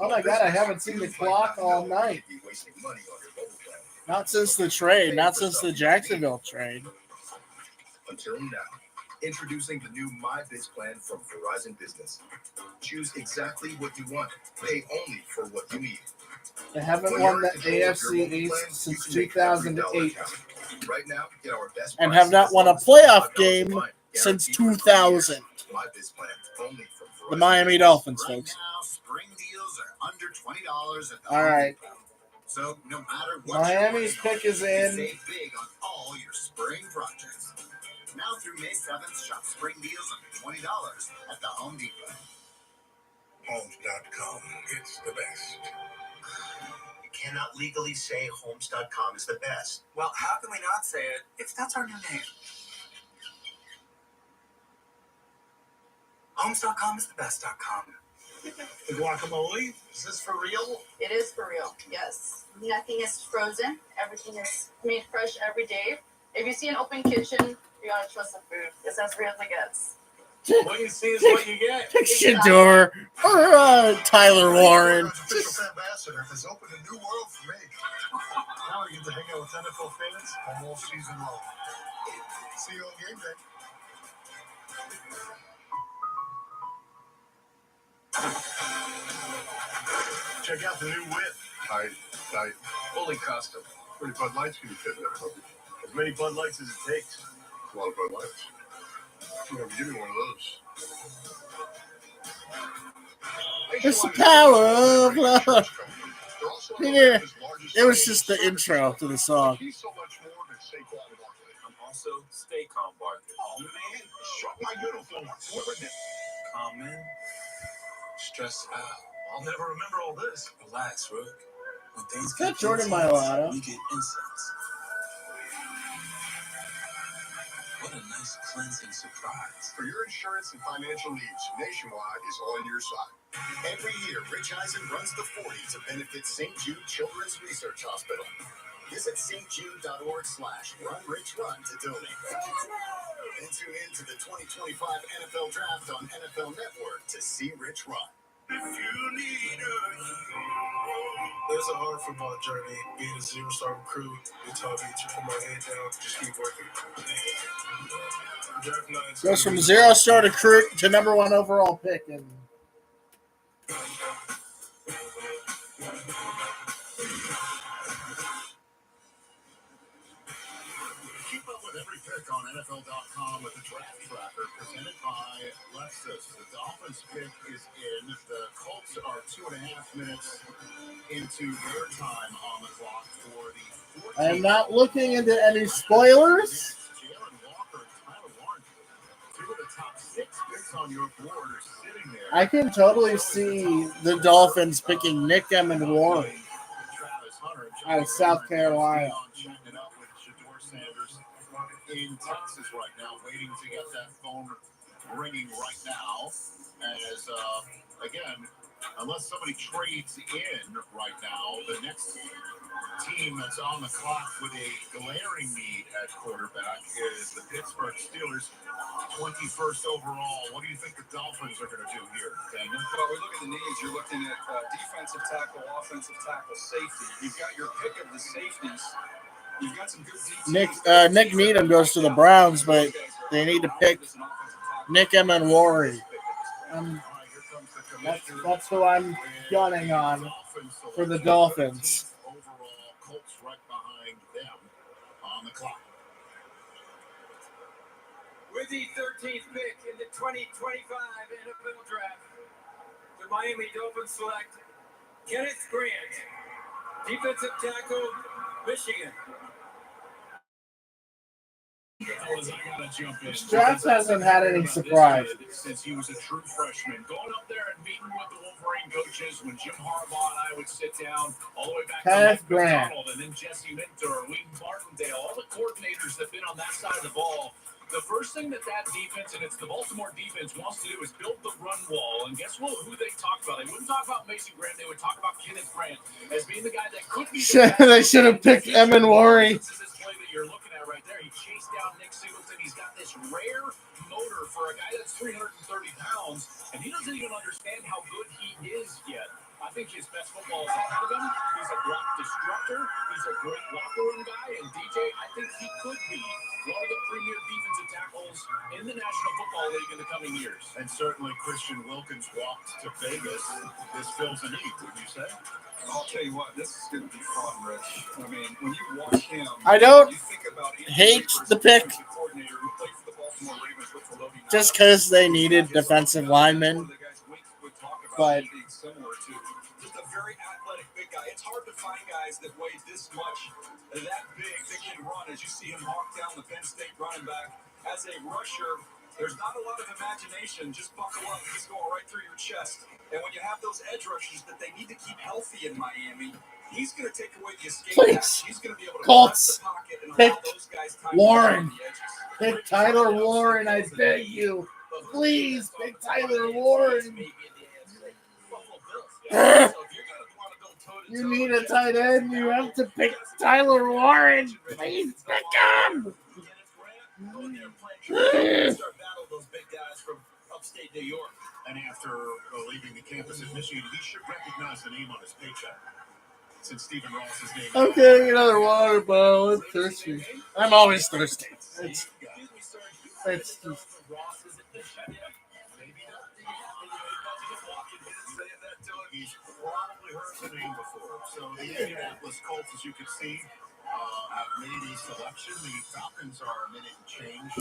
Oh my God, I haven't seen the clock all night. Not since the trade, not since the Jacksonville trade. Until now. Introducing the new MyBiz plan from Verizon Business. Choose exactly what you want. Pay only for what you need. They haven't won the AFC East since 2008. Right now, get our best and have not won a playoff game since 2000. MyBiz plan only from The Miami Dolphins, Right folks. now, spring deals are under $20 at the All right. So no matter what Miami's pick is in. save big on all your spring projects. Now through May 7th, shop spring deals under $20 at the Home Depot. Homes.com. It's the best. You cannot legally say Homes.com is the best. Well, how can we not say it if that's our new name? Homes.com is the best.com. The guacamole? Is this for real? It is for real, yes. Nothing is frozen. Everything is made fresh every day. If you see an open kitchen, you gotta trust the food. It's as real as it gets. What you see is what you get. Shador or Tyler Warren. Official ambassador has opened a new world for me. Now I get to hang out with NFL fans all season long. See you on game day. Check out the new whip. Tight. Fully custom. How many Bud Lights can you fit in there, puppy? As many Bud Lights as it takes. A lot of Bud Lights. Give me one of those. It's the power of love. Yeah, it was just the intro to the song. He's so much more than Saquon Barkley. I'm also Stay Calm Barkley. Oh man, struck my uniform. Calm in. Stress out. I'll never remember all this. Relax, Rook. When things Is that Jordan Mailata? You get insights. What a nice cleansing surprise. For your insurance and financial needs, Nationwide is on your side. Every year, Rich Eisen runs the 40 to benefit St. Jude Children's Research Hospital. Visit stjude.org/runrichrun to donate. And tune in to the 2025 NFL Draft on NFL Network to see Rich run. There's a hard football journey. Being a zero-star recruit, they taught me to put my head down, just keep working. Draft night Goes from 0-star recruit to number 1 overall pick. And Keep up with every pick on NFL.com with the Draft Tracker presented by Lexus. The Dolphins pick is in. The Colts are 2.5 minutes into their time on the clock for the 14th. I am not looking into any spoilers. Jalen Walker and Tyler Warren, 2 of the top 6 picks on your board, are sitting there. I can totally see the Dolphins picking Nick Warren Travis Hunter out of South Carolina. checking up with Shador Sanders in Texas right now, waiting to get that phone ringing right now. As again, unless somebody trades in right now, the next team that's on the clock with a glaring need at quarterback is the Pittsburgh Steelers, 21st overall. What do you think the Dolphins are going to do here, Daniel? Well, we look at the needs. You're looking at defensive tackle, offensive tackle, safety. You've got your pick of the safeties. You've got some good DTs. Nick Needham goes to the Browns, but they need to pick Nick Warren. That's who I'm gunning on for the Dolphins. Overall, Colts right behind them on the clock. With the 13th pick in the 2025 NFL Draft, the Miami Dolphins select Kenneth Grant, defensive tackle, Michigan. This draft hasn't had any surprise. Since he was a true freshman, going up there and meeting with the Wolverine coaches when Jim Harbaugh and I would sit down, all the way back Kenneth to Mike Grant. McDonald and then Jesse Minter, Wheaton Martindale, all the coordinators that have been on that side of the ball. The first thing that defense, and it's the Baltimore defense, wants to do is build the run wall. And guess what? Who they talk about? They wouldn't talk about Mason Graham. They would talk about Kenneth Grant as being the guy that could be. They should have picked Emin Worry. This is this play that you're looking at right there. He chased down Nick Singleton. He's got this rare motor for a guy that's 330 pounds, and he doesn't even understand how good he is yet. I think his best football is ahead of him. He's a block disruptor. He's a great locker room guy. And DJ, I think he could be one of the premier defensive tackles in the National Football League in the coming years. And certainly Christian Wilkins walked to Vegas. This fills a need, would you say? I'll tell you what, this is going to be fun, Rich. I mean, when you watch him, I don't you think about hate the pick coordinator who played for the Baltimore Ravens with Philadelphia. just because they needed defensive linemen. But Being similar to just a very athletic big guy. It's hard to find guys that weigh this much, that big, that can run. As you see him walk down the Penn State running back as a rusher, there's not a lot of imagination. Just buckle up. He's going right through your chest. And when you have those edge rushers that they need to keep healthy in Miami, he's going to take away the escape hatch. He's going to be able to Colts, press the pocket and pick allow those guys time Warren. to get on the edges. Pick Tyler Warren, I beg you. Please pick Tyler Warren. You need a tight end. You have to pick Tyler Warren. Please pick him. And after leaving the campus at Michigan, he should recognize the name on his paycheck. Since Stephen Ross's name. I'm getting another water bottle. I'm thirsty. I'm always thirsty. It's just, He's probably heard the name before. So the Indianapolis Colts, as you can see, have made a selection. The Falcons are a minute and change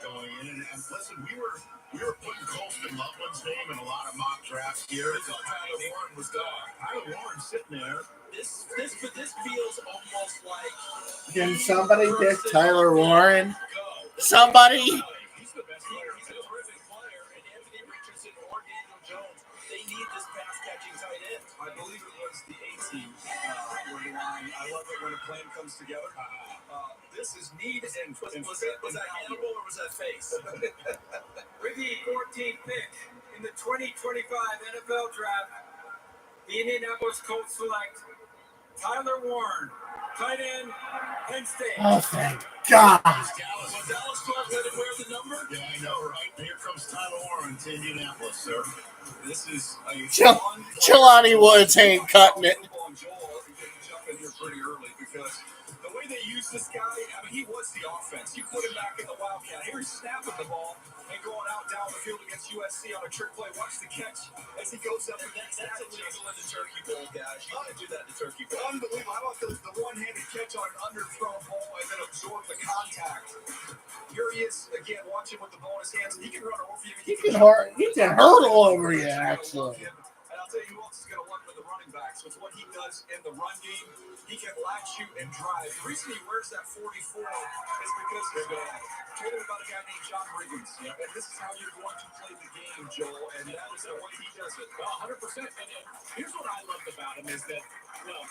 going in. And listen, we were putting Colston Loveland's name in a lot of mock drafts here. Tyler Warren was gone. Tyler Warren sitting there. This feels almost like. can somebody pick Tyler Warren? Somebody. He's the best player. He's a terrific player, and Anthony Richardson or Daniel Jones, they need this pass-catching tight end. I believe it was the A-team were the line. I love it when a plan comes together. This is need and Was that Hannibal or was that face? With the 14th pick in the 2025 NFL Draft, the Indianapolis Colts select Tyler Warren, tight end, Penn State. Oh, thank God. Dallas let it wear the number? Yeah, I know, right? Here comes Tyler Warren to Indianapolis, sir. This is a Jelani Woods ain't cutting it. Joel, jump in here pretty early because the way they use this guy, I mean, he was the offense. You put him back in the Wildcat. Here he's snapping the ball and going out down the field against USC on a trick play. Watch the catch as he goes up against that. That's illegal in the Turkey Bowl, guys. You can't do that in the Turkey Bowl. Unbelievable. How about the one-handed catch on an underthrown ball and then absorb the contact? Here he is again, watching with the ball in his hands. He can run over you. He can hurdle over you, actually. And I'll tell you who else is going to love with the running backs. It's what he does in the run game. He can latch you and drive. The reason he wears that 44 is because he's bad. Told him about a guy named John Riggins. And this is how you're going to play the game, Joel. And that is the way he does it. Well, 100%. And here's what I loved about him is that, well,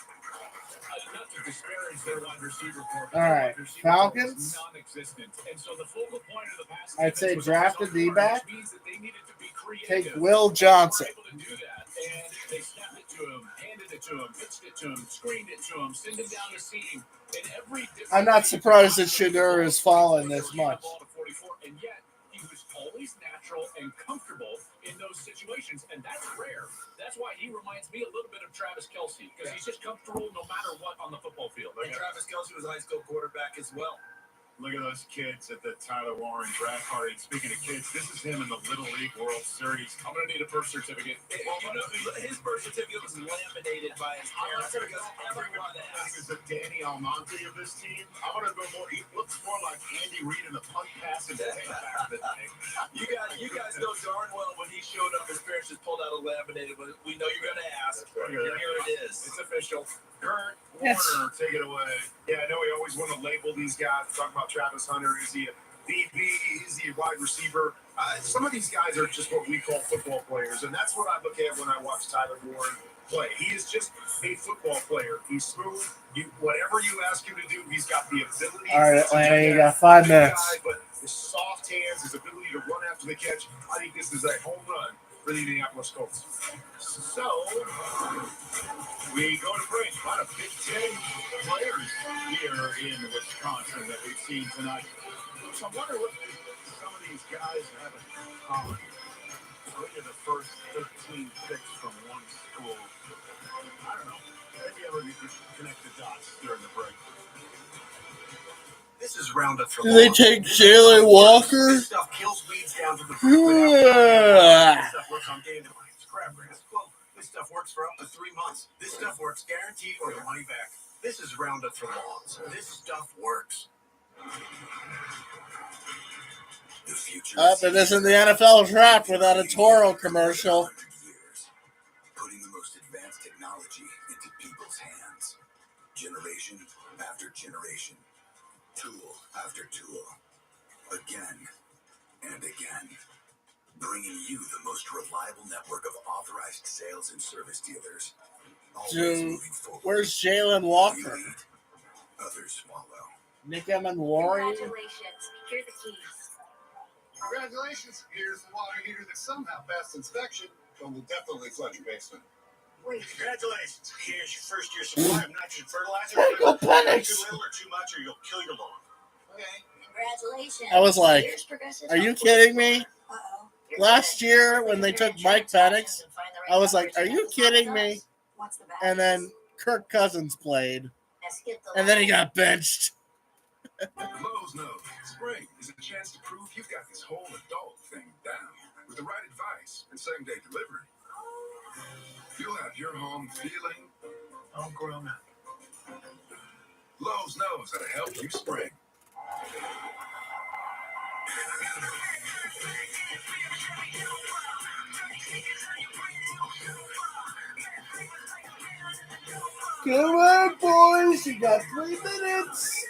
not to disparage their wide receiver corps. All right, Falcons. Non-existent. And so the focal point of the pass I'd say defense was draft a also D-back. which means that they needed to be Take creative. Will Johnson. They were able to do that. And they snapped it to him, handed it to him, pitched it to him, screened it to him, sent him down the seam. In every I'm not surprised that Shedeur has fallen this much. And yet, he was always natural and comfortable in those situations, and that's rare. That's why he reminds me a little bit of Travis Kelce, because he's just comfortable no matter what on the football field. And Travis Kelce was a high school quarterback as well. Look at those kids at the Tyler Warren draft party. And speaking of kids, this is him in the Little League World Series. I'm going to need a birth certificate. Well, his birth certificate was laminated by his parents because everyone He was the Danny Almonte of this team. I'm going to go more. He looks more like Andy Reid in the punt passing tank back in the day. You guys know darn well when he showed up, his parents just pulled out a laminated. But we know you're going to ask. And here it is. It's official. Kurt Warner, take it away. Yeah, I know we always want to label these guys. Talk about Travis Hunter. Is he a DB? Is he a wide receiver? Some of these guys are just what we call football players, and that's what I look at when I watch Tyler Warren play. He is just a football player. He's smooth. Whatever you ask him to do, he's got the ability. All right, Atlanta, you got 5 minutes. But his soft hands, his ability to run after the catch, I think this is a home run for the Indianapolis Colts. So we go to break. A lot of Big Ten players here in Wisconsin that we've seen tonight. So I wonder what some of these guys have in common. Look at the first 13 picks from one school. I don't know. Maybe ever you could connect the dots during the break. This is Roundup for Do they take Jalen Walker? This stuff kills weeds down to the This stuff works on dandelions, crabgrass, clover. This stuff works for up to 3 months. This stuff works guaranteed or your money back. This is Roundup for lawns. This stuff works. The future It isn't the NFL Draft without a Toro commercial. Putting the most advanced technology into people's hands. Generation after generation. Tool after tool. Again and again. Bringing you the most reliable network of authorized sales and service dealers. Dude, where's Jalen Walker? Others follow. Nick Amenlori? Congratulations. Here are the keys. Congratulations. Here's the water heater that somehow passed inspection, but will definitely flood your basement. Wait. Congratulations. Here's your first year supply of nitrogen fertilizer. Go Penix! Too little or too much, or you'll kill your lawn. Okay. Congratulations. I was like, are you kidding me? Uh-oh. Last year when they took Mike Penix, I was like, are you kidding me? And then Kirk Cousins played, and then he got benched. Lowe's knows spring is a chance to prove you've got this whole adult thing down. With the right advice and same-day delivery, you'll have your home feeling all grown up. Lowe's knows how to help you spring. Come on, boys, you got 3 minutes.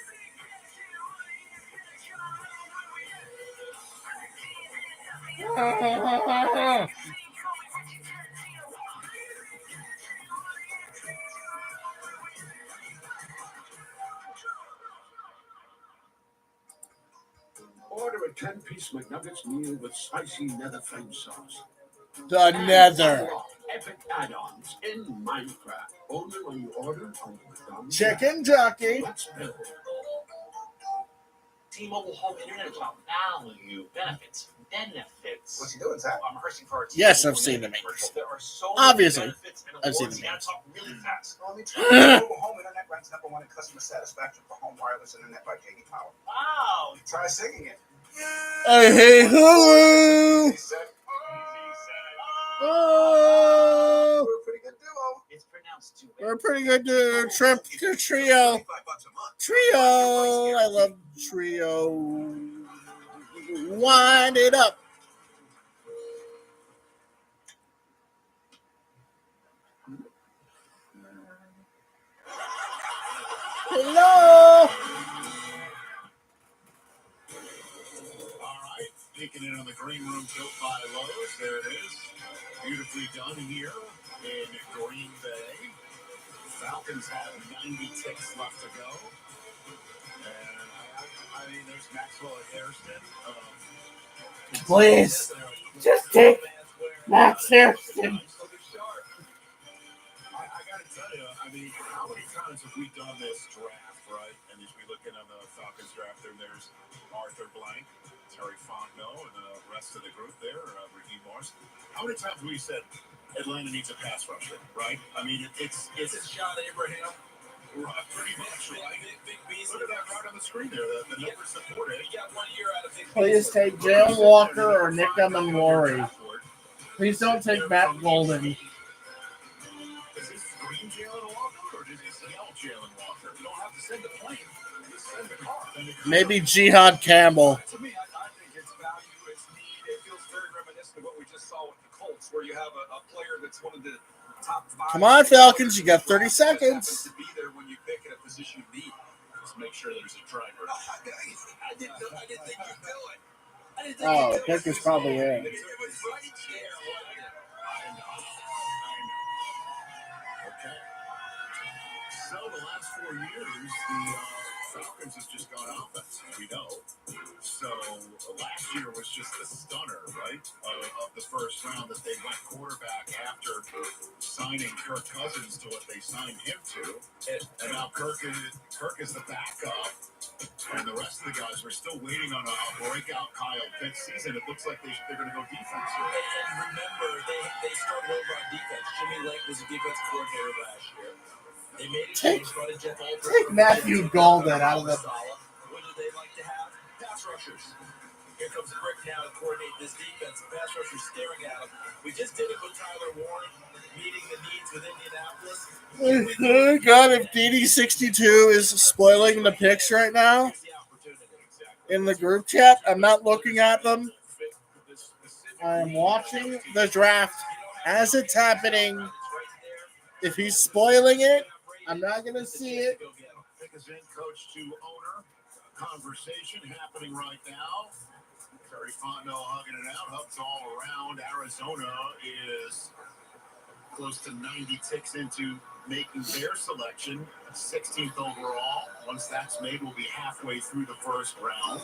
Order a 10-piece McNuggets meal with spicy nether flame sauce. The nether. Epic add-ons in Minecraft. Only when you order on the McDonald's. Chicken jockey. Let's build. T-Mobile home internet is about value, benefits. What's he doing, Zach? I'm rehearsing for our Yes, I've seen the memes. There are so Obviously, many benefits and I've seen awards. the You gotta memes. talk really fast. Well, let me tell you, Mobile Home Internet ranks #1 in customer satisfaction for home wireless internet by J.D. Power. Wow. Try singing it. I hate Hulu. Oh, We're a pretty good duo. It's pronounced too. we're a pretty good trio. Trio. I love trio. Wind it up. Hello. All right, peeking in on the green room built by Lowe's. There it is. Beautifully done here in Green Bay. Falcons have 90 ticks left to go. And I mean, there's Maxwell Hairston. Please, just take Max Hairston. I got to tell you, I mean, how many times have we done this draft, right? And as we look in on the Falcons draft, there's Arthur Blank, Terry Fontenot, and the rest of the group there, Raheem Morris. How many times have we said Atlanta needs a pass rusher, right? I mean, it's John Abraham. Pretty much, right? Big Beasley. Look at that right on the screen there. The numbers support it. He got 1 year out of Big Please Beasley. take Jalen Walker or Nick Emenwari. Please don't take Matt Golden. Does this screen Jalen Walker or does this yell Jalen Walker? You don't have to send the plane. Just send the car. Maybe Jihad Campbell. To me, I think it's value, it's need. It feels very reminiscent of what we just saw with the Colts, where you have a player that's one of the top 5. Come on, Falcons. You got 30 seconds. To be there when you pick in a position of need. Just make sure there's a driver. I didn't think you'd do it. Oh, pick is probably in. It was right there. Okay. So the last 4 years, the Falcons has just gone offense, we know. So last year was just the stunner, right, of the first round that they went quarterback after signing Kirk Cousins to what they signed him to. And now Kirk is the backup. And the rest of the guys are still waiting on a breakout Kyle Pitts season. It looks like they're going to go defense here. And remember, they started over on defense. Jimmy Lake was a defensive coordinator last year. They made a change, brought in Jeff Aldridge. Take Matthew Golden out of the. What do they like to have? Pass rushers. Here comes Rick now to coordinate this defense. Pass rushers staring at him. We just did it with Tyler Warren, meeting the needs with Indianapolis. Oh God, if DD62 is spoiling the picks right now in the group chat, I'm not looking at them. I am watching the draft as it's happening. If he's spoiling it, I'm not going to see it. Pick is in, coach to owner. Conversation happening right now. Terry Fontenot hugging it out. Hugs all around. Arizona is close to 90 ticks into making their selection. 16th overall. Once that's made, we'll be halfway through the first round.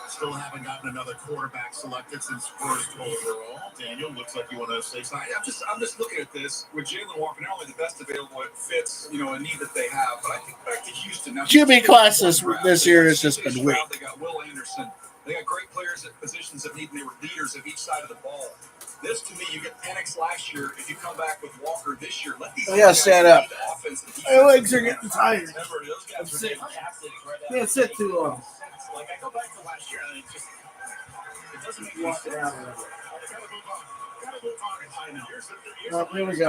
Still haven't gotten another quarterback selected since first overall. Daniel, looks like you want to say something. I'm just looking at this with Jalen Walker. Not only the best available, it fits a need that they have. But I think back to Houston. Now, QB class this year has just been weak. They got Will Anderson. They got great players at positions of need, and they were leaders of each side of the ball. This, to me, you get Penix last year. If you come back with Walker this year, let these guys stand up. My legs are getting tired. I'm sick. Can't sit too long. Like, I go back to last year, and it doesn't make Walk sense. around. Gotta move on. I know. Oh, here we go.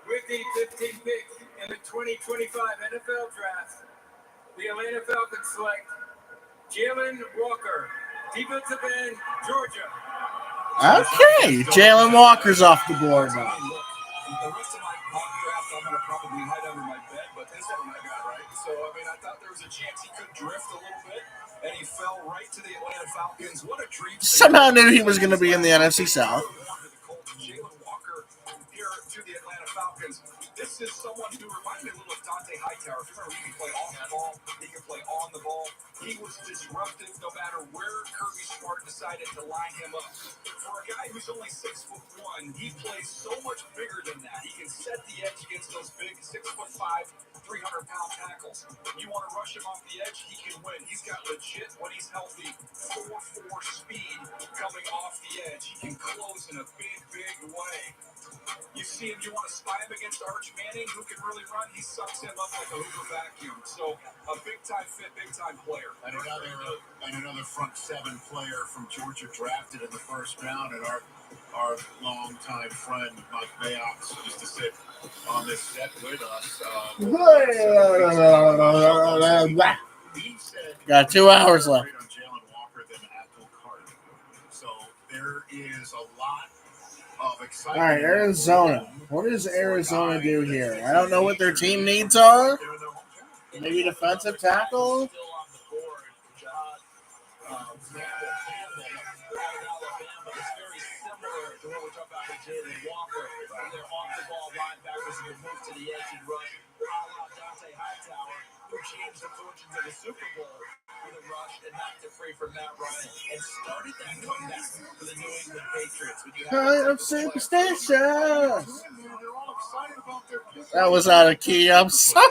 With the 15th pick in the 2025 NFL Draft, the Atlanta Falcons select Jalen Walker, defensive end, Georgia. Okay, Jalen Walker's off the board now. The rest of my mock draft, I'm going to probably hide under my bed, but this one I got right. So, I thought there was a chance he could drift a little bit, and he fell right to the Atlanta Falcons. What a dream. Somehow knew he was going to be in the NFC South. Jalen Walker here to the Atlanta Falcons. This is someone who reminded me a little of Dante Hightower. If you remember, he can play off the ball, he can play on the ball. He was disruptive no matter where Kirby Smart decided to line him up. For a guy who's only 6'1", he plays so much bigger than that. He can set the edge against those big 6'5", 300-pound tackles. You want to rush him off the edge, he can win. He's got legit, when he's healthy, 4.4 speed coming off the edge. He can close in a big, big way. You see him, you want to spy him against Arch Manning, who can really run. He sucks him up like a Hoover vacuum. So a big-time fit, big-time player. And another front seven player from Georgia drafted in the first round, and our longtime friend Mike Mayox used to sit on this set with us. Got 2 hours left. On Jalen Walker than Abdul Carter. So there is a lot of All excitement. right, Arizona. What does Arizona do here? I don't know what their team needs are. Maybe defensive tackle. Jalen Walker, they're off the ball linebackers who move to the edge and rush. Dante Hightower, who changed the fortunes of the Super Bowl with a rush and knocked it free from Matt Ryan and started that comeback for the New England Patriots. Kind of superstitious. That was out of key. I'm sorry.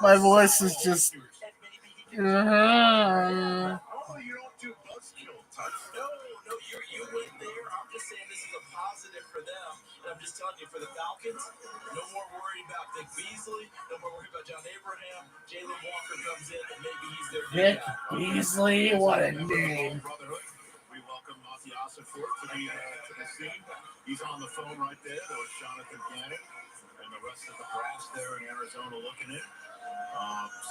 My voice is just. You went there. I'm just saying this is a positive for them. And I'm just telling you, for the Falcons, no more worried about Vic Beasley, no more worried about John Abraham. Jalen Walker comes in, and maybe he's their Vic guy. Beasley, what a name. We welcome Mati Asafort to the scene. He's on the phone right there. There was Jonathan Gannon and the rest of the brass there in Arizona looking in.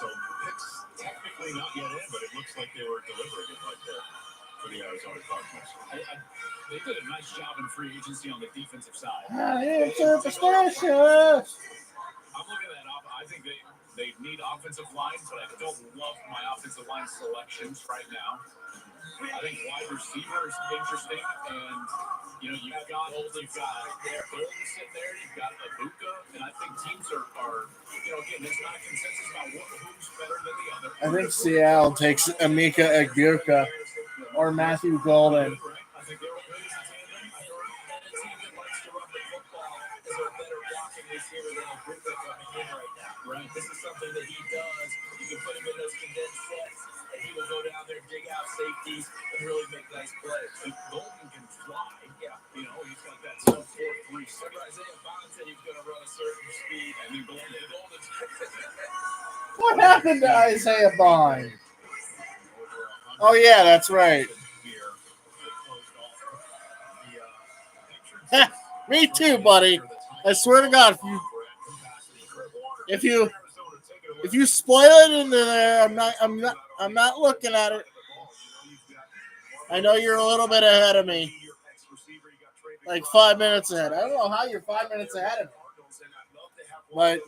So picks technically not yet in, but it looks like they were delivering it right there for the Arizona Cardinals. They did a nice job in free agency on the defensive side. It's superstition. I'm looking at that. I think they need offensive line, but I don't love my offensive line selections right now. I think wide receiver is interesting, and you've got Golden sitting there, you've got Abuka, and I think teams are again, there's not a consensus about who's better than the other. I think Seattle takes Emeka Egbuka or Matthew Golden. I think they're good as a tandem. And a team that likes to run the football is a better blocking receiver than Abuka coming in right now. Right? This is something that he does. You can put him in those condensed sets, and he will go down there, dig out safeties, and really make nice plays. And Golden can fly. Yeah. He's got that sub 4.3. Remember Isaiah Bond said he was going to run a certain speed, And then Golden. What happened to Isaiah Bond? Oh, yeah, that's right. Me too, buddy. I swear to God, if you spoil it into there, I'm not looking at it. I know you're a little bit ahead of me. Like 5 minutes ahead. I don't know how you're 5 minutes ahead of me. But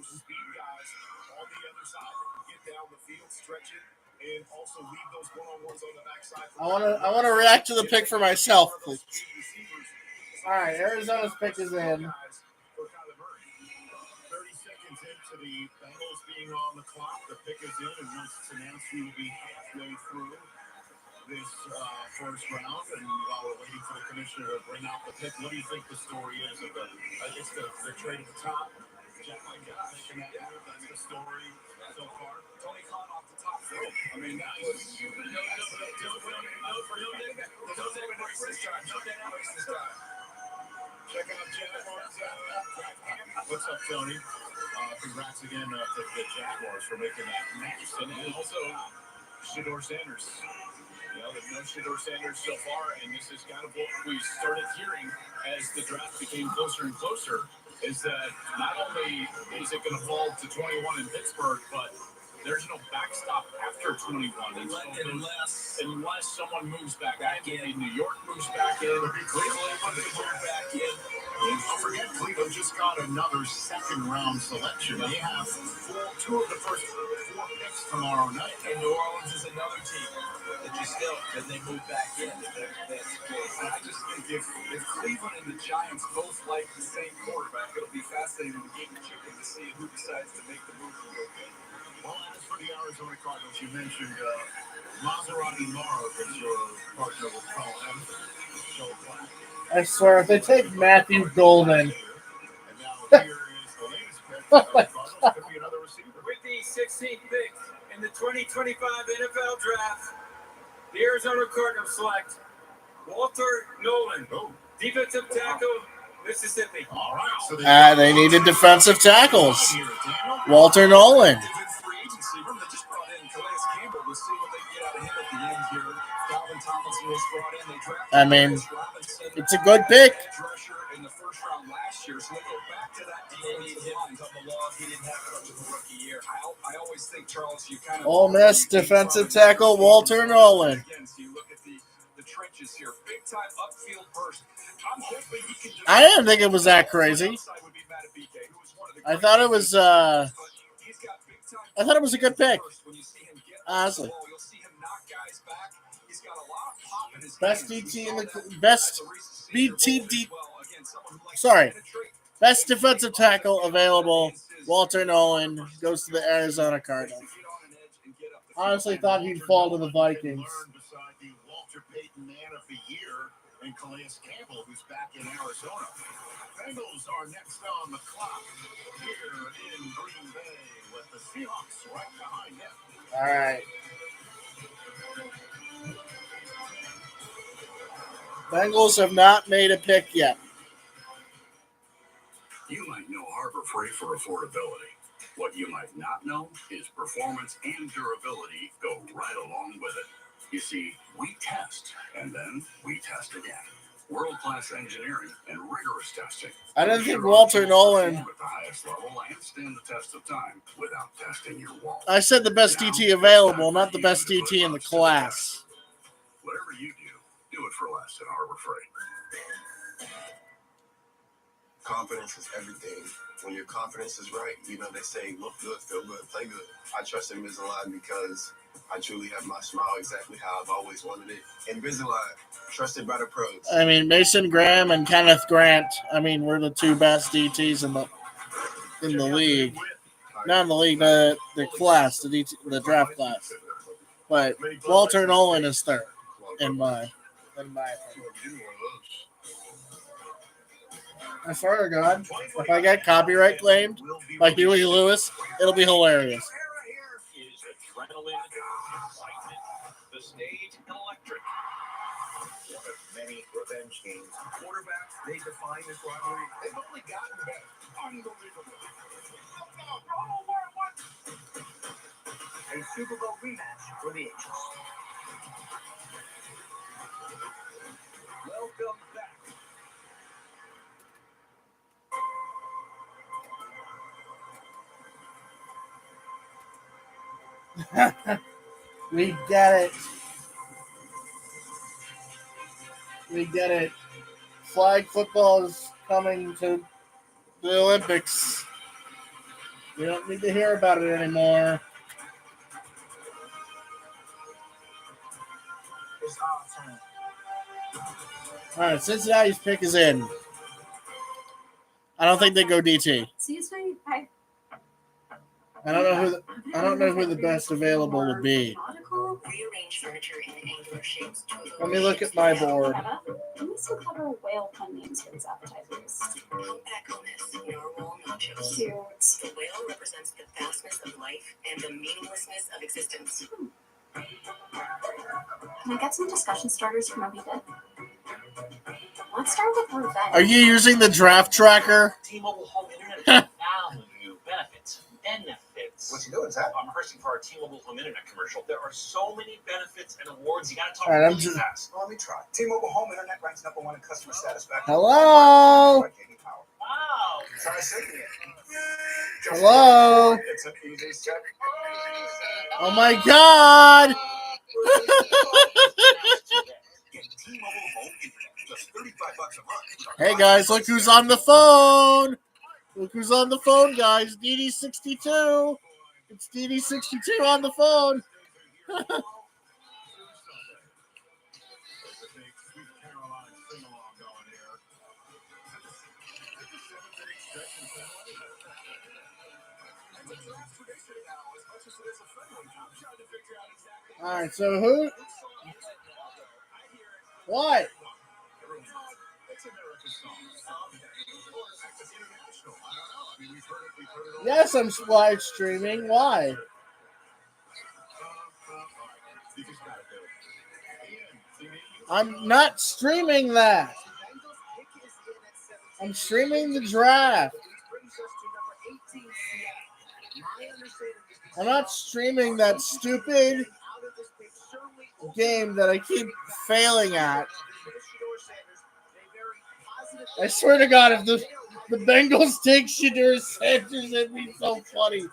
I want to react to the pick for myself, please. All right, Arizona's pick is in. 30 seconds into the Bengals being on the clock, the pick is in, and once it's announced, we will be halfway through this first round. And while we're waiting for the commissioner to bring out the pick, what do you think the story is of the trade at the top? Jack making that move, that's the story so far. Tony Khan off the top rope. I mean, that was check out Jaguars. What's up, Tony? Congrats again to the Jaguars for making that match. And also, Shedeur Sanders. There's no Shedeur Sanders so far, and this is kind of what we started hearing as the draft became closer and closer, is that not only is it going to fall to 21 in Pittsburgh, but there's no backstop after 21 unless someone moves back in. New York moves back in. Cleveland moves back in. And don't forget, Cleveland just got another second-round selection. They have two of the first 4 picks tomorrow night. And New Orleans is another team that you still, because they move back in. That's good. I just think if Cleveland and the Giants both like the same quarterback, it'll be fascinating to game of chicken to see who decides to make the move to go get. Well, as for the Arizona Cardinals, you mentioned Maserati Marv as your partner will call him. I swear, if they take Matthew Golden. And now here is the latest pick. Could be another receiver. With the 16th pick in the 2025 NFL Draft, the Arizona Cardinals select Walter Nolan, defensive tackle, Mississippi. All right. They needed defensive tackles. Walter Nolan. I mean, it's a good pick. Ole Miss defensive tackle Walter Nolan. I didn't think it was that crazy. I thought it was a good pick. Honestly. Best defensive tackle available. Walter Nolan goes to the Arizona Cardinals. Honestly, thought he'd fall to the Vikings. Walter Payton Man of the Year and Calais Campbell, who's back in Arizona. Bengals are next on the clock here in Green Bay with the Seahawks right behind them. All right. Bengals have not made a pick yet. You might know Harbor Freight for affordability. What you might not know is performance and durability go right along with it. You see, we test, and then we test again. World-class engineering and rigorous testing. I didn't think Walter Nolan. At the highest level and stand the test of time without testing your wall. I said the best DT available, not the best DT in the class. Whatever you do it for less at Harbor Freight. Confidence is everything. When your confidence is right, you know, they say look good, feel good, play good. I trust Invisalign because I truly have my smile exactly how I've always wanted it. Invisalign, trusted by the pros. I mean, Mason Graham and Kenneth Grant, I mean, we're the two best DTs in the league. Not in the league, the class, the draft class. But Walter Nolan is third in my opinion. I swear to God, if I get copyright claimed by Huey Lewis, it'll be hilarious. Is adrenaline, excitement, the stage electric. One of many revenge games. Quarterbacks, they define this rivalry. They've only gotten better. Unbelievable. A Super Bowl rematch for the ages. Welcome back. We get it. We get it. Flag football is coming to the Olympics. We don't need to hear about it anymore. All right, Cincinnati's pick is in. I don't think they go DT. I don't know who the best available would be. Let me look at my board. We still cover whale pun names for these appetizers. Cute. The whale represents the vastness of life and the meaninglessness of existence. Can I get some discussion starters from Moby Dick? Let's start with revenge. Are you using the draft tracker? T-Mobile Home Internet value, benefits. What you doing, Zach? I'm rehearsing for our T-Mobile Home Internet commercial. There are so many benefits and awards. You got to talk All right, really fast. Well, let me try. T-Mobile Home Internet ranks #1 in customer satisfaction. Hello? Wow. Try singing it. Hello? It's an easy step. Oh my God! Get T-Mobile Home Internet, just $35 a month. Hey guys, look who's on the phone! Look who's on the phone, guys. DD62. It's DD62 on the phone. All right, so who? What? Yes, I'm live streaming. Why? I'm not streaming that. I'm streaming the draft. I'm not streaming that stupid game that I keep failing at. I swear to God, if the Bengals take Shedeur Sanders, it'd be so funny.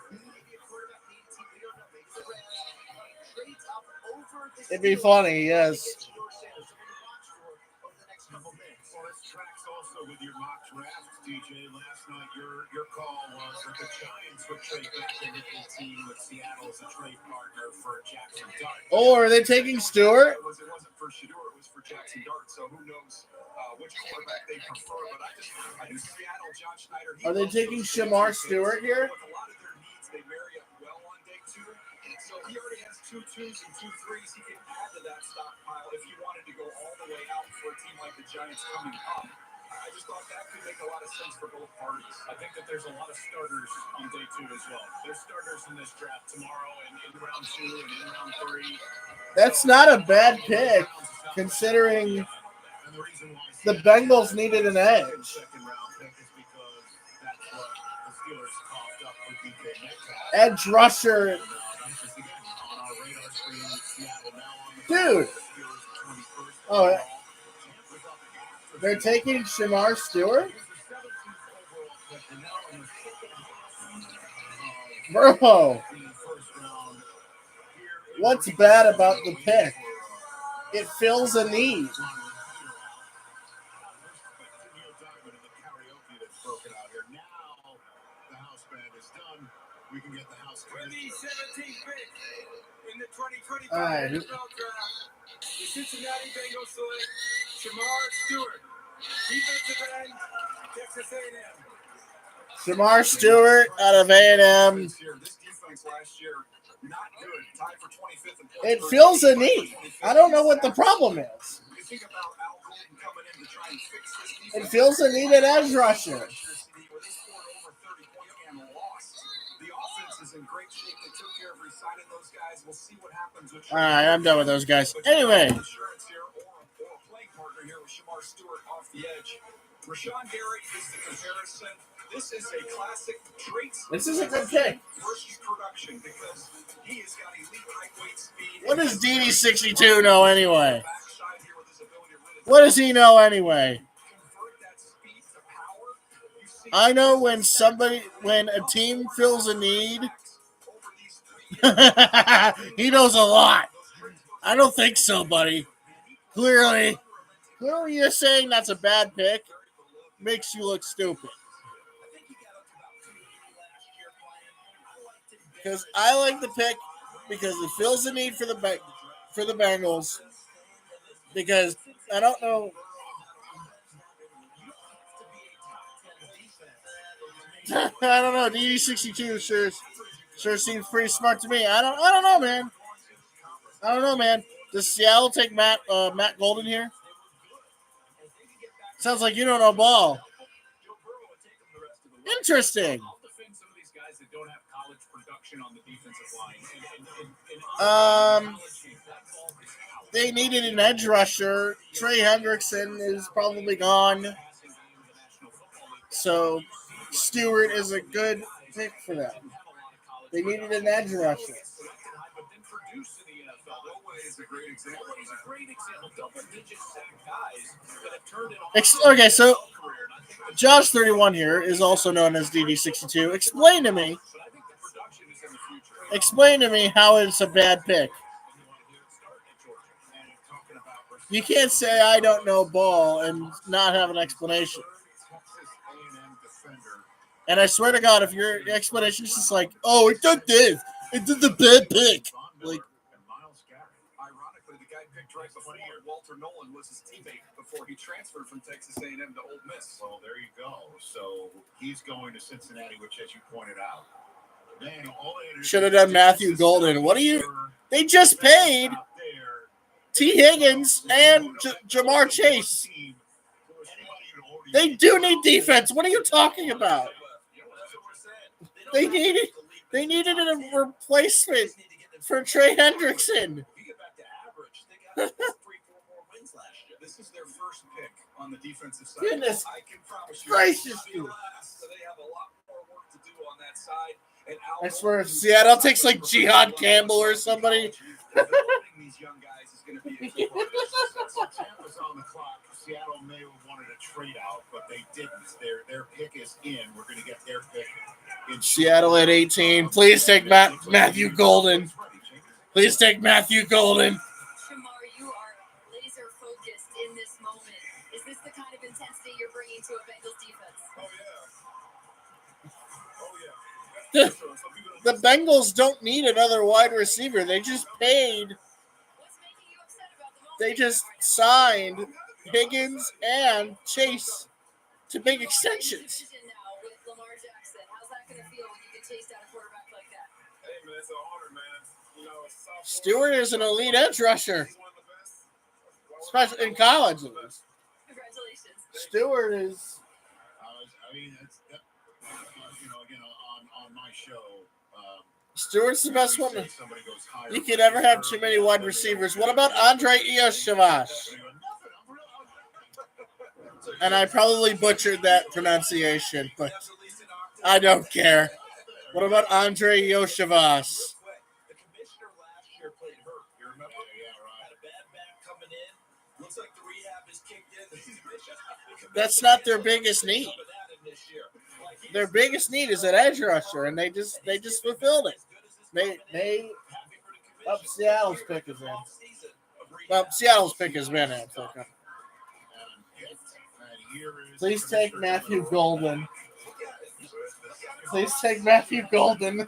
It'd be funny, yes. With your mock draft, DJ, last night your call was that the Giants would trade back into 18 with Seattle as a trade partner for Jackson Dart. Oh, are they taking Stewart? It wasn't for Shedeur, it was for Jackson Dart. So who knows which quarterback they prefer? But I knew Seattle, John Schneider. Are they taking Shamar Stewart here? With a lot of their needs, they marry up well on day 2. So he already has 2 2s and 2 3s. He can add to that stockpile if he wanted to go all the way out for a team like the Giants coming up. I just thought that could make a lot of sense for both parties. I think that there's a lot of starters on day 2 as well. There's starters in this draft tomorrow and in round 2 and in round 3. That's not a bad pick, considering the Bengals needed an edge. Edge rusher. Dude. Oh, they're taking Shamar Stewart? Bro. What's bad about the pick? It fills a need. We can get the house with the 17th pick in the 2025 right. NFL Draft. The Cincinnati Bengals select Shamar Stewart, defensive end, Texas A&M. Shamar Stewart out of A&M. This defense last year, not good. Tied for 25th in points. It fills a need. I don't know what the problem is. You think about Al Golden coming in to try and fix this defense. It fills a need at edge rusher. The offense is in great shape. They took care of re-signing those guys. We'll see what happens with. All right, I'm done with those guys. Anyway. Insurance here or a playing partner here with Shamar Stewart off the edge. Rashawn Gary is the comparison. This is a classic traits. This is a good pick. Versus production because he has got elite height, speed. What does DD62 know anyway? What does he know anyway? I know when a team fills a need, he knows a lot. I don't think so, buddy. Clearly you're saying that's a bad pick. Makes you look stupid. Because I like the pick because it fills the need for the Bengals. Because I don't know. I don't know. DD62 sure seems pretty smart to me. I don't know, man. I don't know, man. Does Seattle take Matt Golden here? Sounds like you don't know ball. Interesting. They needed an edge rusher. Trey Hendrickson is probably gone. So Stewart is a good pick for them. They needed an edge rusher. Okay, so Josh 31 here is also known as DD62. Explain to me how it's a bad pick. You can't say I don't know ball and not have an explanation. And I swear to God, if your explanation is just like, oh, it did this. It did the bad pick. Like, ironically, the guy picked right before Walter Nolan was his teammate before he transferred from Texas A&M to Ole Miss. Well, there you go. So he's going to Cincinnati, which, as you pointed out, man, should have done Matthew Golden. What do you? They just paid T. Higgins and Jamar Chase. They do need defense. What are you talking about? They needed a replacement for Trey Hendrickson. This is their first pick on the defensive side. Goodness I can promise gracious, you. So they have a lot more work to do on that side. And I swear, if Seattle takes like Jihad Campbell or somebody. These young guys is going to be a key part of this. So Tampa's on the clock. Seattle may have wanted a trade out, but they didn't. Their pick is in. We're going to get their pick. In Seattle at 18. Please take Matthew Golden. Please take Matthew Golden. Shamar, you are laser focused in this moment. Is this the kind of intensity you're bringing to a Bengals defense? Oh, yeah. The Bengals don't need another wide receiver. They just paid. They just signed Higgins and Chase to big extensions. Stewart is an elite edge rusher, especially in college. Congratulations. Stewart is. I mean, it's again on my show. Stewart's the best one. You can never have too many wide receivers. What about Andre Iosavash? And I probably butchered that pronunciation, but I don't care. What about Andre Yoshivas? The commissioner last year played hurt. You remember? Yeah, right. Had a bad back coming in. Looks like the rehab is kicked in. That's not their biggest need. Their biggest need is an edge rusher, and they just fulfilled it. They Seattle's pick is in. Well, Seattle's pick has been in. So. Please take Matthew Golden. Please take Matthew Golden.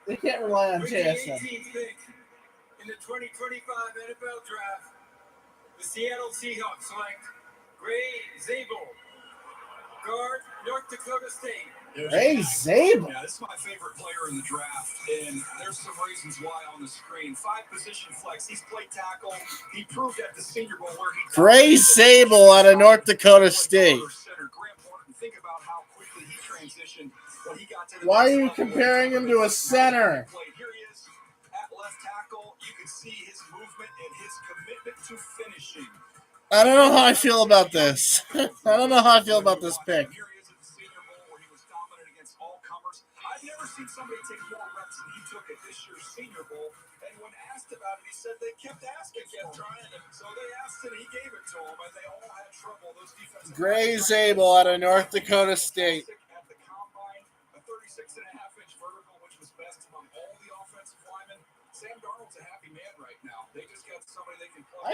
They can't rely on With the JSN. 18th pick in the 2025 NFL Draft, the Seattle Seahawks select Gray Zabel, guard, North Dakota State. Gray Zabel. Yeah, this is my favorite player in the draft, and there's some reasons why on the screen. 5-position flex. He's played tackle. He proved at the Senior Bowl where he. Gray Zabel out of North Dakota State. Think about how quickly he transitioned when he got to the. Why are you comparing him to a center? Here he is at left tackle. You can see his movement and his commitment to finishing. I don't know how I feel about this. I don't know how I feel about this pick. Here he is at the Senior Bowl where he was dominant against all comers. I've never seen somebody take more reps than he took at this year's Senior Bowl. And when asked about it, he said they kept asking, kept trying him. So they asked him, he gave it to him, and they all had trouble. Those defensive Gray Zabel out of North Dakota State. at the combine, a 36.5-inch vertical, which was best among all the offensive linemen. Sam Darnold's a happy man right now. They just got somebody they can play.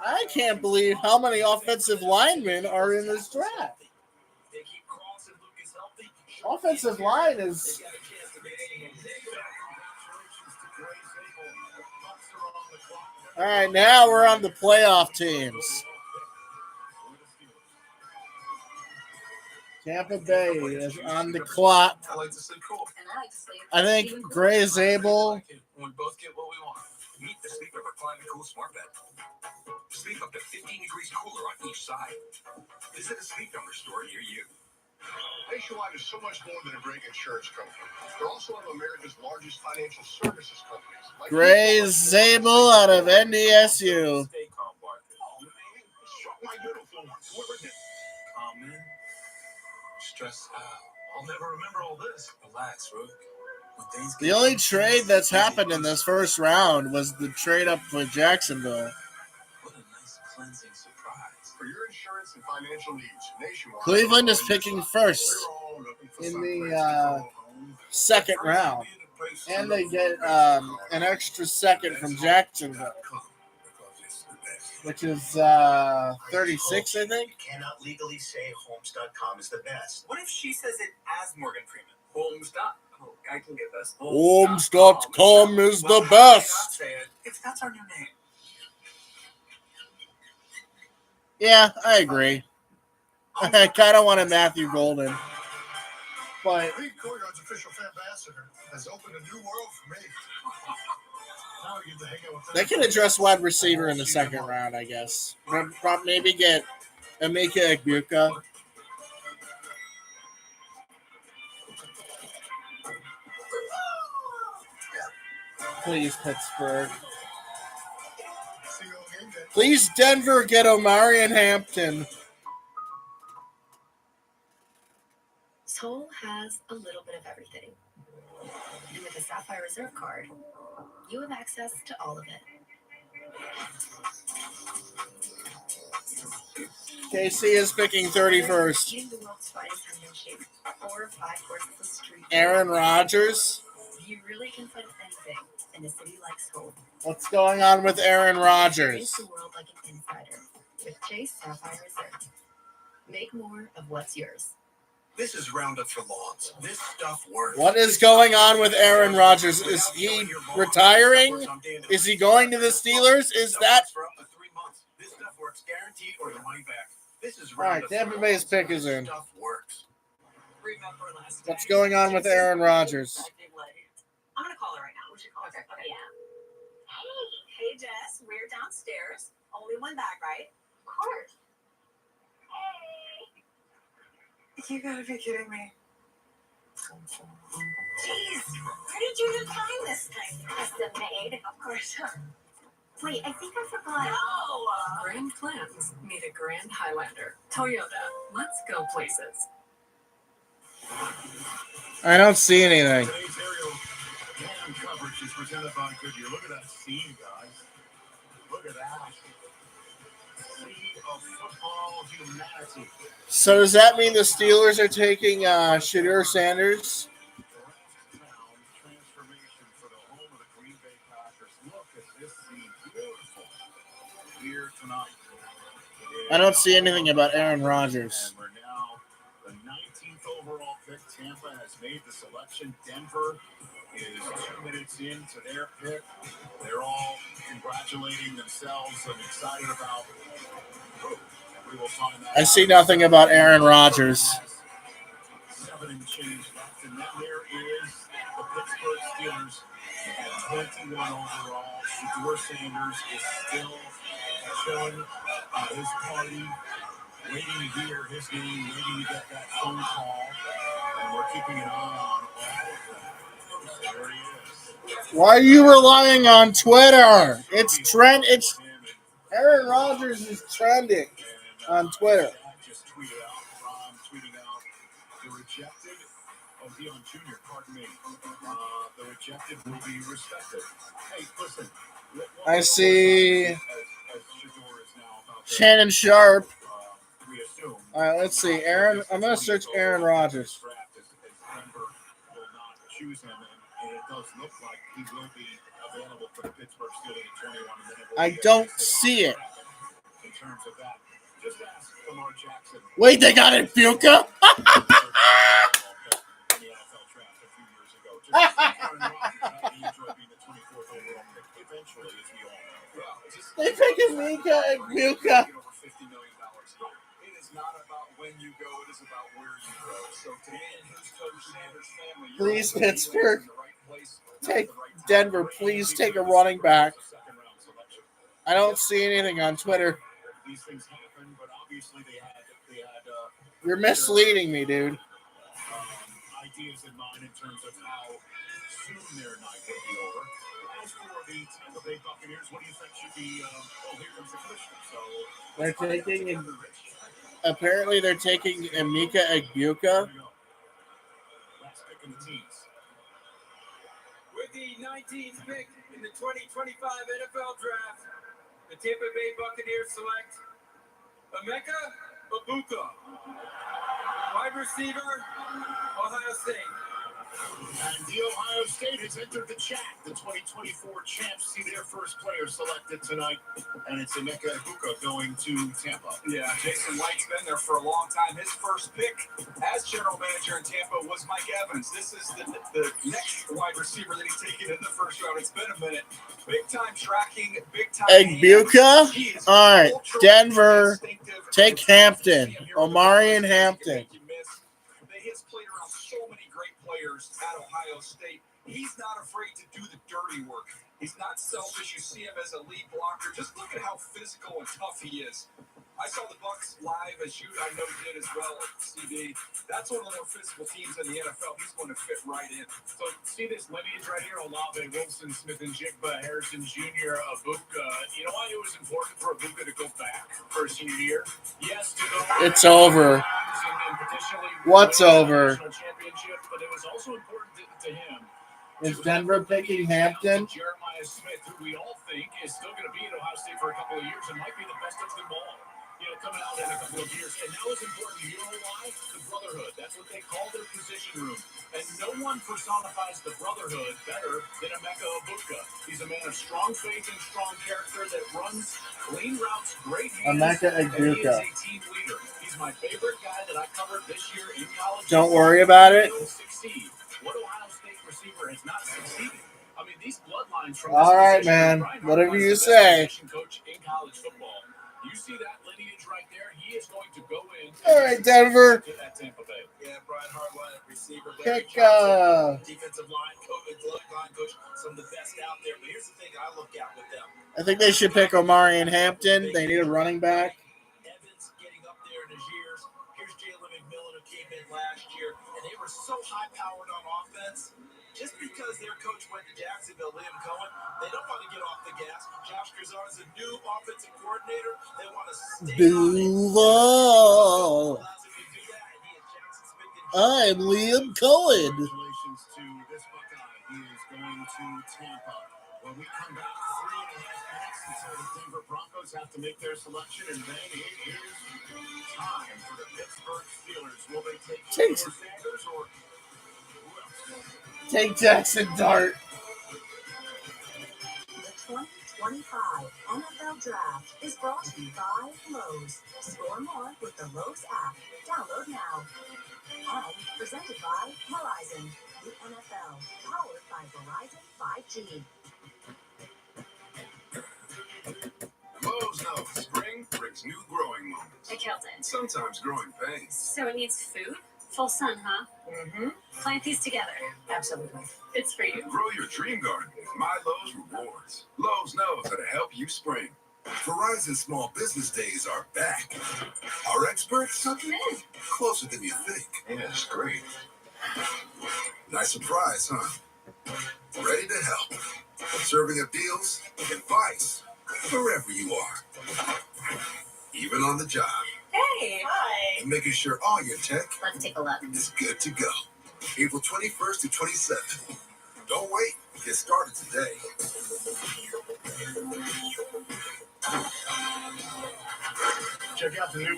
I can't believe how many offensive linemen are in this draft. They keep Cross and Lucas healthy. Offensive line is. All right, now we're on the playoff teams. Tampa Bay is on the clock. I like to sleep cool. I think Gray Zabel. We both get what we want. Meet the Sleep Number Climate Cool Smart Bed. Sleep up to 15 degrees cooler on each side. Visit a Sleep Number store near you. Nationwide is so much more than a great insurance company. They're also one of America's largest financial services companies. Like Gray Zabel out of NDSU. my uniforms. Calm in. Stress out. I'll never remember all this. Relax, Rook. The only trade that's happened in this first round was the trade up with Jacksonville. What a nice cleansing surprise. For your insurance and financial needs, Nationwide. Cleveland is picking first in the second round. And they get an extra second from Jacksonville, which is 36, I think. You cannot legally say Homes.com is the best. What if she says it as Morgan Freeman? Homes.com. I can get this. Homes.com is the best. If that's our new name. Yeah, I agree. I kind of wanted Matthew Golden. But Pete Courtyard's official ambassador has opened a new world for me. Now I get to hang out with they can address wide receiver in the second round, I guess. Maybe get Emeka Egbuka. Please, Pittsburgh. Please, Denver, get Omarion Hampton. Soul has a little bit of everything. And with a Sapphire Reserve card, you have access to all of it. KC is picking 31st. Eating the world's finest handshake, 4 or 5 courses of street. Aaron Rodgers. You really can find anything in a city like Seoul. What's going on with Aaron Rodgers? Experience the world like an insider with Chase Sapphire Reserve. Make more of what's yours. This is Roundup for Lawns. This stuff works. What is going on with Aaron Rodgers? Is he retiring? Is he going to the Steelers? Is that... This stuff works guaranteed or your money back. This is All right, Tampa Bay's pick is in. Stuff works. What's going on with Aaron Rodgers? I'm going to call her right now. We should call her. Okay, yeah. Hey, Jess, we're downstairs. Only one bag, right? Of course. You gotta be kidding me. Jeez, where did you even find this thing? Custom made, of course. Wait, I think I forgot. No, Grand plans meet a Grand Highlander. Toyota, let's go places. I don't see anything. Today's aerial hand coverage is presented by Goodyear. Look at that scene, guys. Look at that. Sea of football humanity. So does that mean the Steelers are taking Shadur Sanders? Transformation for the home of the Green Bay Packers. Look at this scene. Beautiful. Here tonight. I don't see anything about Aaron Rodgers. And we're now the 19th overall pick. Tampa has made the selection. Denver is 2 minutes into their pick. They're all congratulating themselves and excited about. We will find that I see nothing about Aaron Rodgers. 7 and change left, and then there is the Pittsburgh Steelers at 21 overall. Shadur Sanders is still showing his party, waiting to hear his name, waiting to get that phone call, and we're keeping an eye on all of that. There he is. Why are you relying on Twitter? It's trend. It's Aaron Rodgers is trending on Twitter. Just tweeted out the rejected. Oh, Dion Jr., pardon me. The rejected will be respected. Hey, listen. I see As Shadur is now about to, Shannon Sharp. we assume. All right, let's see. Aaron. I'm gonna search Aaron Rodgers. As Denver will not choose him, and it does look like he will be available for the Pittsburgh Steelers at 21. And then it will I be don't a see it. in terms of that. Just ask Lamar Jackson. Wait, they got it, Buka. In the NFL draft a few years ago. Just ask Aaron Rodgers how he enjoyed being the 24th overall pick eventually, as we all know. They picking Mika and Buka. Over $50 million. It is not about when you go, it is about where you go. So to who's Coach Sanders' family, Please, Pittsburgh. Take Denver. Please take a running back. I don't see anything on Twitter. These things happen, but obviously they had You're misleading me, dude. ideas in mind in terms of how soon their night will be over. As for the Tampa Bay Buccaneers, what do you think should be? Here comes the commissioner. So They're taking. Apparently, they're taking Emeka Egbuka. Last pick in the teams. With the 19th pick in the 2025 NFL Draft, the Tampa Bay Buccaneers select Emeka Egbuka, wide receiver, Ohio State. And the Ohio State has entered the chat. The 2024 champs see their first player selected tonight, and it's Emeka Egbuka going to Tampa. Yeah, Jason White's been there for a long time. His first pick as general manager in Tampa was Mike Evans. This is the next wide receiver that he's taken in the first round. It's been a minute. Big time tracking, big time. Egbuka? All right, Denver. Take Hampton. Omari and Hampton. He has played around so many great players at Ohio State. He's not afraid to do the dirty work. He's not selfish. You see him as a lead blocker. Just look at how physical and tough he is. I saw the Bucs live, as I know did as well, CD. That's one of the more physical teams in the NFL. He's going to fit right in. So see this lineage right here: Olave, Wilson, Smith and Jigba, Harrison Jr., Egbuka. You know why it was important for Egbuka to go back for his senior year? Yes, to go. It's over. And potentially What's win a over? national championship, but it was also important to him. Is Denver picking Hampton? Jeremiah Smith, who we all think is still going to be at Ohio State for a couple of years and might be the best of them all. Coming out in a couple of years. And now it's important. You know why? The brotherhood. That's what they call their position room. And no one personifies the brotherhood better than Emeka Egbuka. He's a man of strong faith and strong character that runs clean routes, great hands, Emeka and he is Egbuka. a team leader. He's my favorite guy that I covered this year in college. Don't worry about it. He'll succeed. What Ohio State receiver has not succeeded? I mean, these bloodlines from All this right, position, man. Brian Whatever Hartline's you the best say. position coach in college football. You see that lineage right there? He is going to go in. All right, Denver. To that Tampa Bay. Yeah, Brian Hartline, receiver. Pick, Defensive line coach, some of the best out there. But here's the thing I look at with them. I think they should pick Omari and Hampton. They need a running back. Evans getting up there in his years. Here's Jalen McMillan who came in last year, and they were so high-powered on offense. Just because their coach went to Jacksonville, Liam Cohen, they don't want to get off the gas. Josh Grisard is a new offensive coordinator. They want to stay Duval. I'm Liam Cohen. Congratulations to this Buckeye. He is going to Tampa. When we come back, 3.5 minutes until the Denver Broncos have to make their selection, and then it is time for the Pittsburgh Steelers. Will they take Sanders or who else? Take Jackson Dart. The 2025 NFL Draft is brought to you by Lowe's. Score more with the Lowe's app. Download now. And presented by Verizon. The NFL, powered by Verizon 5G. Lowe's knows spring brings new growing moments. I killed it. Sometimes growing pains. So it needs food? Full sun, huh? Mm-hmm. Plant these together. Absolutely. It's for you. Grow your dream garden with My Lowe's Rewards. Lowe's knows how to help you spring. Verizon Small Business Days are back. Our experts? Welcome in. Closer than you think. Yeah, it's great. Nice surprise, huh? Ready to help. Serving up deals, advice, wherever you are. Even on the job. Hey. Hi. And making sure all your tech Let's take a look. is good to go. April 21st to 27th. Don't wait. Get started today. Check out the new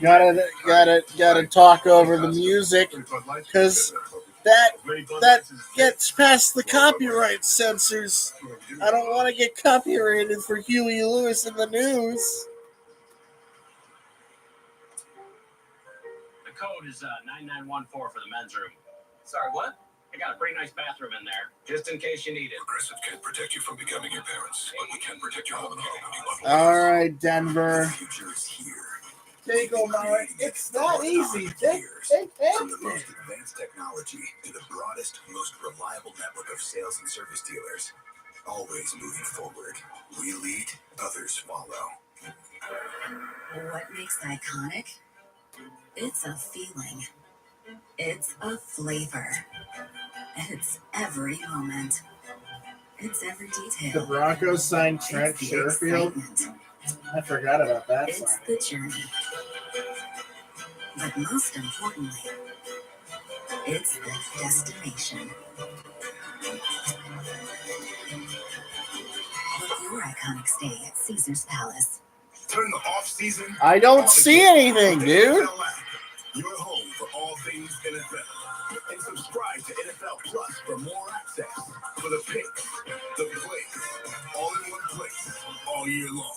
Gotta talk over the music because that gets past the copyright censors. I don't want to get copyrighted for Huey Lewis in the news. The code is 9914 for the men's room. Sorry, what? I got a pretty nice bathroom in there, just in case you need it. Progressive can't protect you from becoming your parents, but we can protect your home and home. All right, Denver. The future is here. Take over. It's not easy. From the most advanced technology to the broadest, most reliable network of sales and service dealers, always moving forward. We lead, others follow. What makes iconic? It's a feeling. It's a flavor. It's every moment. It's every detail. The Broncos signed Trent It's the Sherfield. excitement. I forgot about that It's sign. the journey. But most importantly, it's the destination. Book your iconic stay at Caesar's Palace. Turn the off season. I don't see anything, dude. Your home for all things NFL. And subscribe to NFL Plus for more access. For the picks, the plays, all in one place, all year long.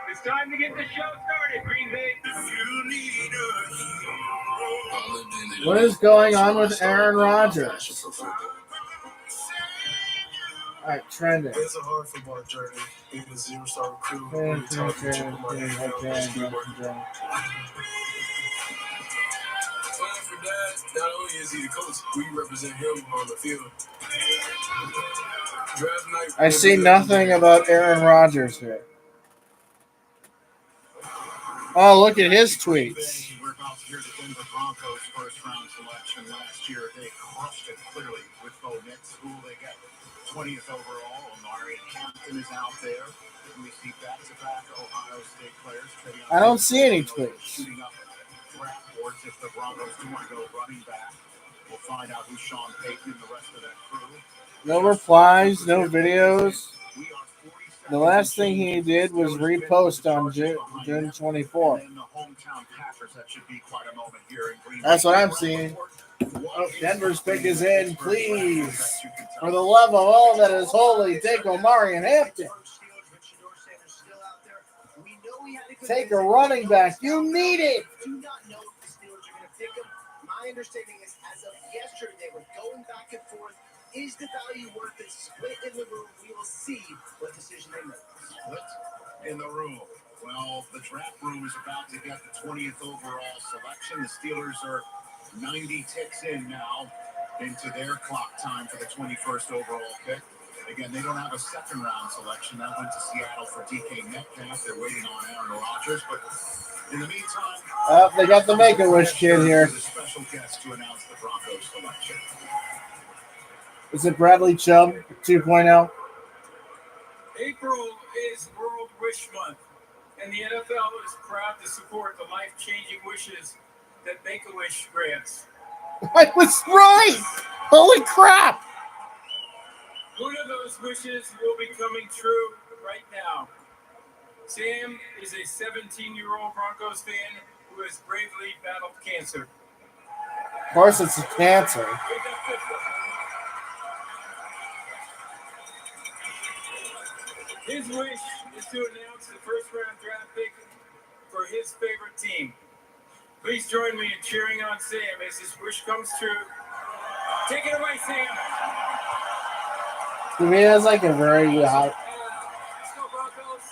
It's time to get the show started, Green Bay. If you need a hero. What is going on with Aaron Rodgers? All right, trending. It's a hard football journey. Being a zero-star recruit, really talking to my for that, not only is he the coach, we represent him on the field. Draft night. I see nothing about Aaron Rodgers here. Oh, look at his tweets. We're about to hear the Denver Broncos first round selection last year. They crushed it clearly with Bo Nix, who they got 20th overall. Omari Hampton is out there. We see back-to-back Ohio State players. I don't see any tweets. Shooting up draft boards if the Broncos do want to go running back. We'll find out who's Sean Payton and the rest of that crew. No replies, no videos. The last thing he did was repost on June 24th. That's what I'm seeing. Oh, Denver's pick is in, please. For the love of all that is holy, take Omari and Hampton. Take a running back. You need it. Do not know if the Steelers are going to pick him. My understanding is, as of yesterday, they were going back and forth. Is the value worth it? Split in the room. We will see what decision they make. Split in the room. Well, the draft room is about to get the 20th overall selection. The Steelers are 90 ticks in now into their clock time for the 21st overall pick. Again, they don't have a second round selection. That went to Seattle for DK Metcalf. They're waiting on Aaron Rodgers. But in the meantime, they got the Make-A-Wish kid here. The special guest to announce the Broncos selection. Is it Bradley Chubb 2.0? April is World Wish Month, and the NFL is proud to support the life-changing wishes that Make-A-Wish grants. I was right! Holy crap! One of those wishes will be coming true right now. Sam is a 17-year-old Broncos fan who has bravely battled cancer. Of course, it's a cancer. His wish is to announce the first-round draft pick for his favorite team. Please join me in cheering on Sam as his wish comes true. Take it away, Sam. To me, that's like a very high. Let's go, Broncos.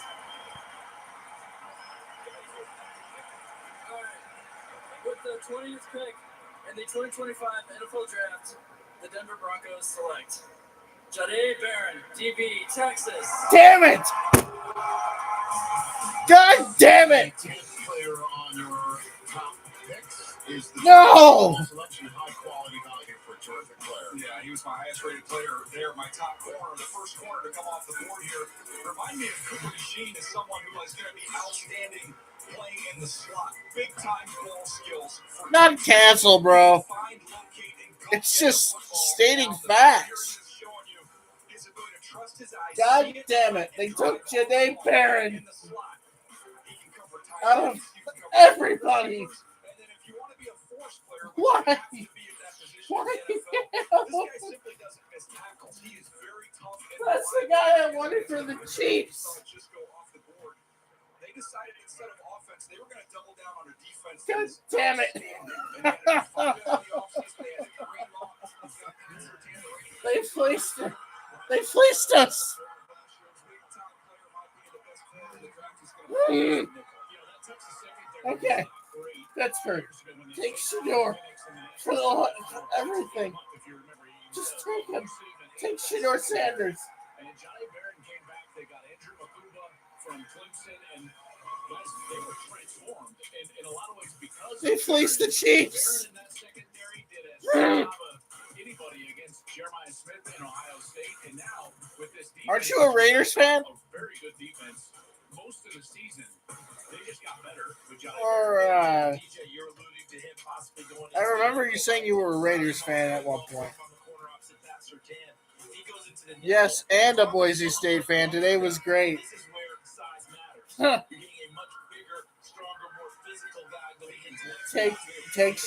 All right. With the 20th pick in the 2025 NFL Draft, the Denver Broncos select Jahdae Barron, DB, Texas. Damn it! God damn it! Player on your top picks is the No! selection, high quality value for a terrific player. Yeah, he was my highest rated player there. My top corner, the first corner to come off the board here. Remind me of Cooper DeJean as someone who is going to be outstanding playing in the slot. Big time ball skills. Not cancel, bro. It's just stating facts. God damn it. They took Jahdae Barron out of everybody. Why? Why? That's the guy I wanted for the Chiefs. They decided instead of offense, they were going to double down on a defense. God damn it. They fleeced it. They fleeced us. Okay. Pittsburgh. Take Shedeur for everything. Just take him. Take Shedeur Sanders. And Jahdae Barron came back. They got Andrew Makuba from Clemson, and guys, they were transformed in a lot of ways because they fleeced the Chiefs. Barron in that secondary did a job of anybody against Jeremiah Smith in Ohio State, and now with this defense, aren't you a Raiders fan? A very good defense. Most of the season, they just got better with Jahdae Or, Barron. DJ, you're alluding to him possibly going. I remember you saying you were a Raiders fan at one point. Yes, and a Boise State fan. Today was great. Huh. Take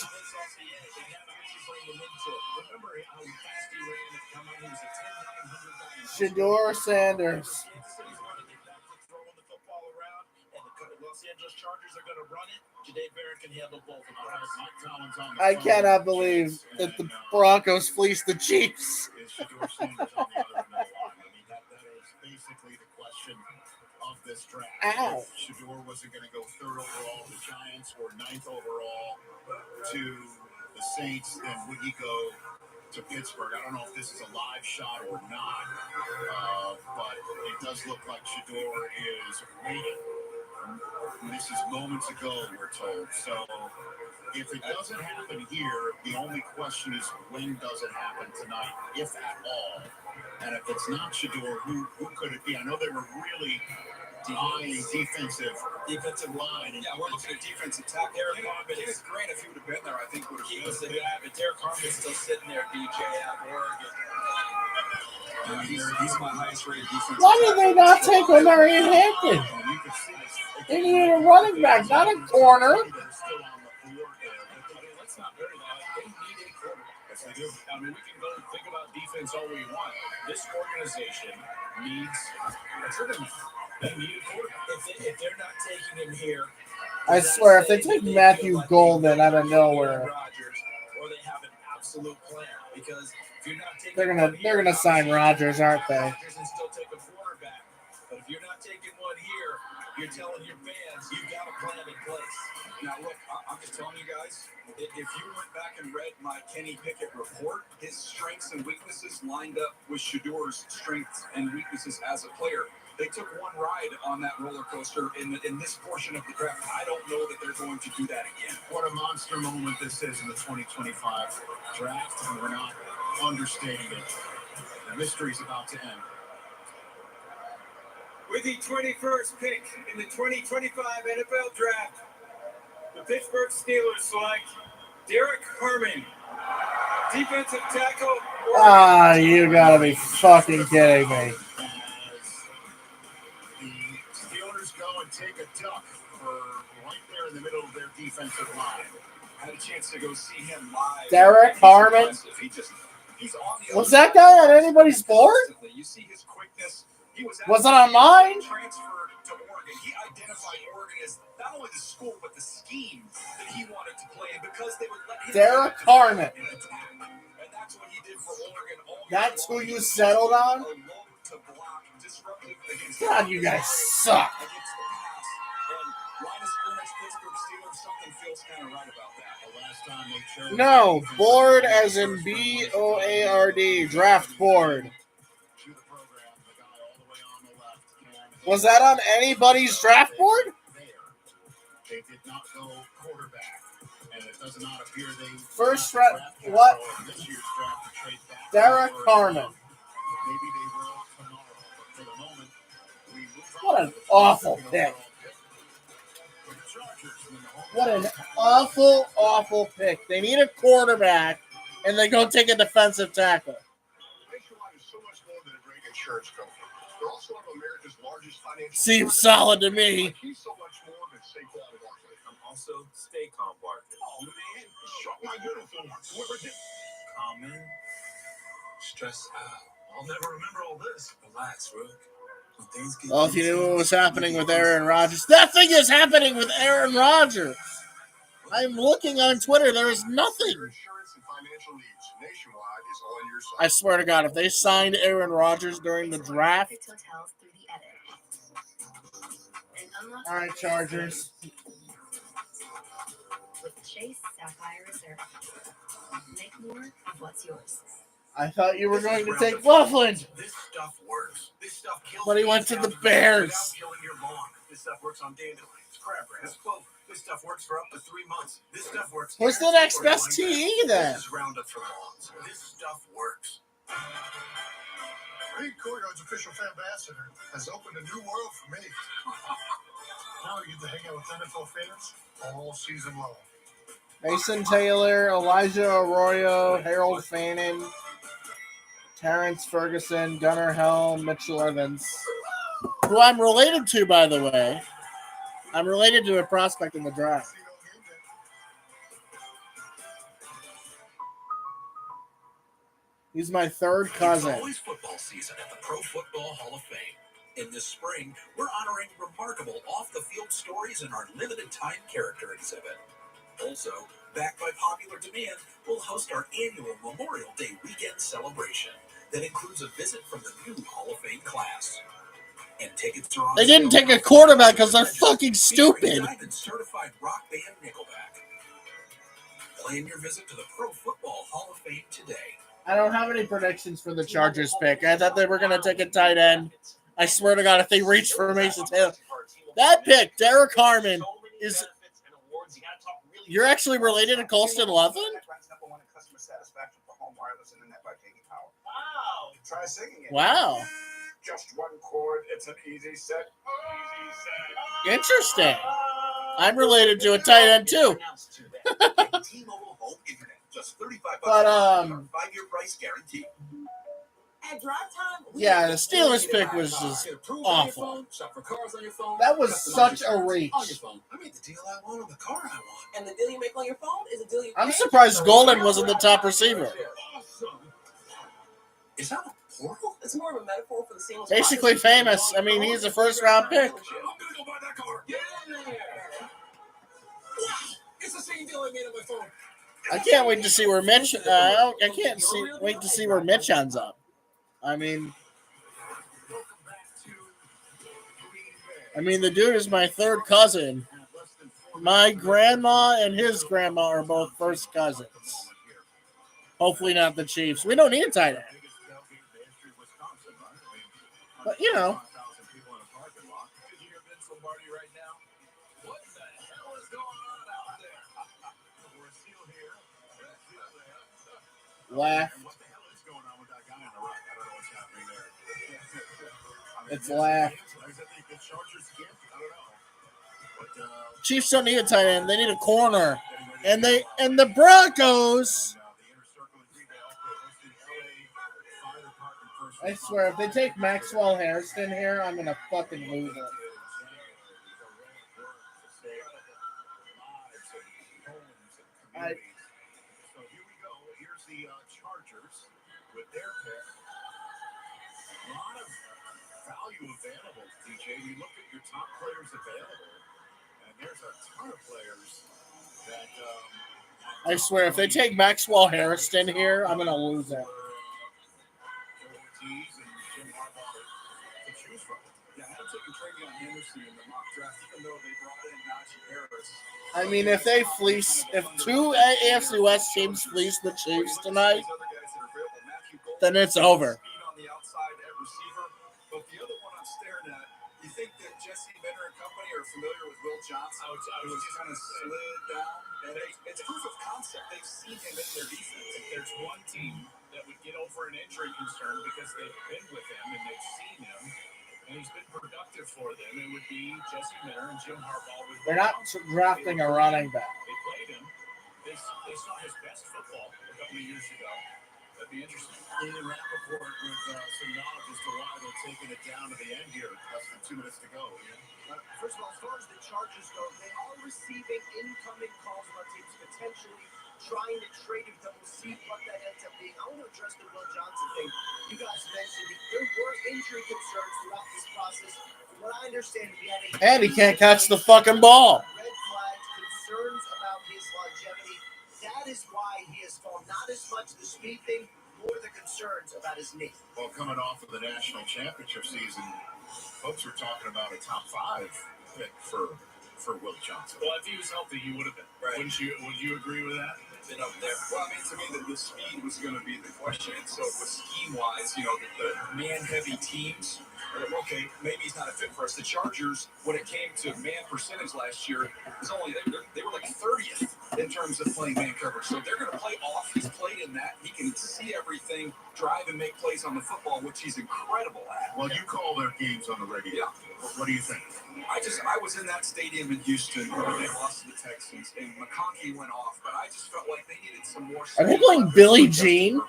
Shedeur Sanders. I cannot believe that the Broncos fleeced the Chiefs. This draft. Ow. Shedeur wasn't going to go 3rd overall to the Giants or 9th overall to the Saints. Then would he go to Pittsburgh? I don't know if this is a live shot or not, but it does look like Shedeur is waiting. This is moments ago, we're told. So if it doesn't happen here, the only question is when does it happen tonight, if at all? And if it's not Shedeur, who could it be? I know they were really eyeing defensive line. Yeah, we're looking at defensive tackle. Derek Harmon is great if he would have been there. I think would have. He was the guy, but Derek Harmon's still sitting there. DJ out of Oregon. He's my highest rated defensive. Why did they not take Omarion Hampton? They needed a running back, not a corner. Let's not bury that. They need a quarterback. Yes, they do. I mean, we can go think about defense all we want. This organization needs a quarterback. They need a quarterback. If they're not taking him here, I swear, if they take Matthew Golden out of nowhere, or they have an absolute plan, because if you're not taking they're gonna sign Rodgers, aren't they? and still take a quarterback. But if you're not taking one here, you're telling your fans you've got a plan in place. Now, look, I'm just telling you guys, if you went back and read my Kenny Pickett report, his strengths and weaknesses lined up with Shedeur's strengths and weaknesses as a player. They took one ride on that roller coaster in this portion of the draft. I don't know that they're going to do that again. What a monster moment this is in the 2025 draft, and we're not understating it. The mystery's about to end. With the 21st pick in the 2025 NFL Draft, the Pittsburgh Steelers select Derek Harmon, defensive tackle. Ah, you gotta be fucking kidding me. The Steelers go and take a duck for right there in the middle of their defensive line. I had a chance to go see him live. Derek Harmon. Was that guy on anybody's board? You see his quickness. Was it on mine? Transferred to Oregon. He identified Oregon as not only the school but the scheme that he wanted to play in because they would let him Derek Harmon. and that's what he did for Oregon. That's who you settled on? God, you guys suck. No, board as in BOARD, draft board. Was that on anybody's draft board? They did not go quarterback, and it does not appear they first round. What? This year's draft to trade back. Derek Harmon. Maybe they will tomorrow, but for the moment, we move on. What an awful pick. What an awful, awful pick. They need a quarterback, and they go take a defensive tackle. Nationwide is so much more than a great insurance company. They're also one of America's largest financial. Seems solid to me. He's so much more than Saquon Barkley. I'm also Stacon Barkley. Oh man, shut my uniforms. Common. Stress out. I'll never remember all this. Relax, Rook. Well, if you knew what was happening with Aaron Rodgers, nothing is happening with Aaron Rodgers. I'm looking on Twitter. There is nothing. I swear to God, if they signed Aaron Rodgers during the draft. All right, Chargers. With Chase Sapphire Reserve. Make more of what's yours. I thought you were going to take Loveland. This stuff works. This stuff kills. But he went to the Bears. Without killing your lawn. This stuff works on dandelions, crabgrass, clover. This stuff works for up to 3 months. This stuff works. What's the next best TE then? This is Roundup for lawns. This stuff works. Reed Courtyard's official ambassador has opened a new world for me. Now I get to hang out with NFL fans all season long. Mason Taylor, Elijah Arroyo, Harold Fannin, Terrence Ferguson, Gunnar Helm, Mitchell Evans, who I'm related to, by the way. I'm related to a prospect in the draft. He's my third cousin. It's always football season at the Pro Football Hall of Fame. In this spring, we're honoring remarkable off-the-field stories in our limited-time character exhibit. Also, backed by popular demand, we'll host our annual Memorial Day weekend celebration that includes a visit from the new Hall of Fame class. And tickets are on They didn't take a quarterback because they're fucking stupid. Certified rock band Nickelback. Plan your visit to the Pro Football Hall of Fame today. I don't have any predictions for the Chargers pick. I thought they were going to take a tight end. I swear to God, if they reach for Mason Taylor. That pick, Derek Harmon, is... You're actually related to Colston Loveland? Try singing it. Wow. Just one chord. It's an easy set. Interesting. I'm related to a tight end too. But 5-year price guarantee. At drive time, yeah, the Steelers pick was just awful. That was such a reach. I made the deal I want on the car I want. And the deal you make on your phone is a deal you I'm pay. surprised Golden wasn't the top receiver. Is that a portal? It's more of a metaphor for the seamless. Basically famous. I mean, he's a first-round pick. I'm gonna go buy that car. Yeah. It's the same deal I made on my phone. I can't wait to see where Mitch. I can't wait to see where Mitch ends up. I mean, the dude is my third cousin. My grandma and his grandma are both first cousins. Hopefully not the Chiefs. We don't need a tight end. But, you know. Laugh. It's laugh. Chiefs don't need a tight end. They need a corner. And the Broncos, I swear, if they take Maxwell Harrison here, I'm going to fucking lose it. So here we go. Here's the Chargers with their pick. A lot of value available, DJ. You look at your top players available, and there's a ton of players that. I swear, if they take Maxwell Harrison here, I'm going to lose it. I mean, if two AFC West teams fleece the Chiefs tonight, then it's over. But the other one I'm staring at, you think that Jesse Minter and company are familiar with Will Johnson? I was kind of slid down. And it's proof of concept. They've seen him in their defense. If there's one team that would get over an injury concern because they've been with him and they've seen him, and he's been productive for them, it would be Jesse Minter and Jim Harbaugh. They're not drafting a running back. They played him. They saw his best football a couple of years ago. That'd be interesting. In the Rappaport with some knowledge as to why they're taking it down to the end here. Less than 2 minutes to go. First of all, as far as the Chargers go, they are receiving incoming calls about teams potentially trying to trade him. We'll see what that ends up being. I want to address the Will Johnson thing. You guys mentioned there were injury concerns throughout this process. From what I understand, And he can't catch the fucking ball. Red flags, concerns about his longevity. That is why he has fallen. Not as much the speed thing, more the concerns about his knee. Well, coming off of the national championship season, folks were talking about a top 5 pick for Will Johnson. Well, if he was healthy, he would have been. Right. Would you agree with that? Been up there. Well, I mean, to me, the speed was going to be the question. And so, with scheme-wise, the man-heavy teams, okay, maybe he's not a fit for us. The Chargers, when it came to man percentage last year, was only they were like 30th in terms of playing man coverage. So they're going to play off. He's played in that. He can see everything, drive and make plays on the football, which he's incredible at. Well, you call their games on the radio. Yeah. What do you think? I was in that stadium in Houston when they lost to the Texans, and McConkey went off, but I just felt like they needed some more. Are they playing Billie Jean?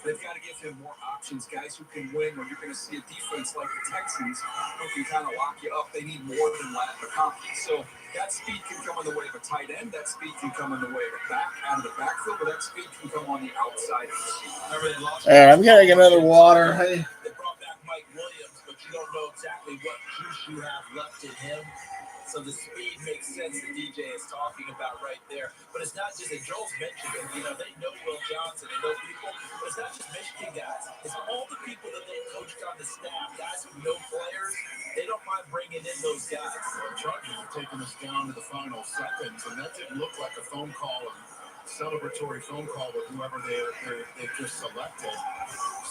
They've got to give him more options, guys who can win. When you're going to see a defense like the Texans who can kind of lock you up, they need more than McConkey. So that speed can come in the way of a tight end. That speed can come in the way of a back out of the backfield, but that speed can come on the outside of the field. I'm getting another water. They brought back Mike Williams, but you don't know exactly what juice you have left in him. So the speed makes sense that DJ is talking about right there. But it's not just that Joel's mentioned it. They know Will Johnson, they know people. But it's not just Michigan guys. It's all the people that they've coached on the staff, guys who know players. They don't mind bringing in those guys. The Chargers are taking us down to the final seconds, and that didn't look like a phone call, a celebratory phone call with whoever they just selected.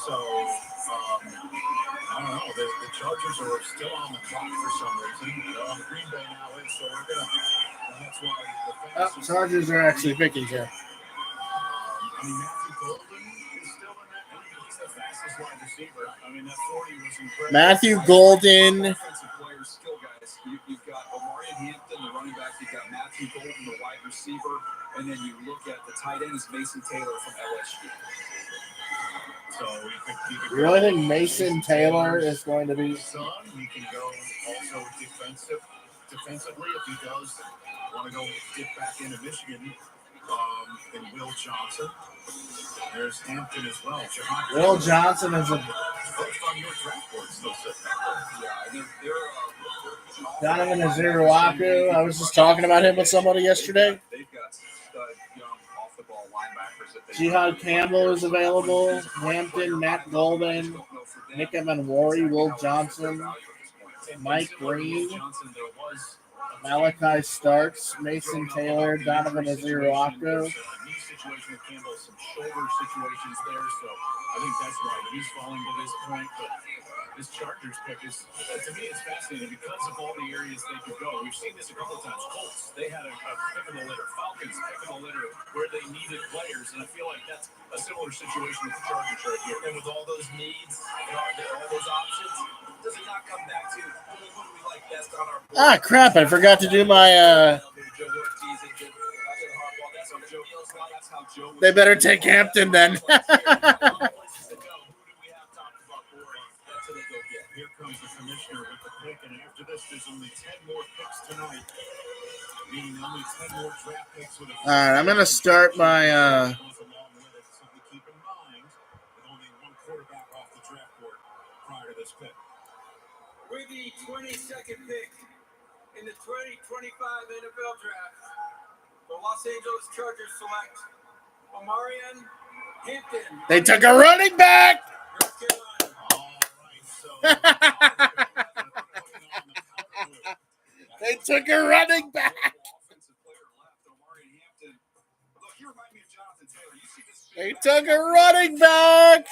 So, I don't know. The Chargers are still on the clock for some reason. Green Bay now is, so we're going to, that's why the fans. Chargers are actually picking here. I mean, Matthew Golden is still in that. He's the fastest wide receiver. I mean, that 40 was incredible. Matthew Golden. Offensive players, skill guys. You've got Omarion Hampton, the running back. You've got Matthew Golden, the wide receiver. And then you look at the tight end is Mason Taylor from LSU. So you could You really think Mason Taylor is going to be? Son, you can go also defensively if he does want to go get back into Michigan. And Will Johnson. There's Hampton as well. Will Johnson is a. Donovan Azuruaku. I was just talking about him with somebody yesterday. They've got stud young off the ball linebackers that Jihad Campbell is available. Hampton, Matt Golden, Nick Emanwari, Will Johnson, Mike Green, Malachi Starks, Mason Taylor, Donovan Azuruaku. Knee situation with Campbell, some shoulder situations there, so I think that's why he's falling to this point. But This Chargers pick is, to me, it's fascinating because of all the areas they could go. We've seen this a couple of times. Colts, they had a pick of the litter. Falcons, pick of the litter where they needed players, and I feel like that's a similar situation with the Chargers right here. And with all those needs, all those options, does it not come back to who do we like best on our board? Ah, crap! I forgot to do my. They better take Hampton then. Here comes the commissioner with the pick, and after this, there's only 10 more picks tonight. Meaning only 10 more draft picks with a. All right, I'm gonna start my. Something to keep in mind with only one quarterback off the draft board prior to this pick. With the 22nd pick in the 2025 NFL Draft, the Los Angeles Chargers select Omarion Hampton. They took a running back. They took a running back. They took a running back.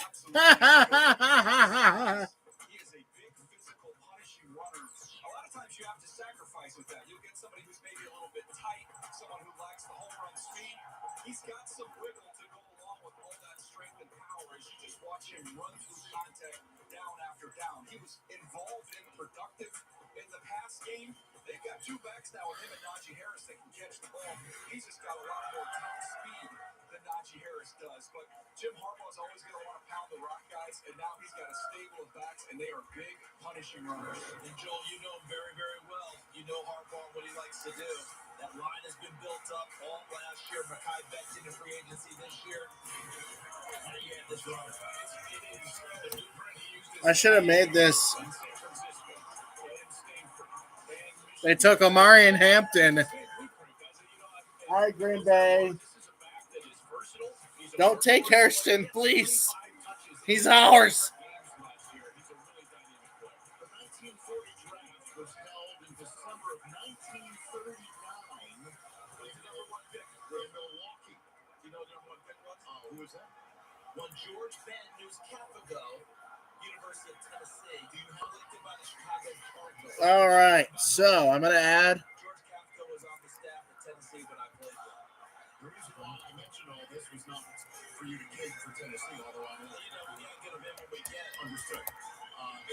You have to sacrifice with that. You'll get somebody who's maybe a little bit tight, someone who lacks the home run speed. He's got some wiggle to go along with all that strength and power as you just watch him run through contact down after down. He was involved and productive in the pass game. They've got two backs now with him and Najee Harris that can catch the ball. He's just got a lot more top speed than Najee Harris does. But Jim Harbaugh's always going to want to pound the rock, guys, and now he's got a stable of backs, and they are big, punishing runners. And Joel, you know him very, very well. You know Harbaugh, what he likes to do. That line has been built up all last year. Mekhi Becton in free agency this year. I should have made this. They took Omarion Hampton. All right, Green Bay. Don't take Hairston, please. He's ours. Who is that? One George Van Newscapago, University of Tennessee. Do you have elected by the Chicago Cardinals? All right, so I'm going to add. George Capago was on the staff at Tennessee when I played there. The reason why I mentioned all this was not for you to cake for Tennessee, although I know. We got to get them in when we can. Understood.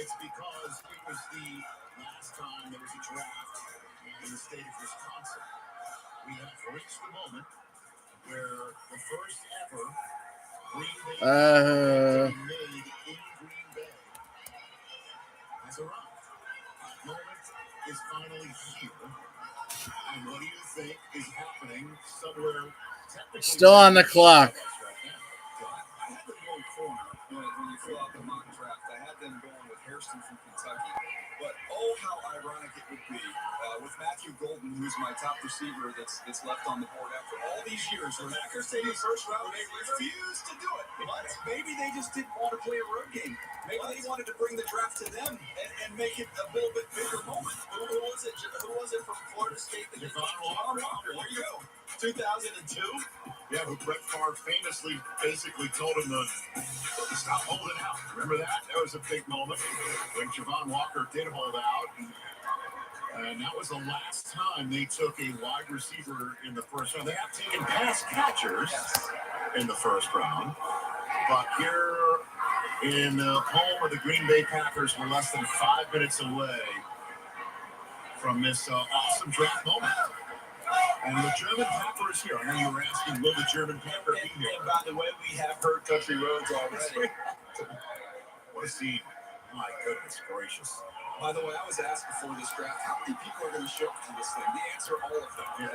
It's because it was the last time there was a draft in the state of Wisconsin. We have reached the moment where the first ever Green Bay made in Green Bay has arrived. That moment is finally here. And what do you think is happening somewhere technically? Still on the clock. I had them going corner when you fill out the mock draft. I had them going with Hairston from Kentucky. But oh, how ironic it would be with Matthew Golden, who's my top receiver that's left on the board after all these years. The Packers taking first round, they refused to do it. But maybe they just didn't want to play a road game. Maybe they wanted to bring the draft to them and make it a little bit bigger moment. Who was it? Who was it from Florida State? Javon Walker. There you go. 2002. Yeah, but Brett Favre famously basically told him to stop holding out. Remember that? That was a big moment when Javon Walker did hold out. And that was the last time they took a wide receiver in the first round. They have taken pass catchers in the first round. But here in the home of the Green Bay Packers, we're less than 5 minutes away from this awesome draft moment. And the German Packer is here. I know you were asking, will the German Packer be here? And by the way, we have heard Country Roads already. What a scene. My goodness gracious. By the way, I was asked before this draft, how many people are going to show up to this thing? The answer, all of them. Yeah,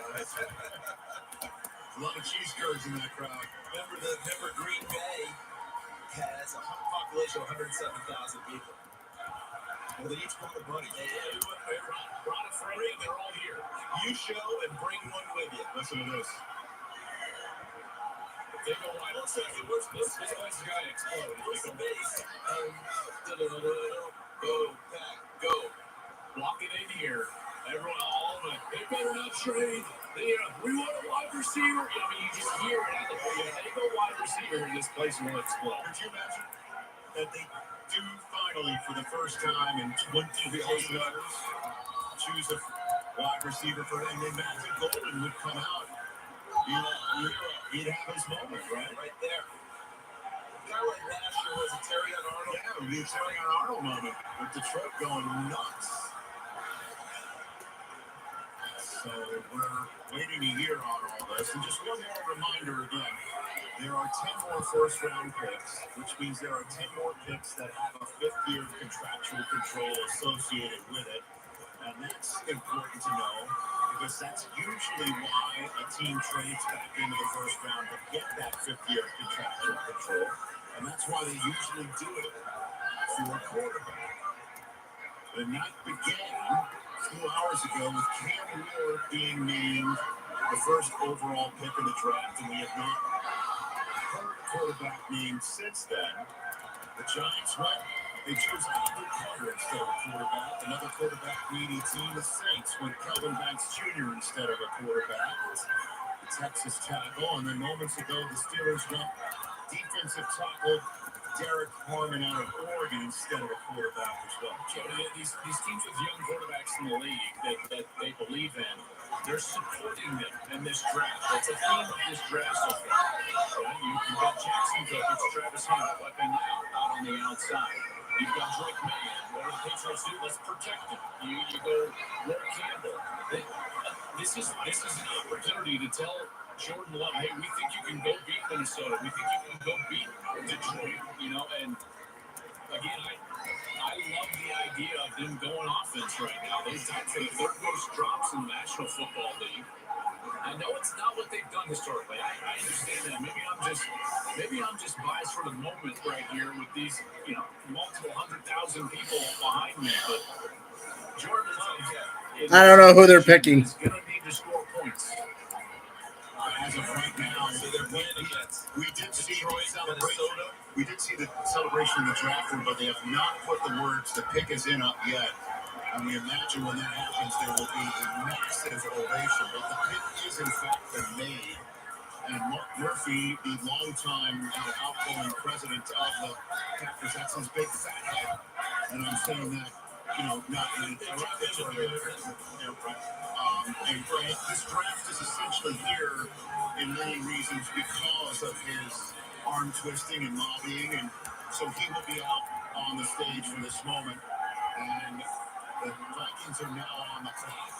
a lot of cheese curds in that crowd. Remember Green Bay has a population of 107,000 people. Well, they each brought a buddy. Brought a friend, they're all here. You show and bring one with you. Listen to this. They go wide. Let's say this place is going to explode. What's the base? Go, back, go. Walking in here. Everyone, all of it. They better not trade. We want a wide receiver. I mean, you just hear it out there. They go wide receiver, and this place will explode. Could you imagine that they do find finally, for the first time in 22 years, choose a wide receiver for him. And Magic Golden would come out. He'd have his moment, right there. Kind of like last year was a Terry Arnold. Yeah, it would be a Terry Arnold moment with Detroit going nuts. So we're waiting a year on all this. And just one more reminder again, there are 10 more first-round picks, which means there are 10 more picks that have a fifth-year contractual control associated with it. And that's important to know because that's usually why a team trades back into the first round to get that fifth-year contractual control. And that's why they usually do it for a quarterback. The night began 2 hours ago with Cam Ward being named the first overall pick of the draft, and we have not heard a quarterback named since then. The Giants went. They chose Albert Carter instead of a quarterback. Another quarterback-needy team, the Saints, went Kelvin Banks Jr. instead of a quarterback. The Texas tackle, and then moments ago, the Steelers went defensive tackle Derek Harmon out of Oregon instead of a quarterback as well. These teams with young quarterbacks in the league that they believe in, they're supporting them in this draft. That's a theme of this draft so far. You've got Jacksonville, it's Travis Hunter, weapon out on the outside. You've got Drake May. What do the Patriots do? Let's protect him. You go Lord Campbell. This is an opportunity to tell Jordan Love, hey, we think you can go beat Minnesota. We think you can go beat Detroit. And again, I love the idea of them going offense right now. They've tied for the third most drops in the National Football League. I know it's not what they've done historically. I understand that. Maybe I'm just biased for the moment right here with these, multiple 100,000 people behind me. But Jordan Love, I don't know who they're picking. Is going to need to score points. As of right now, so they're playing against. We did see the celebration in the draft room, but they have not put the words "the pick is in" up yet. And we imagine when that happens, there will be a massive ovation. But the pick is in fact been made. And Mark Murphy, the longtime outgoing president of the Packers, that's his big fat head. And I'm saying that, not in a derogatory way. And this draft is essentially here in many reasons because of his arm twisting and lobbying. And so he will be out on the stage for this moment. And the Vikings are now on the clock.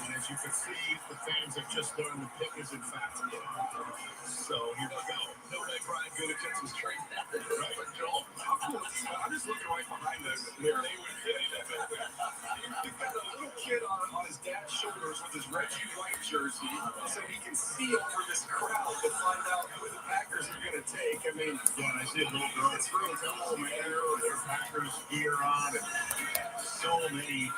And as you can see, the fans have just learned the pick is in fact in. So here we go. No way Brian Gutekunst was traded at the Joel. I'm just looking right behind us. Here. They would fit that back there. You've got a little kid on his dad's shoulders with his Reggie White jersey, so he can see over this crowd to find out who the Packers are going to take. I mean, yeah, and I see a little girl. It's really cool, man. Their Packers gear on, and so many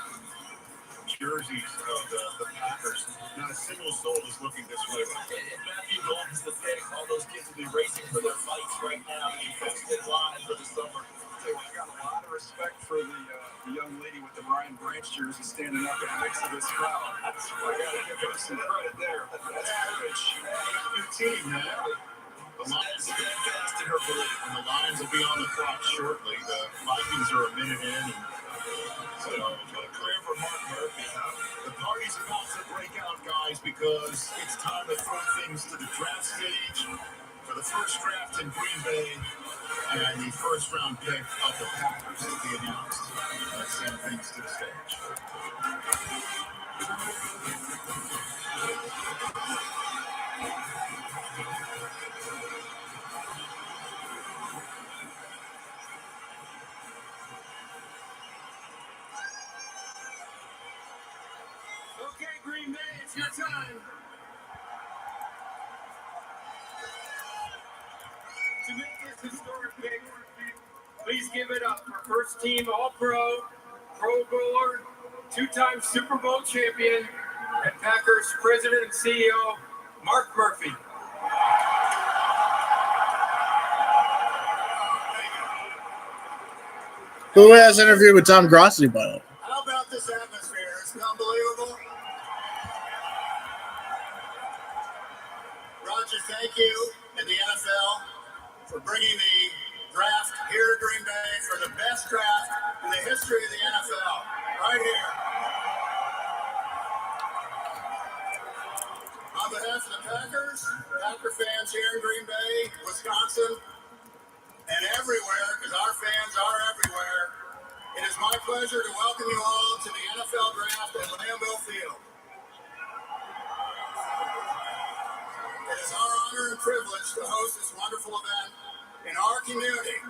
jerseys of the Packers. Not a single soul is looking this way. If Matthew Golden's the pick, all those kids will be racing for their fights right now. You posted line for the summer. So I got a lot of respect for the young lady with the Brian Branch jersey standing up in the mix of this crowd. I got to give her some credit there. That's courage. Good team, man. The Lions are fast in her belief, and the Lions will be on the clock shortly. The Vikings are a minute in, and so clear for Mark Murphy. The party's about to break out, guys, because it's time to throw things to the draft stage for the first draft in Green Bay and the first round pick of the Packers to be announced. Let's send things to the stage. Okay, Green Bay, it's your time. To make this historic pick, please give it up for first team All-Pro, Pro Bowler, two-time Super Bowl champion, and Packers President and CEO, Mark Murphy. Who has an interview with Tom Grossi, by the way? How about this atmosphere? It's unbelievable. Roger, thank you and the NFL for bringing the draft here at Green Bay for the best draft in the history of the NFL. Right here. On behalf of the Packers, Packer fans here in Green Bay, Wisconsin, and everywhere, because our fans are everywhere, it is my pleasure to welcome you all to the NFL Draft at Lambeau Field. It is our honor and privilege to host this wonderful event in our community,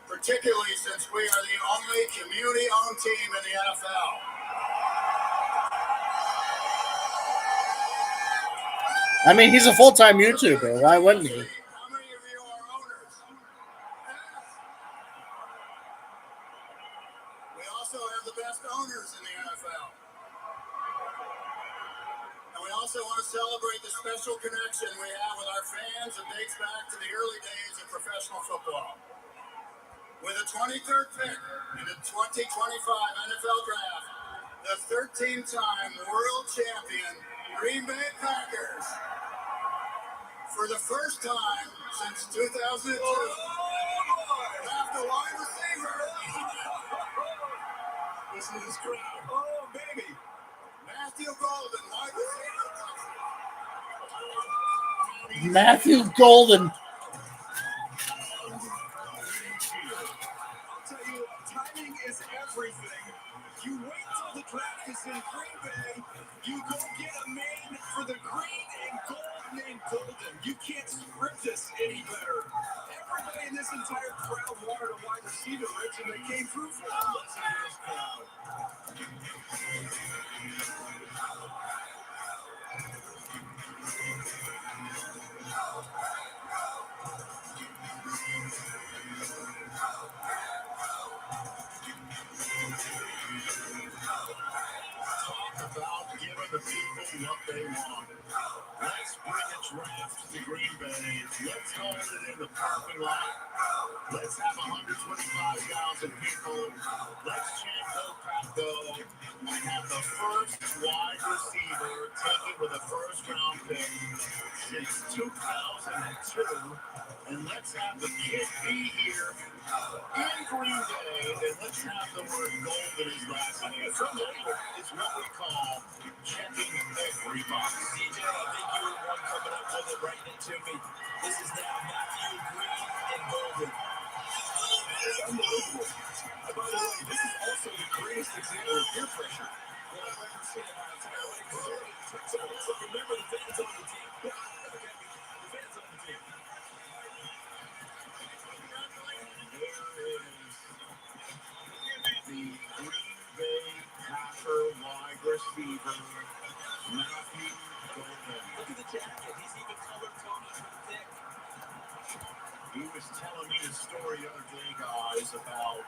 particularly since we are the only community-owned team in the NFL. I mean, he's a full-time YouTuber. Why wouldn't he? How many of you are owners? We also have the best owners in the NFL. And we also want to celebrate the special connection we have with our fans that dates back to the early days of professional football. With the 23rd pick in the 2025 NFL Draft, the 13-time world champion Green Bay Packers, for the first time since 2002, draft a wide receiver. This is his crowd. Oh, baby. Matthew Golden, wide receiver. Matthew Golden. Timing is everything. You wait till the draft is in Green Bay. You go get a man for the green and gold named Golden. You can't script this any better. Everybody in this entire crowd wanted a wide receiver, Rich, and they came through for him. Listen to this crowd. Talk about giving the people what they want. Let's bring a draft to Green Bay. Let's hold it in the parking lot. Let's have 125,000 people. Let's chant Go Pack Go and have the first wide receiver taken with a first-round pick since 2002. And let's have the kid be here in Green Bay, and let's have the word gold in his last name. So that is what we call checking every box. DJ, I think you were the one coming up with it right into me. This is now Matthew Green and Golden. Unbelievable. By the way, this is also the greatest example of peer pressure that I've ever seen in my entire life. So remember the fans on the team. Okay? The fans on the team. There is the Green Bay Packer wide receiver, Matthew Golden. Look at the jacket. He's even color-coded for the pick. He was telling me a story the other day, guys, about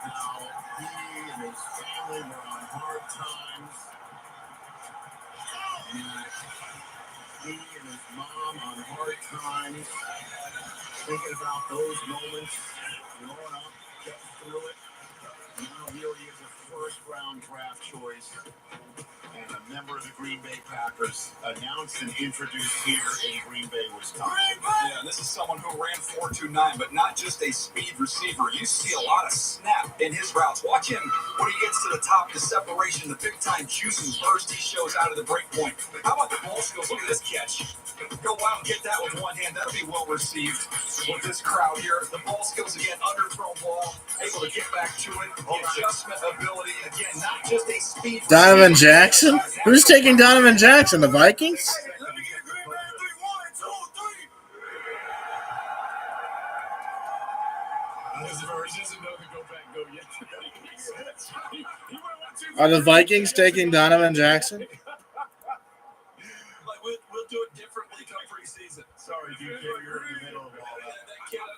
how he and his family were on hard times. And he and his mom on hard times. Thinking about those moments, growing up, getting through it. Now here he is a first-round draft choice and a member of the Green Bay Packers, announced and introduced here in Green Bay, Wisconsin. Yeah, this is someone who ran 4.29, but not just a speed receiver. You see a lot of snap in his routes. Watch him when he gets to the top, the separation, the big-time juice and burst he shows out of the break point. How about the ball skills? Look at this catch. Go out and get that with one hand. That'll be well received with this crowd here. The ball skills, again, underthrown ball, able to get back to it. The adjustment ability, again, not just a speed Donovan Jackson? Who's taking Donovan Jackson? The Vikings? Let me get Green Bay 3, 1, 2, 3. He doesn't know the go back go yet. Are the Vikings taking Donovan Jackson? We'll do it differently come preseason. Sorry, DK, you're in the middle of all that.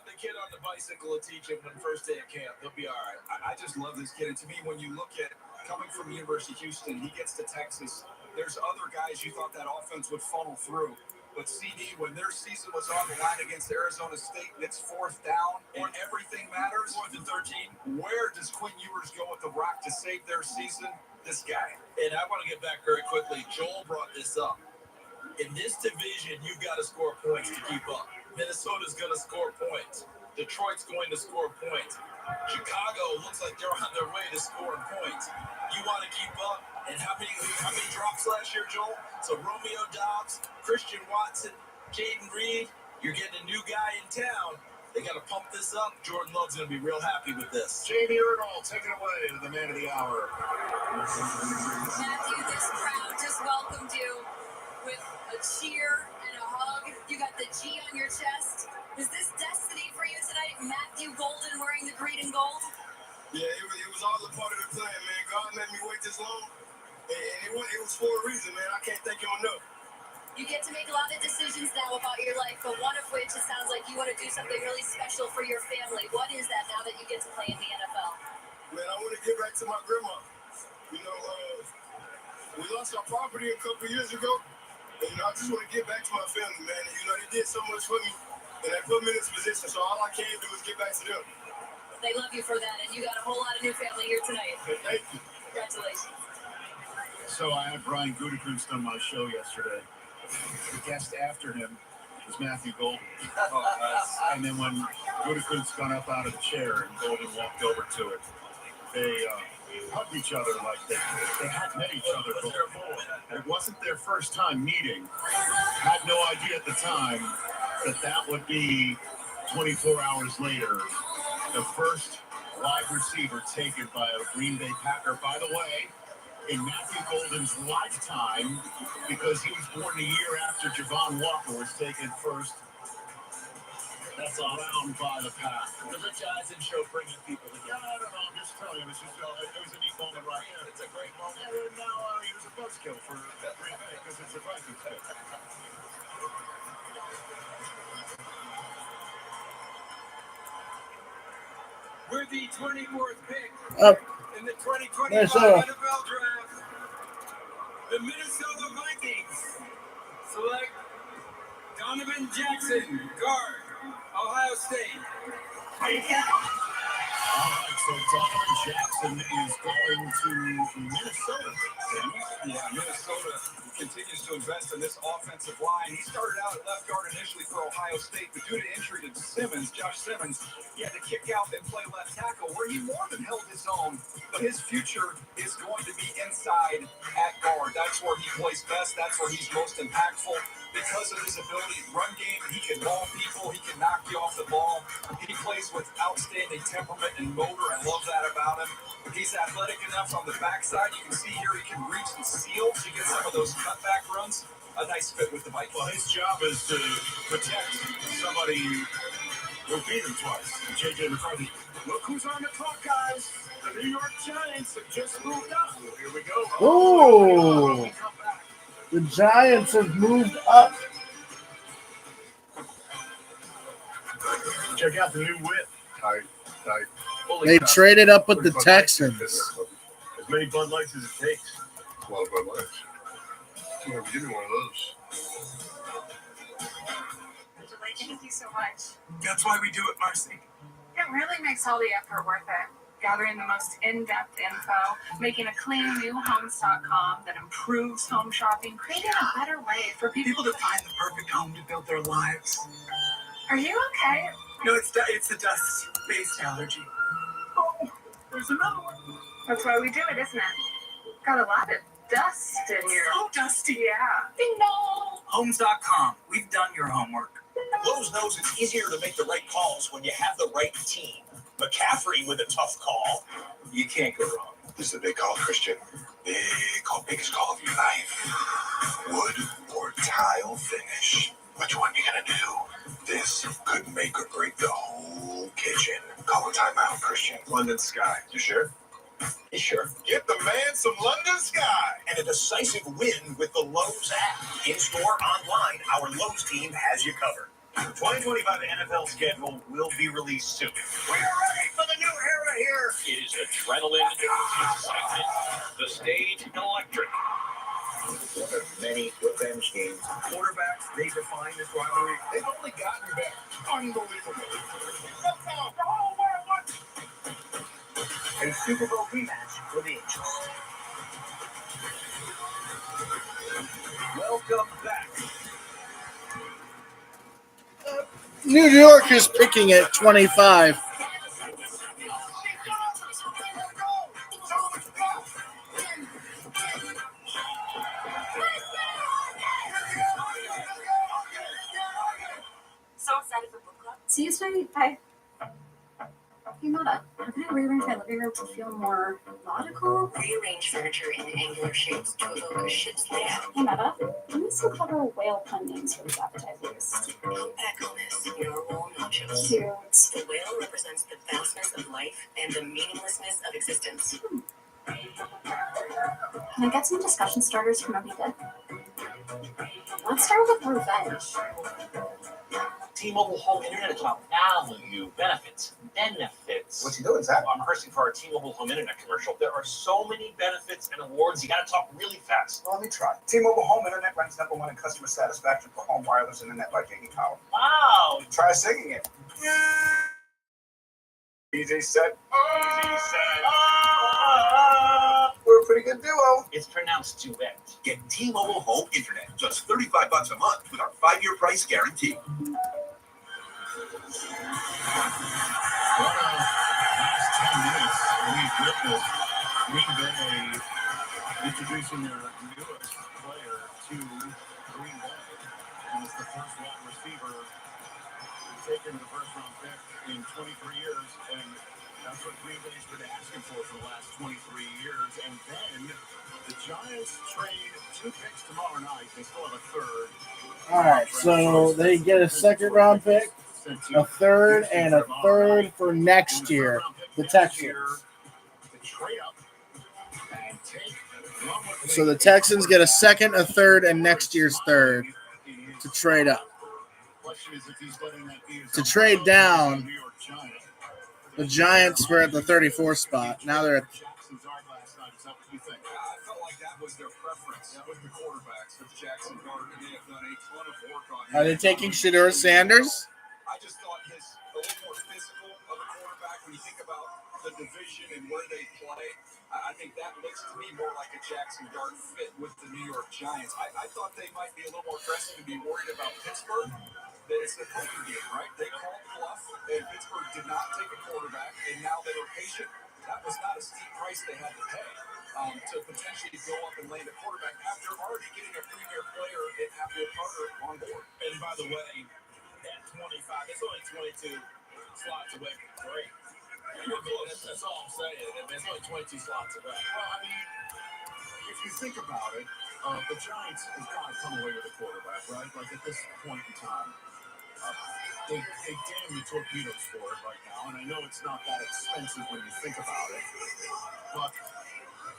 The kid on the bicycle will teach him on first day of camp. He'll be all right. I just love this kid. And to me, when you look at coming from University of Houston, he gets to Texas. There's other guys you thought that offense would funnel through. But CD, when their season was on the line against Arizona State, and it's fourth down, and everything matters. 4th and 13. Where does Quinn Ewers go with the rock to save their season? This guy. And I want to get back very quickly. Joel brought this up. In this division, you've got to score points to keep up. Minnesota's going to score points. Detroit's going to score points. Chicago looks like they're on their way to scoring points. You want to keep up. And how many drops last year, Joel? So Romeo Dobbs, Christian Watson, Jaden Reed, you're getting a new guy in town. They got to pump this up. Jordan Love's going to be real happy with this. Jamie Erdahl, take it away to the man of the hour. Matthew, this crowd just welcomed you with a cheer and a hug. You got the G on your chest. Is this destiny for you tonight? Matthew Golden wearing the green and gold? Yeah, it was all a part of the plan, man. God made me wait this long, and it was for a reason, man. I can't thank him enough. You get to make a lot of decisions now about your life, but one of which it sounds like you want to do something really special for your family. What is that now that you get to play in the NFL? Man, I want to get back to my grandma. You know, we lost our property a couple years ago, and I just want to get back to my family, man. And, they did so much for me, and they put me in this position, so all I can do is get back to them. They love you for that, and you got a whole lot of new family here tonight. Thank you. Congratulations. So I had Brian Gutekunst on my show yesterday. The guest after him was Matthew Golden. And then when Gutekunst got up out of the chair and Golden walked over to it, they hugged each other like they hadn't met each other before. It wasn't their first time meeting. Had no idea at the time that would be 24 hours later, the first wide receiver taken by a Green Bay Packer. By the way, in Matthew Golden's lifetime, because he was born a year after Javon Walker was taken first. That's around by the pack. The Rich Eisen show bringing people together. Yeah, I don't know. I'm just telling you. It was a neat moment right here. It's a great moment. And now he was a buzzkill for Green Bay because it's a Vikings pick. We're the 24th pick in the 2025 Minnesota. NFL Draft. The Minnesota Vikings select Donovan Jackson, guard, Ohio State. All right, so Donovan Jackson is going to Minnesota. Yeah, Minnesota continues to invest in this offensive line. He started out at left guard initially for Ohio State, but due to injury to Josh Simmons, he had to kick out and play left tackle, where he more than held his own. But his future is going to be inside at guard. That's where he plays best. That's where he's most impactful. Because of his ability to run game, he can maul people, he can knock you off the ball. He plays with outstanding temperament and motor. I love that about him. He's athletic enough on the backside. You can see here he can reach and seal to get some of those cutback runs. A nice fit with the Vikings. Well, his job is to protect somebody who beat him twice, J.J. McCarthy. Look who's on the clock, guys. The New York Giants have just moved up. Here we go. Oh, the Giants have moved up. Check out the new whip. Tight. They traded up with the Texans. As many Bud Lights as it takes. A lot of Bud Lights. Give me one of those. Thank you so much. That's why we do it, Marcy. It really makes all the effort worth it. Gathering the most in-depth info, making a clean new homes.com that improves home shopping, creating a better way for people to find the perfect home to build their lives. Are you okay? No, it's the dust-based allergy. Oh, there's another one. That's why we do it, isn't it? Got a lot of dust in here. So dusty. Yeah. Ding dong. Homes.com. We've done your homework. Lowe's knows it's easier to make the right calls when you have the right team. McCaffrey with a tough call. You can't go wrong. This is a big call, Christian. Big call, biggest call of your life. Wood or tile finish? Which one you gonna do? This could make or break the whole kitchen. Call a timeout, Christian. London Sky. You sure? Sure. Get the man some London Sky. And a decisive win with the Lowe's app. In-store, online, our Lowe's team has you covered. The 2025 NFL schedule will be released soon. We are ready for the new era here. It is adrenaline, excitement, the stage electric. One of many revenge games. Quarterbacks, they define this rivalry. They've only gotten better. Unbelievable. A Super Bowl rematch for the Angels. Welcome back. New York is picking at 25. So excited for book club. See you soon. Bye. Hey, Nada, how can I rearrange my living room to feel more nautical? Rearrange furniture in angular shapes to evoke a ship's layout. Hey, Nada, give me some clever whale pun names for these appetizers. Humpback hummus, narwhal nachos. Cute. The whale represents the vastness of life and the meaninglessness of existence. Can I get some discussion starters from Moby Dick? Let's start with revenge. T-Mobile home internet is about value, benefits. What you doing, Zach? I'm rehearsing for our T-Mobile home internet commercial. There are so many benefits and awards. You got to talk really fast. Well, let me try. T-Mobile home internet ranks #1 in customer satisfaction for home wireless internet by J.D. Power. Wow. Try singing it. Easy set. We're a pretty good duo. It's pronounced duet. Get T-Mobile home internet, just $35 a month with our 5-year price guarantee. Last 10 minutes, we've witnessed Green Bay introducing their newest player to Green Bay. And it's the first wide receiver taken the first-round pick in 23 years. And that's what Green Bay's been asking for the last 23 years. And then the Giants trade 2 picks tomorrow night. They still have a third. All right, so they get a second-round pick, a third, and a third for next year. The Texans. So the Texans get a second, a third, and next year's third to trade up. To trade down, the Giants were at the 34th spot. Now they're at. I felt like that was their preference. That was the quarterbacks with Jackson Dart, and they have done a ton of work on him. Are they taking Shedeur Sanders? I just thought his a little more physical of a quarterback when you think about the division and where they play. I think that looks to me more like a Jackson Dart fit with the New York Giants. I thought they might be a little more aggressive and be worried about Pittsburgh. That it's the poker game, right? They called bluff, and Pittsburgh did not take a quarterback, and now they were patient. That was not a steep price they had to pay to potentially go up and land a quarterback after already getting a premier player in Apple Carter on board. And by the way, at 25, it's only 22 slots away from 3. That's all I'm saying. It's only 22 slots away. Well, I mean, if you think about it, the Giants have got to come away with a quarterback, right? Like at this point in time. They damn the torpedoes for it right now, and I know it's not that expensive when you think about it, but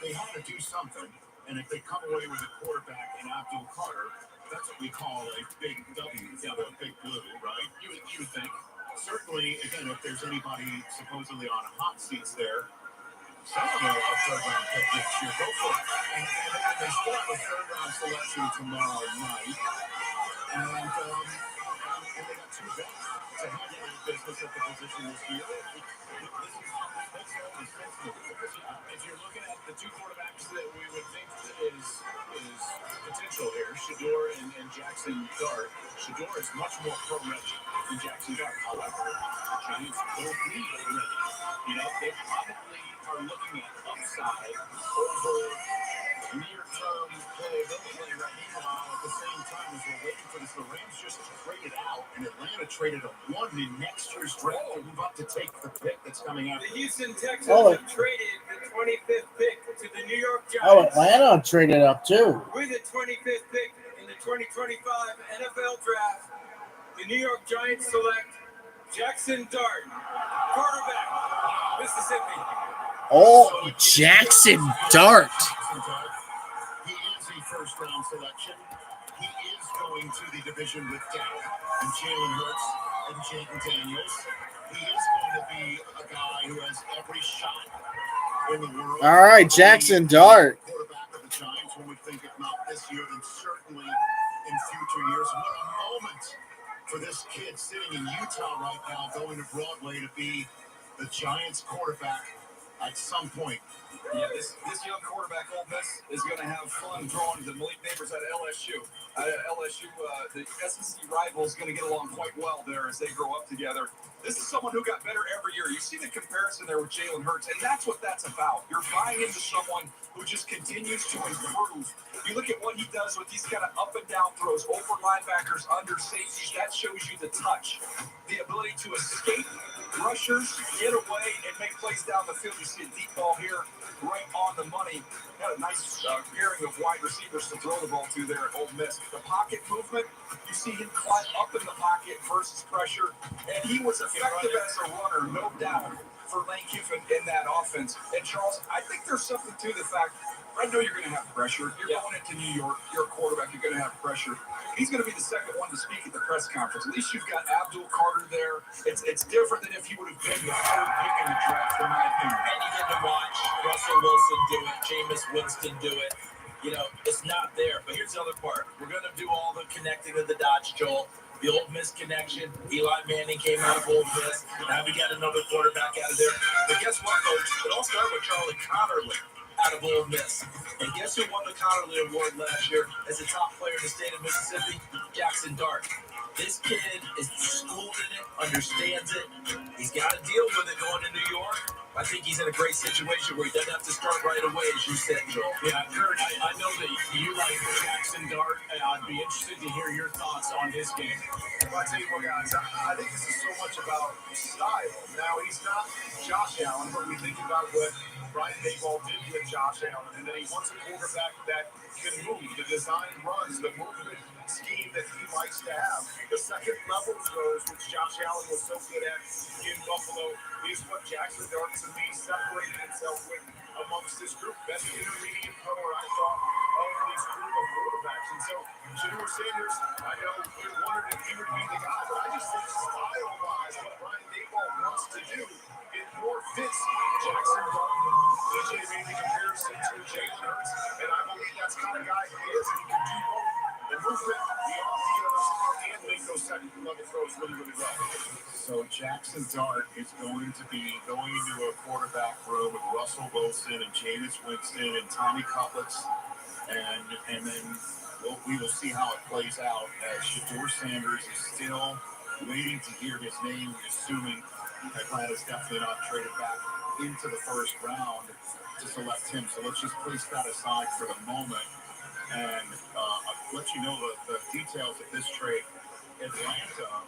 they have to do something, and if they come away with a quarterback in Abdul Carter, that's what we call a big W, a big blue, right? You would think. Certainly, again, if there's anybody supposedly on hot seats there, some of them are a third-round pick this year. Go for it. And they still have a third-round selection tomorrow night, and they got 2 vets to handle their business at the position this year. If you're looking at the 2 quarterbacks that we would think is potential here, Shedeur and Jackson Dart. Shedeur is much more pro-ready than Jackson Dart. However, the Giants don't need a ready. You know, they probably are looking at upside over near-term playability right now at the same time as we're waiting for this. The Rams just traded out, and Atlanta traded a 1 in next year's draft to move up to take the pick that's coming out. The Houston Texans have traded the 25th pick to the New York Giants. Oh, Atlanta traded up too. With the 25th pick in the 2025 NFL Draft, the New York Giants select Jackson Dart, quarterback, Mississippi. Oh, Jackson Dart. He is a first-round selection. He is going to the division with Dak and Jalen Hurts and Jaden Daniels. He is going to be a guy who has every shot in the world. All right, Jackson Dart. Quarterback of the Giants, one would think if not this year, then certainly in future years. What a moment for this kid sitting in Utah right now, going to Broadway to be the Giants quarterback at some point. Yeah, this young quarterback, Ole Miss, is going to have fun throwing to the Malik neighbors at LSU. LSU, the SEC rival, is going to get along quite well there as they grow up together. This is someone who got better every year. You see the comparison there with Jalen Hurts, and that's what that's about. You're buying into someone who just continues to improve. You look at what he does with these kind of up and down throws, over linebackers, under safeties. That shows you the touch, the ability to escape rushers, get away, and make plays down the field. You see a deep ball here, right on the money. Got a nice pairing of wide receivers to throw the ball to there at Ole Miss. The pocket movement, you see him climb up in the pocket versus pressure, and he was effective as a runner, no doubt, for Lane Kiffin in that offense. And Charles, I think there's something to the fact, I know you're going to have pressure. You're going into New York, you're a quarterback, you're going to have pressure. He's going to be the second one to speak at the press conference. At least you've got Abdul Carter there. It's different than if he would have been the third pick in the draft, in my opinion. And you get to watch Russell Wilson do it, Jameis Winston do it. You know, it's not there. But here's the other part. We're going to do all the connecting of the dots, Joel. The Ole Miss connection. Eli Manning came out of Ole Miss. Now we got another quarterback out of there. But guess what, folks? It all started with Charlie Connerly out of Ole Miss. And guess who won the Connerly Award last year as the top player in the state of Mississippi? Jackson Dart. This kid is schooled in it, understands it. He's got to deal with it going to New York. I think he's in a great situation where he doesn't have to start right away, as you said, Joel. Yeah, Kurt, I know that you like Jackson Dart, and I'd be interested to hear your thoughts on his game. Well, I tell you what, guys, I think this is so much about style. Now, he's not Josh Allen, but we think about what Brian Daboll did with Josh Allen, and then he wants a quarterback that can move, the design runs, the movement scheme that he likes to have. The second level throws, which Josh Allen was so good at in Buffalo, is what Jackson Dart to me separated himself with amongst this group. Best intermediate power, I thought, of this group of quarterbacks. And so, Shedeur Sanders, I know we wondered if he would be the guy, but I just think style-wise, what Brian Daboll wants to do, it more fits Jackson Dart. DJ made the comparison to Jalen Hurts, and I believe that's the kind of guy he is. He can do both. The movement, the off-field, and make those second-level throws really, really well. So Jackson Dart is going to be going into a quarterback room with Russell Wilson and Jameis Winston and Tommy Cutlets, and then we will see how it plays out as Shedeur Sanders is still waiting to hear his name, assuming Atlanta's definitely not traded back into the first round to select him. So let's just place that aside for the moment. And I'll let you know the details of this trade. Atlanta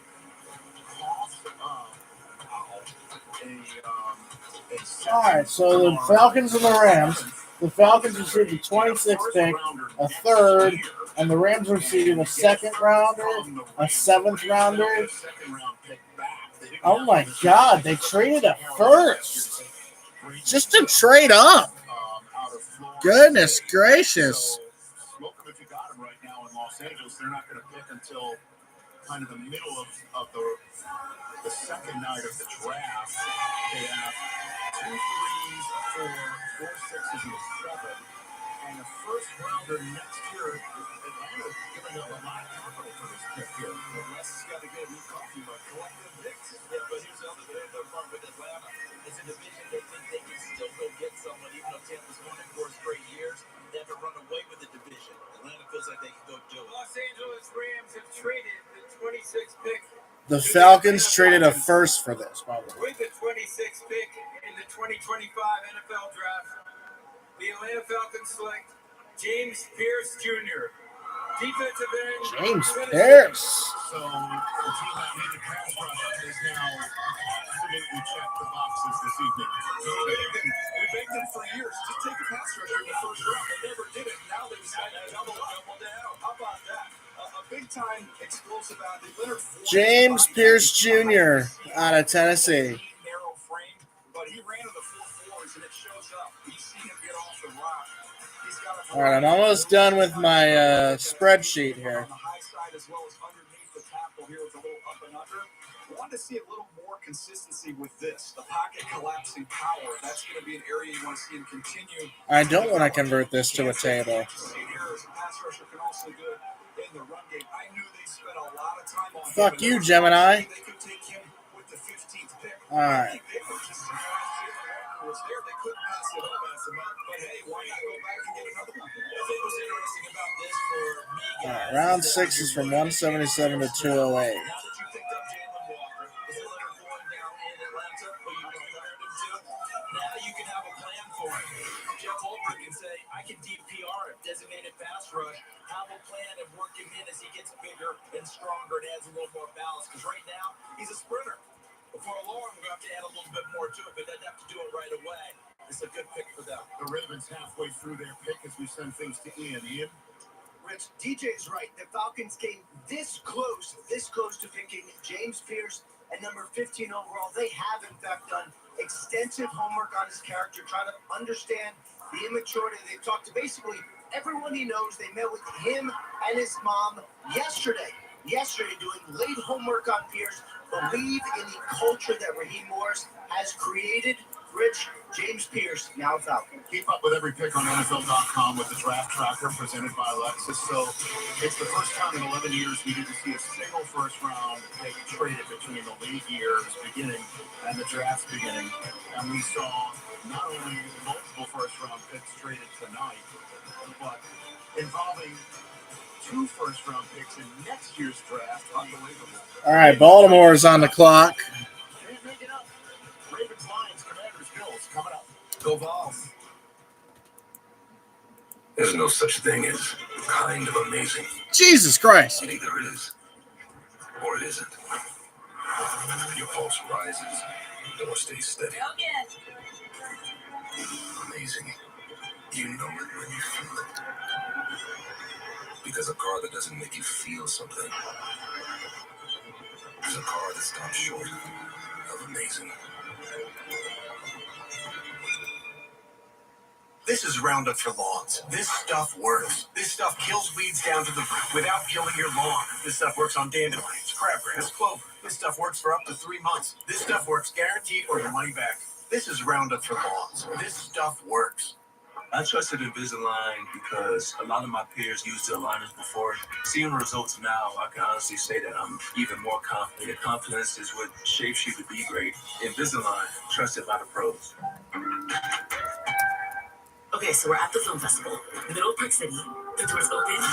cost All right, so the Falcons and the Rams. The Falcons received a 26th pick, a third, and the Rams received a second rounder, a seventh rounder. Oh my God, they traded a first just to trade up. Goodness gracious. If you got him right now in Los Angeles, they're not going to pick until kind of the middle of the second night of the draft. They have 2 3s, a 4 6s, and a 7. And the first rounder next year, Atlanta's giving them a lot of capital for this pick here. The West has got to get a new coffee, but collective picks. Yeah, but here's the other part with Atlanta. It's a division they think they can still go get someone, even though Tampa's won it 4 straight years. They haven't run away with the division. Atlanta feels like they can go do it. Los Angeles Rams have traded the 26th pick. The Falcons traded a first for this, by the way. With the 26th pick in the 2025 NFL Draft, the Atlanta Falcons select James Pierce Jr., defensive end. James Pierce. So the team that made the pass rush is now absolutely checked the boxes this evening. We begged them for years. Just take a pass rusher in the first round. They never did it. Now they decided to double down. How about that? A big-time explosive athlete. Leonard Floyd, James Pierce Jr. out of Tennessee. Narrow frame, but he ran to the 4.4s, and it shows up. You see him get off the rock. He's got a All right, I'm almost done with my spreadsheet here. on the high side as well as underneath the tackle here with a little up and under. We want to see a little more consistency with this. The pocket collapsing power. That's going to be an area you want to see him continue. I don't want to convert this to a table. Fuck you, Gemini. All right. Round 6 is from 177 to 208. Now you can have a plan for it. Jeff Holbrook can say, I can DPR it, designated pass rush, have a plan and work him in as he gets bigger and stronger and adds a little more balance. Because right now, he's a sprinter. Before long, we're going to have to add a little bit more to it, but doesn't have to do it right away. It's a good pick for them. The Ravens halfway through their pick as we send things to Ian. Ian? Rich, DJ's right. The Falcons came this close to picking James Pierce at number 15 overall. They have, in fact, done extensive homework on his character, trying to understand the immaturity. They've talked to basically everyone he knows. They met with him and his mom yesterday doing late homework on Pierce, believe in the culture that Raheem Morris has created. Rich, James Pierce, now Falcon. Keep up with every pick on NFL.com with the draft tracker presented by Lexus. So it's the first time in 11 years we didn't see a single first-round pick traded between the league years beginning and the draft beginning. And we saw not only multiple first-round picks traded tonight, but involving 2 first-round picks in next year's draft. Unbelievable. All right, Baltimore is on the clock. Can't make it up. Ravens, Lions, Commanders, Bills coming up. Go Vols. There's no such thing as kind of amazing. Jesus Christ. Either it is or it isn't. Your pulse rises or stays steady. Amazing. You know it when you feel it. Because a car that doesn't make you feel something is a car that stops short of amazing. This is Roundup for lawns. This stuff works. This stuff kills weeds down to the root without killing your lawn. This stuff works on dandelions, crabgrass, clover. This stuff works for up to 3 months. This stuff works guaranteed or your money back. This is Roundup for lawns. This stuff works. I trusted Invisalign because a lot of my peers used the aligners before. Seeing the results now, I can honestly say that I'm even more confident. The confidence is what shapes you to be great. Invisalign, trusted by the pros. Okay, so we're at the film festival, middle of Park City. The doors open,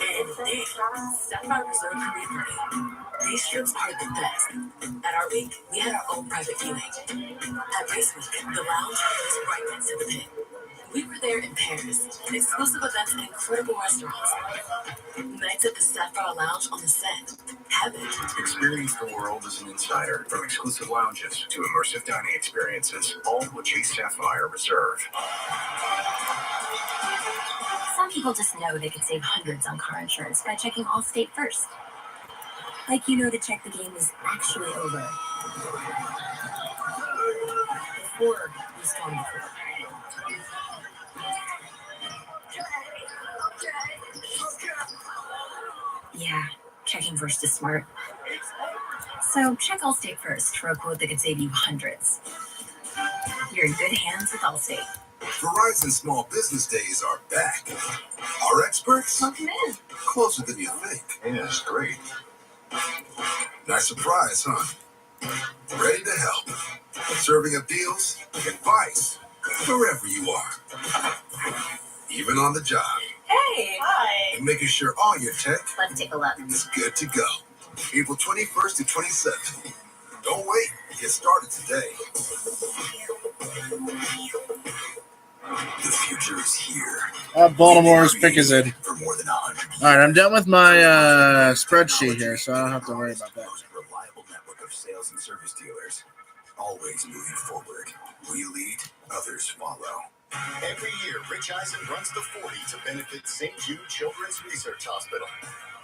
and there, Sapphire Reserve Korean Party. These trips are the best. At our week, we had our own private viewing. At Race Week, the lounge was right next to the pit. We were there in Paris, exclusive events and incredible restaurants. Nights at the Sapphire Lounge on the set. Heaven. Experience the world as an insider. From exclusive lounges to immersive dining experiences, all with Chase Sapphire Reserve. Some people just know they could save hundreds on car insurance by checking Allstate first. Like you know to check the game is actually over. Before you storm the court. Yeah, checking first is smart. So check Allstate first for a quote that could save you hundreds. You're in good hands with Allstate. Verizon Small Business Days are back. Our experts? Welcome in. Closer than you think. Yeah, it's great. Nice surprise, huh? Ready to help. Serving up deals, advice, wherever you are. Even on the job. Hey! Hi! And making sure all your tech Let's take a look. is good to go. April 21st to 27th. Don't wait. Get started today. The future is here. Baltimore's pick is in. For more than 100 years. All right, I'm done with my spreadsheet here, so I don't have to worry about that. Most reliable network of sales and service dealers. Always moving forward. We lead, others follow. Every year, Rich Eisen runs the 40 to benefit St. Jude Children's Research Hospital.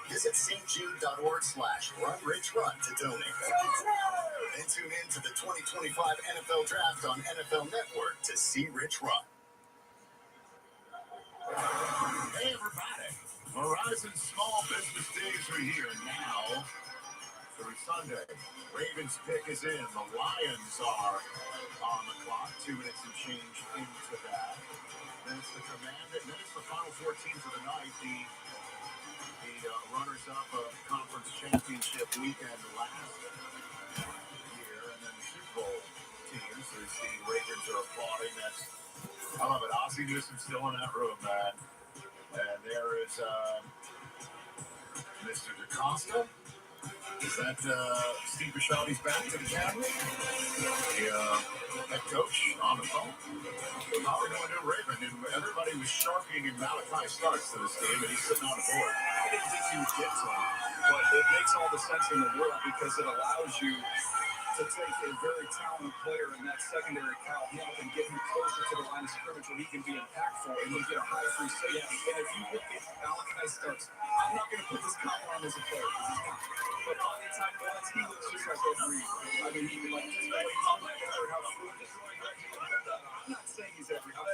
Visit stjude.org/runrichrun to donate. And tune in to the 2025 NFL Draft on NFL Network to see Rich run. Hey everybody, Verizon Small Business Days are here now. Through Sunday, Ravens pick is in. The Lions are on the clock. 2 minutes and change into that. Then it's the Commanders. Then it's the final 14 for the night. The runners-up of conference championship weekend last year, and then the Super Bowl teams. As the Ravens are applauding. I love it. Ozzie Newsom's still in that room, man. And there is Mr. DaCosta. Is that Steve Bisciotti's back to the camera? The head coach on the phone. How are we going to do Raven? And everybody was sharping Malachi Starks to this game, and he's sitting on the board. I didn't think he would get to him, but it makes all the sense in the world because it allows you to take a very talented player in that secondary, Kyle Hamilton, and get him closer to the line of scrimmage where he can be impactful and you get a high free safety. And if you look at Malachi Starks, I'm not going to put this comment on as a player because he's not. But anytime once he looks just like every, I mean, he like just the way he's on the cover, how fluid this is. I'm not saying he's every. I'm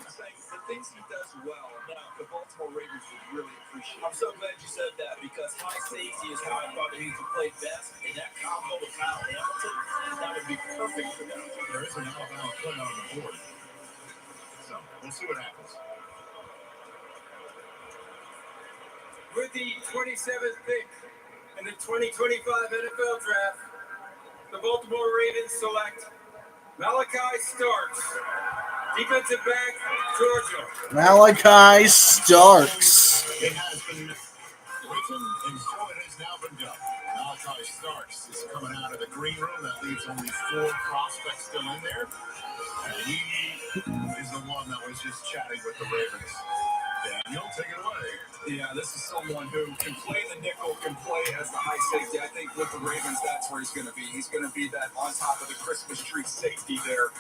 saying the things he does well. The Baltimore Ravens would really appreciate. I'm so glad you said that because high safety is how I thought he could play best. And that combo with Kyle Hamilton, that would be perfect for them. There is an Alabama play on the board. So we'll see what happens. With the 27th pick in the 2025 NFL Draft, the Baltimore Ravens select Malachi Starks, defensive back, Georgia. Malachi Starks. It has been written, and so it has now been done. Malachi Starks is coming out of the green room. That leaves only 4 prospects still in there. And he is the one that was just chatting with the Ravens. Daniel, take it away. Yeah, this is someone who can play the nickel, can play as the high safety. I think with the Ravens, that's where he's going to be. He's going to be that on top of the Christmas tree safety there.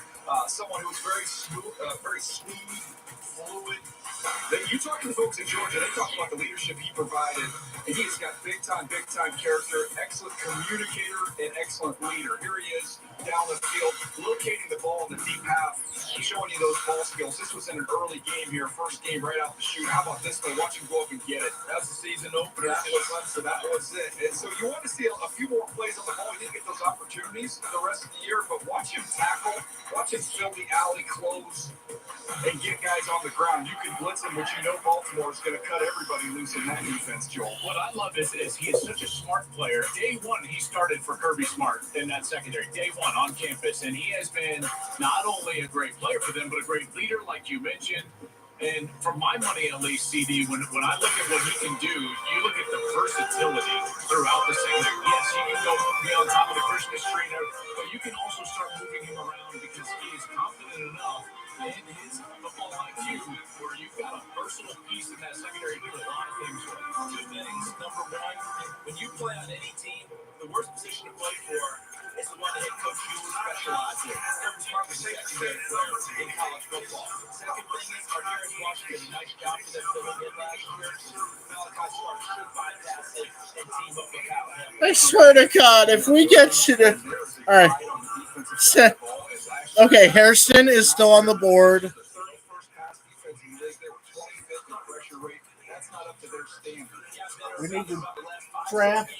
Someone who's very smooth, fluid. You talk to the folks in Georgia, they talk about the leadership he provided, and he's got big time character, excellent communicator, and excellent leader. Here he is down the field, locating the ball in the deep half, and showing you those ball skills. This was in an early game here, first game right out the chute. How about this one? Watch him go up and get it. That's the season opener. That was it. And so you want to see a few more plays on the ball. He didn't get those opportunities the rest of the year, but watch him tackle, watch him fill the alley, close, and get guys on the ground. You can blitz him, but you know Baltimore is going to cut everybody loose in that defense, Joel. What I love is he is such a smart player. Day one, he started for Kirby Smart in that secondary. Day one on campus, and he has been not only a great player for them, but a great leader, like you mentioned. And for my money, at least, CD, when I look at what he can do, you look at the versatility throughout the secondary. Yes, you can go be on top of the Christmas tree, but you can also start moving him around because he is confident enough in his football IQ where you've got a versatile piece in that secondary to do a lot of things with. 2 things. Number one, when you play on any team, the worst position to play for is the one the head coach usually specializes in. Every probably secondary player in college football. Second thing is, Ardarius Washington did a nice job for them filling in last year. Malachi Starks should bypass it and team up with Kyle Hamilton. I swear to God, if we get you to... All right. Okay, Hairston is still on the board. We need to draft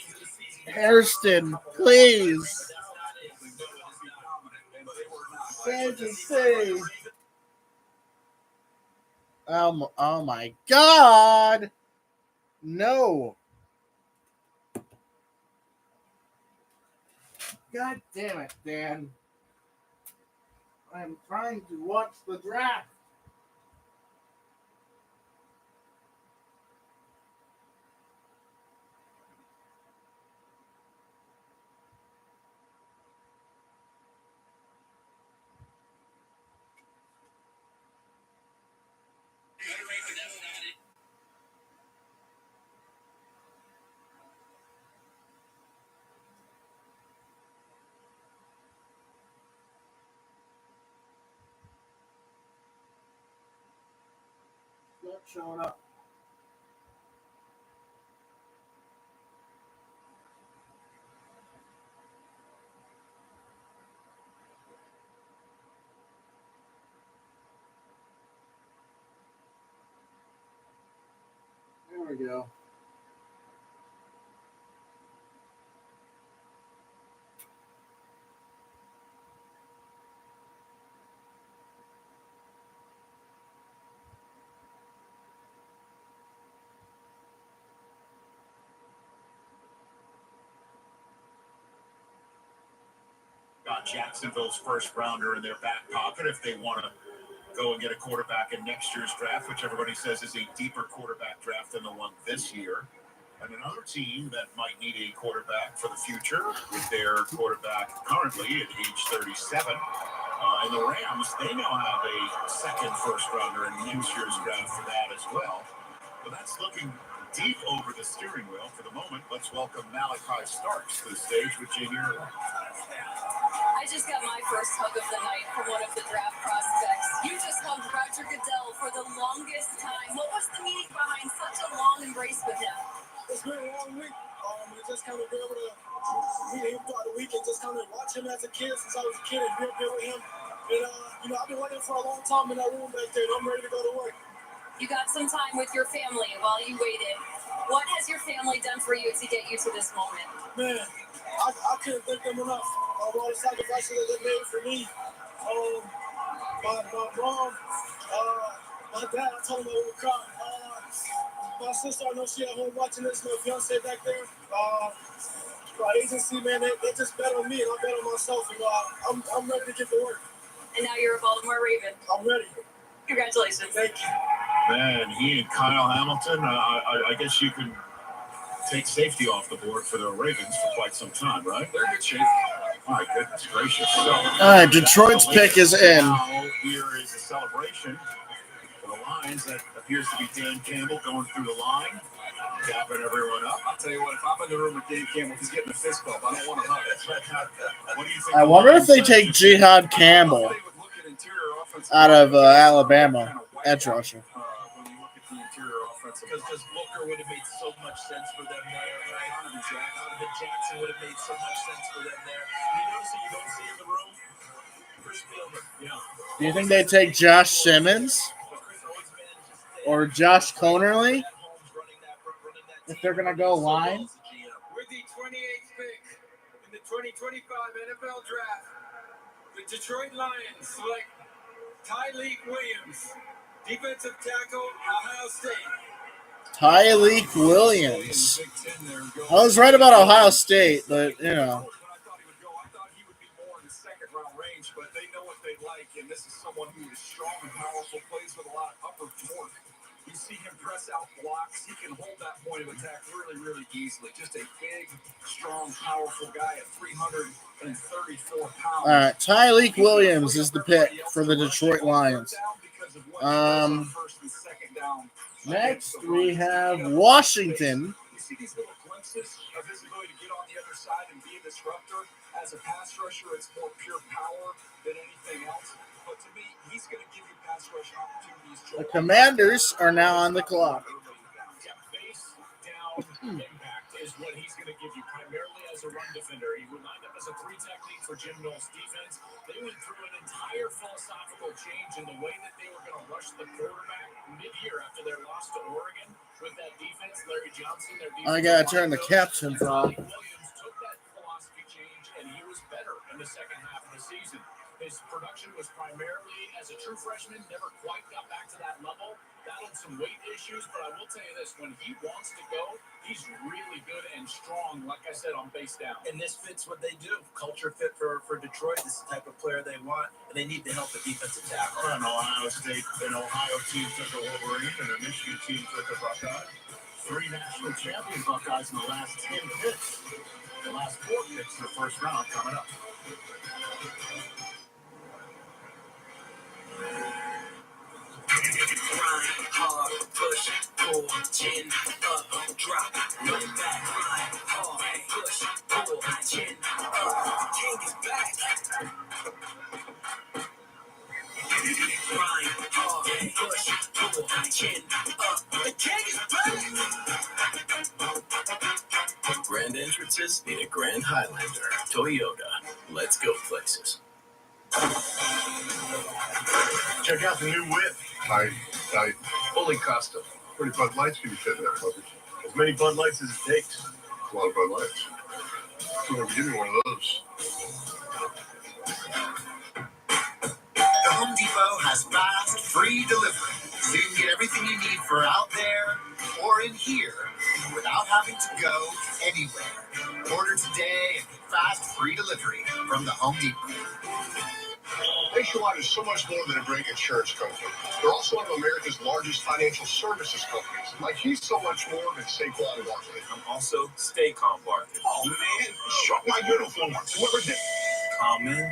Hairston, please. Kansas City. Oh my God. No. God damn it, Dan. I'm trying to watch the draft. Not showing up. There we go. Got Jacksonville's first rounder in their back pocket if they want to go and get a quarterback in next year's draft, which everybody says is a deeper quarterback draft than the one this year. And another team that might need a quarterback for the future with their quarterback currently at age 37. And the Rams, they now have a second first-rounder in next year's draft for that as well. But that's looking deep over the steering wheel for the moment. Let's welcome Malachi Starks to the stage with Jamie Irvin. I just got my first hug of the night from one of the draft prospects. You just hugged Roger Goodell for the longest time. What was the meaning behind such a long embrace with him? It's been a long week. Just kind of be able to meet him throughout the week and just kind of watch him as a kid since I was a kid and be up there with him. And, I've been waiting for a long time in that room back there. I'm ready to go to work. You got some time with your family while you waited. What has your family done for you to get you to this moment? Man, I can't thank them enough. All the sacrifices that they made for me. My mom, my dad, I told him I would cry. My sister, I know she at home watching this, my fiance back there. My agency, man, they just bet on me and I bet on myself. And I'm ready to get to work. And now you're a Baltimore Raven. I'm ready. Congratulations. Thank you. Man, he and Kyle Hamilton, I guess you can take safety off the board for the Ravens for quite some time, right? They're in good shape. My goodness gracious. So, All right, Detroit's pick is in. Now, here is a celebration for the Lions that appears to be Dan Campbell going through the line, dapping everyone up. I'll tell you what, if I'm in the room with Dave Campbell, he's getting a fist bump. I don't want to hug it. What do you think? I wonder if they take Jihad Campbell out of Alabama, edge rusher. When you look at the interior offense, because Booker would have made so much sense for them there, right? Donovan Jackson would have made so much sense for them there. You notice that you don't see in the room? Chris Spielman. Yeah. Do you think they take Josh Simmons or Josh Conerly if they're going to go line? With the 28th pick in the 2025 NFL Draft, the Detroit Lions select Tyleek Williams, defensive tackle, Ohio State. Tyleek Williams. I was right about Ohio State, but, I thought he would be more in the second round range, but they know what they like, and this is someone who is strong and powerful, plays with a lot of upper torque. You see him press out blocks. He can hold that point of attack really, really easily. Just a big, strong, powerful guy at 334 pounds. all right, Tyleek Williams is the pick for the Detroit Lions. Next, we have Washington. You see these little glimpses of his ability to get on the other side and be a disruptor. As a pass rusher, it's more pure power than anything else. But to me, he's going to give you pass rush opportunities. The Commanders are now on the clock. Base down impact is what he's going to give you primarily as a run defender. He would line up as a 3 technique for Jim Knowles' defense. They went through an entire philosophical change in the way that they were going to rush the quarterback mid-year after their loss to Oregon with that defense. Larry Johnson, their defense. I got to turn the captions off. Williams took that philosophy change, and he was better in the second half of the season. His production was primarily as a true freshman, never quite got back to that level. Battled some weight issues, but I will tell you this, when he wants to go, he's really good and strong, like I said, on base down. And this fits what they do. Culture fit for Detroit. This is the type of player they want, and they need to help the defensive tackle. An Ohio State, an Ohio team took a Wolverine, and a Michigan team took a Buckeye. 3 national champion Buckeyes in the last 10 picks. The last 4 picks in the first round coming up. Grind hard, push, pull, chin up, drop, no back. Grind hard, push, pull, chin up. King is back. Grind hard, push, pull, chin up. The king is back. Grand entrances need a Grand Highlander. Toyota. Let's go places. Check out the new whip. I fully custom. Pretty Bud Lights can fit in that puppy. As many Bud Lights as it takes. A lot of Bud Lights. So we'll give me one of those. The Home Depot has fast, free delivery, so you can get everything you need for out there or in here without having to go anywhere. Order today and get fast, free delivery from the Home Depot. Nationwide is so much more than a great insurance company. They're also one of America's largest financial services companies. Like, he's so much more than Saquon Barkley. I'm also Stay Calm Barkley. Oh, man, shut my uniform. Whoever did. Calm in,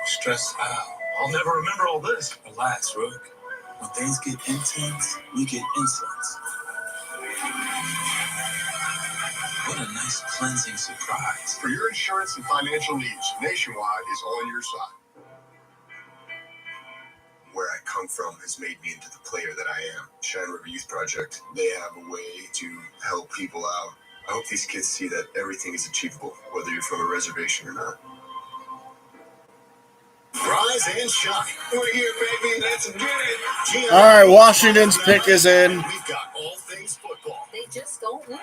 stress out. I'll never remember all this. Relax, Rook. When things get intense, we get incense. What a nice cleansing surprise. For your insurance and financial needs, Nationwide is on your side. Where I come from has made me into the player that I am. Shine River Youth Project, they have a way to help people out. I hope these kids see that everything is achievable, whether you're from a reservation or not. Rise and shine. We're here, baby. Let's get it. All right, Washington's pick is in. We've got all things football. They just don't lose.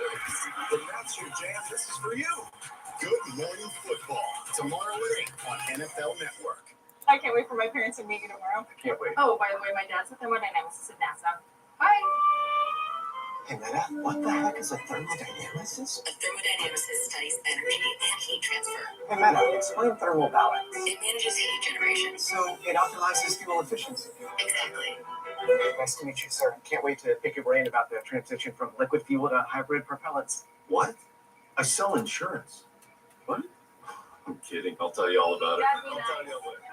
But that's your jam. This is for you. Good Morning Football. Tomorrow at 8 on NFL Network. I can't wait for my parents to meet you tomorrow. Can't wait. Oh, by the way, my dad's a thermodynamicist at NASA. Bye. Hey, Meta, what the heck is a thermodynamicist? A thermodynamicist studies energy and heat transfer. Hey, Meta, explain thermal balance. It manages heat generation. So it optimizes fuel efficiency. Exactly. Nice to meet you, sir. Can't wait to pick your brain about the transition from liquid fuel to hybrid propellants. What? I sell insurance. What? I'm kidding. I'll tell you all about it. I'll tell you later.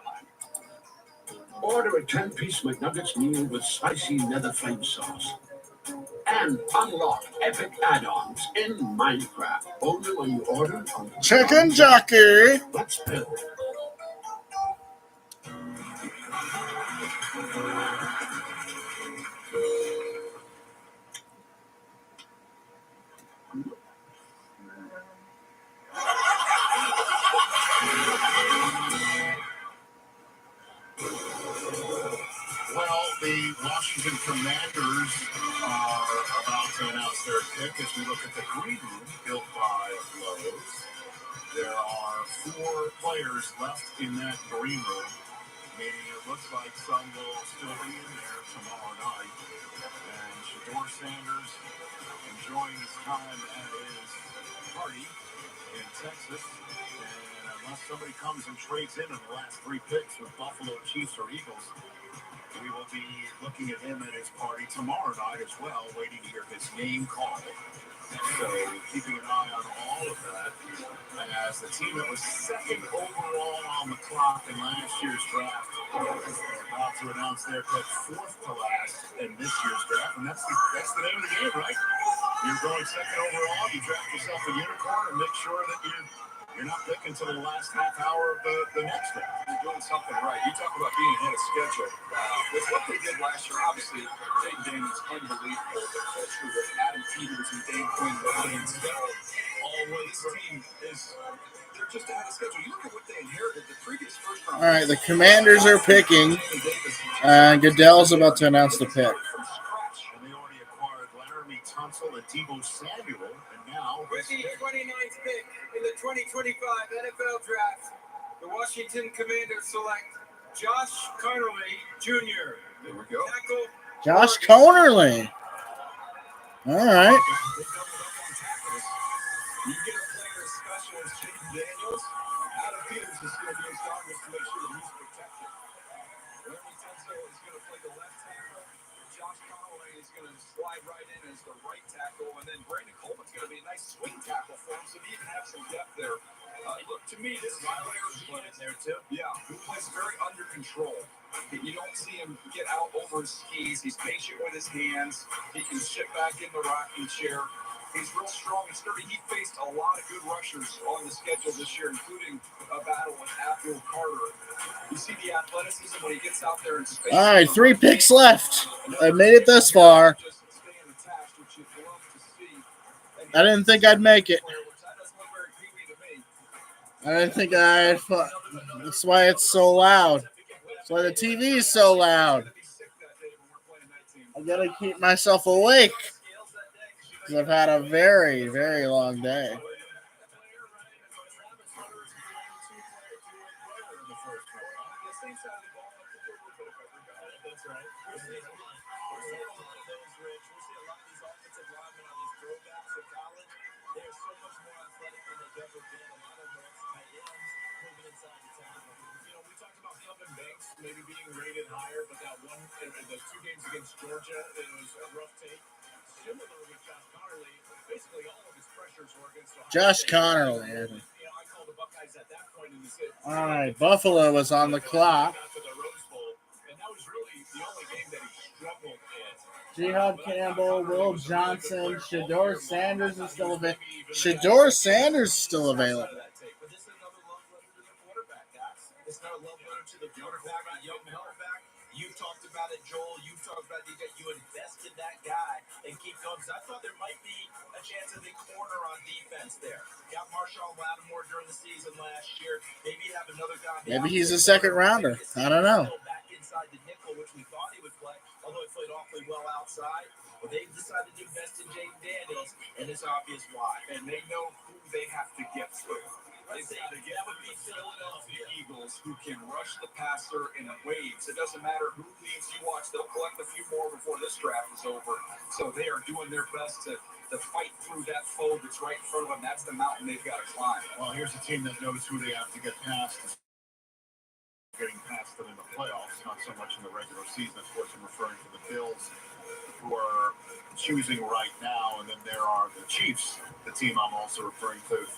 Order a 10-piece McNuggets meal with spicy nether flame sauce. And unlock epic add-ons in Minecraft. Only when you order on the Chicken Jockey. Let's build. Well, the Washington Commanders are about to announce their pick as we look at the green room built by Lowe's. There are 4 players left in that green room, meaning it looks like some will still be in there tomorrow night. And Shador Sanders enjoying his time at his party in Texas. And unless somebody comes and trades in the last 3 picks with Buffalo, Chiefs, or Eagles, we will be looking at him at his party tomorrow night as well, waiting to hear his name called. So keeping an eye on all of that. As the team that was second overall on the clock in last year's draft is about to announce their pick 4th to last in this year's draft. And that's the name of the game, right? You're going second overall, you draft yourself a unicorn and make sure that you're not picking to the last half hour of the next draft. You're doing something right. You talk about being ahead of schedule. With what they did last year, obviously, Jay Daniels unbelievable. The culture with Adam Peters and Dan Quinn, Ryan Snell, this team they're just ahead of schedule. You look at what they inherited. The previous first round. All right, the Commanders are picking. Goodell's about to announce the pick. And they already acquired Laramie Tunsil and Deebo Samuel, and now with the 29th pick in the 2025 NFL Draft, the Washington Commanders select Josh Conerly Jr. There we go. Tackle. Josh Conerly. All right. You get a player as special as Jaden Daniels, Adam Peters is going to be his darndest to make sure that he's protected. Laramie Tunsil is going to play the left tackle. Josh Conway is going to slide right in as the right tackle, and then Brandon Coleman's going to be a nice swing tackle for him, so he even have some depth there. Look, to me, this is a player playing there too. Yeah, who plays very under control. You don't see him get out over his skis. He's patient with his hands. He can sit back in the rocking chair. He's real strong and sturdy. He faced a lot of good rushers on the schedule this year, including a battle with Abdul Carter. You see the athleticism when he gets out there in space. All right, 3 picks left. I made it this far. I didn't think I'd make it. I didn't think I'd. That's why it's so loud. That's why the TV is so loud. I gotta keep myself awake because I've had a very, very long day. maybe being rated higher, but that one, the 2 games against Georgia, it was a rough take. Similar with Josh Connerly, basically all of his pressures were against Ohio Josh State. Connerly. I called the Buckeyes at that point in the season. All right, Buffalo was on the clock. To the Rose Bowl, and that was really the only game that he struggled in. J-Hub Campbell, Will Johnson, Shador Sanders is still available. Shador Sanders is still available. But this is another love letter to the quarterback, guys. It's not a love letter to the quarterback, a young quarterback. You've talked about it, Joel. You've talked about DJ. You invested that guy and keep going. Because I thought there might be a chance of a corner on defense there. Got Marshawn Lattimore during the season last year. Maybe you have another guy. Maybe he's a second rounder. I don't know. Back inside the nickel, which we thought he would play, although he played awfully well outside. But they've decided to invest in Jaden Daniels, and it's obvious why. And they know who they have to get through. They've got to get with the Philadelphia Eagles, who can rush the passer in waves. It doesn't matter who leaves you watch. They'll collect a few more before this draft is over. So they are doing their best to fight through that foe that's right in front of them. That's the mountain they've got to climb. Well, here's a team that knows who they have to get past. Getting past them in the playoffs, not so much in the regular season. Of course, I'm referring to the Bills, who are choosing right now. And then there are the Chiefs, the team I'm also referring to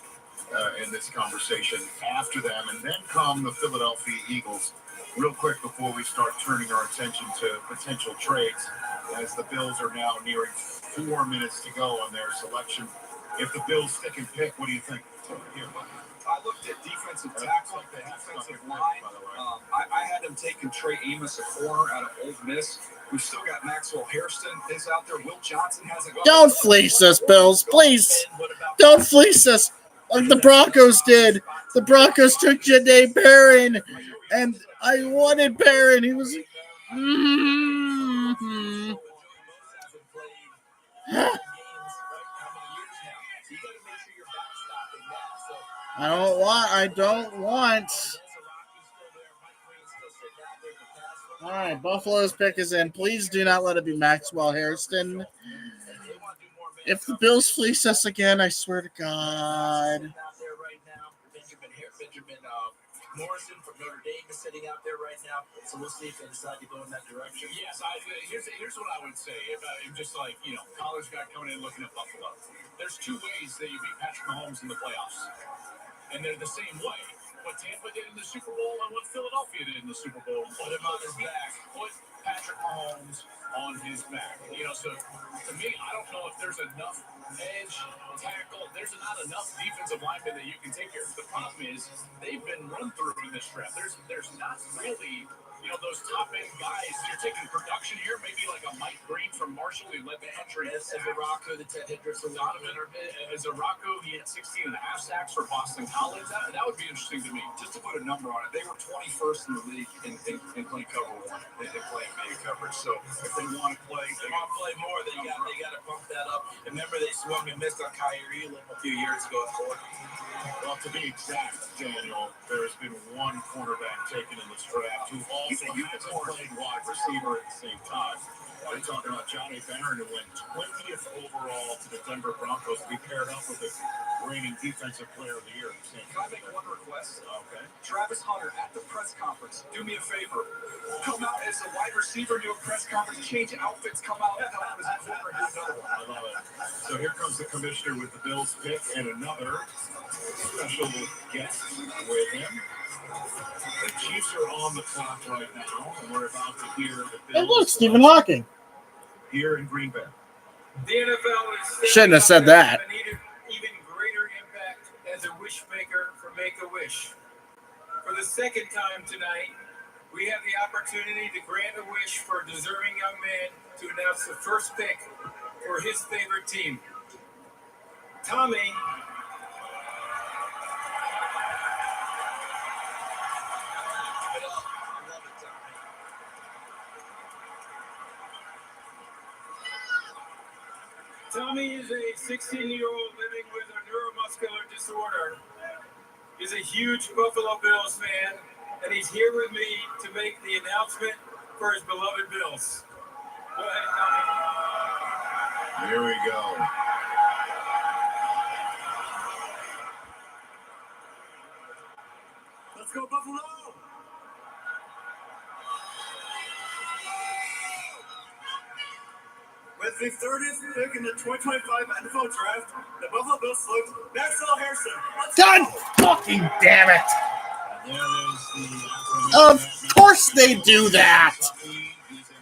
in this conversation after them. And then come the Philadelphia Eagles. Real quick before we start turning our attention to potential trades, as the Bills are now nearing 4 minutes to go on their selection. If the Bills stick and pick, what do you think? I looked at defensive tackle, defensive line. I had them taking Trey Amos, a corner out of Ole Miss. We've still got Maxwell Hairston is out there. Will Johnson hasn't gone. Don't fleece us, Bills, please. Don't fleece us like the Broncos did. The Broncos took Janae Barron, and I wanted Barron. He was. I don't want. All right, Buffalo's pick is in. Please do not let it be Maxwell Hairston. If the Bills fleece us again, I swear to God. Benjamin Morrison from Notre Dame is sitting out there right now, so we'll see if they decide to go in that direction. Yes, here's what I would say. If just like, college guy coming in looking at Buffalo. There's 2 ways that you beat Patrick Mahomes in the playoffs, and they're the same way. What Tampa did in the Super Bowl and what Philadelphia did in the Super Bowl. Put him on his back. Put Patrick Mahomes on his back. So to me, I don't know if there's enough edge, tackle. There's not enough defensive linemen that you can take here. The problem is they've been run through in this draft. There's not really, those top end guys. You're taking production here, maybe like a Mike Green from Marshall, who led the entry. As Araku, the Ted Hendricks, Donovan, as Araku, he had 16 and a half sacks for Boston College. That would be interesting to me. Just to put a number on it, they were 21st in the league in playing cover one. They playing man coverage. So if they want to play, more. They got to pump that up. Remember, they swung and missed on Kyrie Elam a few years ago at Florida. Well, to be exact, Daniel, there has been one cornerback taken in this draft who also hasn't played wide receiver at the same time. We're talking about Johnny Barron, who went 20th overall to the Denver Broncos to be paired up with the reigning defensive player of the year. Can I make one request? Okay. Travis Hunter, at the press conference, do me a favor. Come out as a wide receiver, do a press conference, change outfits, come out and tell him as a corner, do another one. I love it. So here comes the commissioner with the Bills pick and another special guest with him. The Chiefs are on the clock right now, and we're about to hear the Bills. Hey, look, Stephen Hawking. Here in Green Bay. The NFL is Shouldn't have said that. An even greater impact as a wish maker for Make-A-Wish. For the second time tonight, we have the opportunity to grant a wish for a deserving young man to announce the first pick for his favorite team. Tommy. Tommy is a 16-year-old living with a neuromuscular disorder. He's a huge Buffalo Bills fan, and he's here with me to make the announcement for his beloved Bills. Go ahead, Tommy. Here we go. Let's go, Buffalo! the 30th pick in the 2025 NFL Draft, the Buffalo Bills select Maxwell Harrison. God fucking damn it! There is the Of course they do that! He's in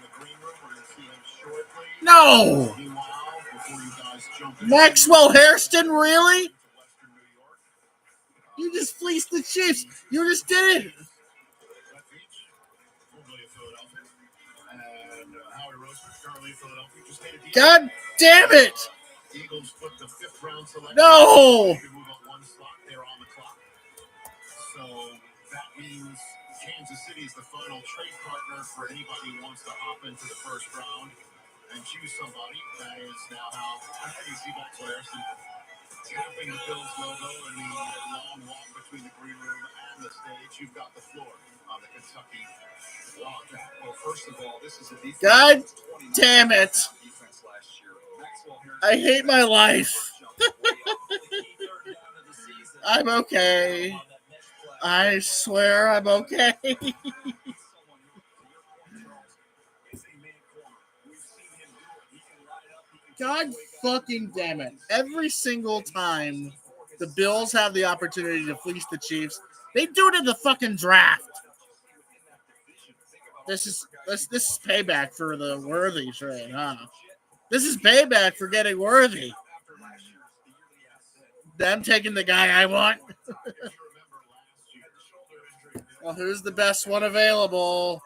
the green room. We're going to see him shortly. No! Meanwhile, before you guys jump in, Maxwell Hairston, really? You just fleeced the Chiefs. You just did it. God damn it! Eagles put the 5th round selection. No! They move up 1 slot there on the clock. So that means Kansas City is the final trade partner for anybody who wants to hop into the 1st round and choose somebody. That is now how you see Maxwell Harrison tapping the Bills logo and the long walk between the green room and the stage. You've got the floor on the Kentucky Wildcat. Well, first of all, this is a defense. God damn it. I hate my life. I'm okay. I swear I'm okay. God fucking damn it. Every single time the Bills have the opportunity to fleece the Chiefs, they do it in the fucking draft. This is payback for the Worthy trade, huh? This is payback for getting Worthy. Them taking the guy I want. Well, who's the best one available?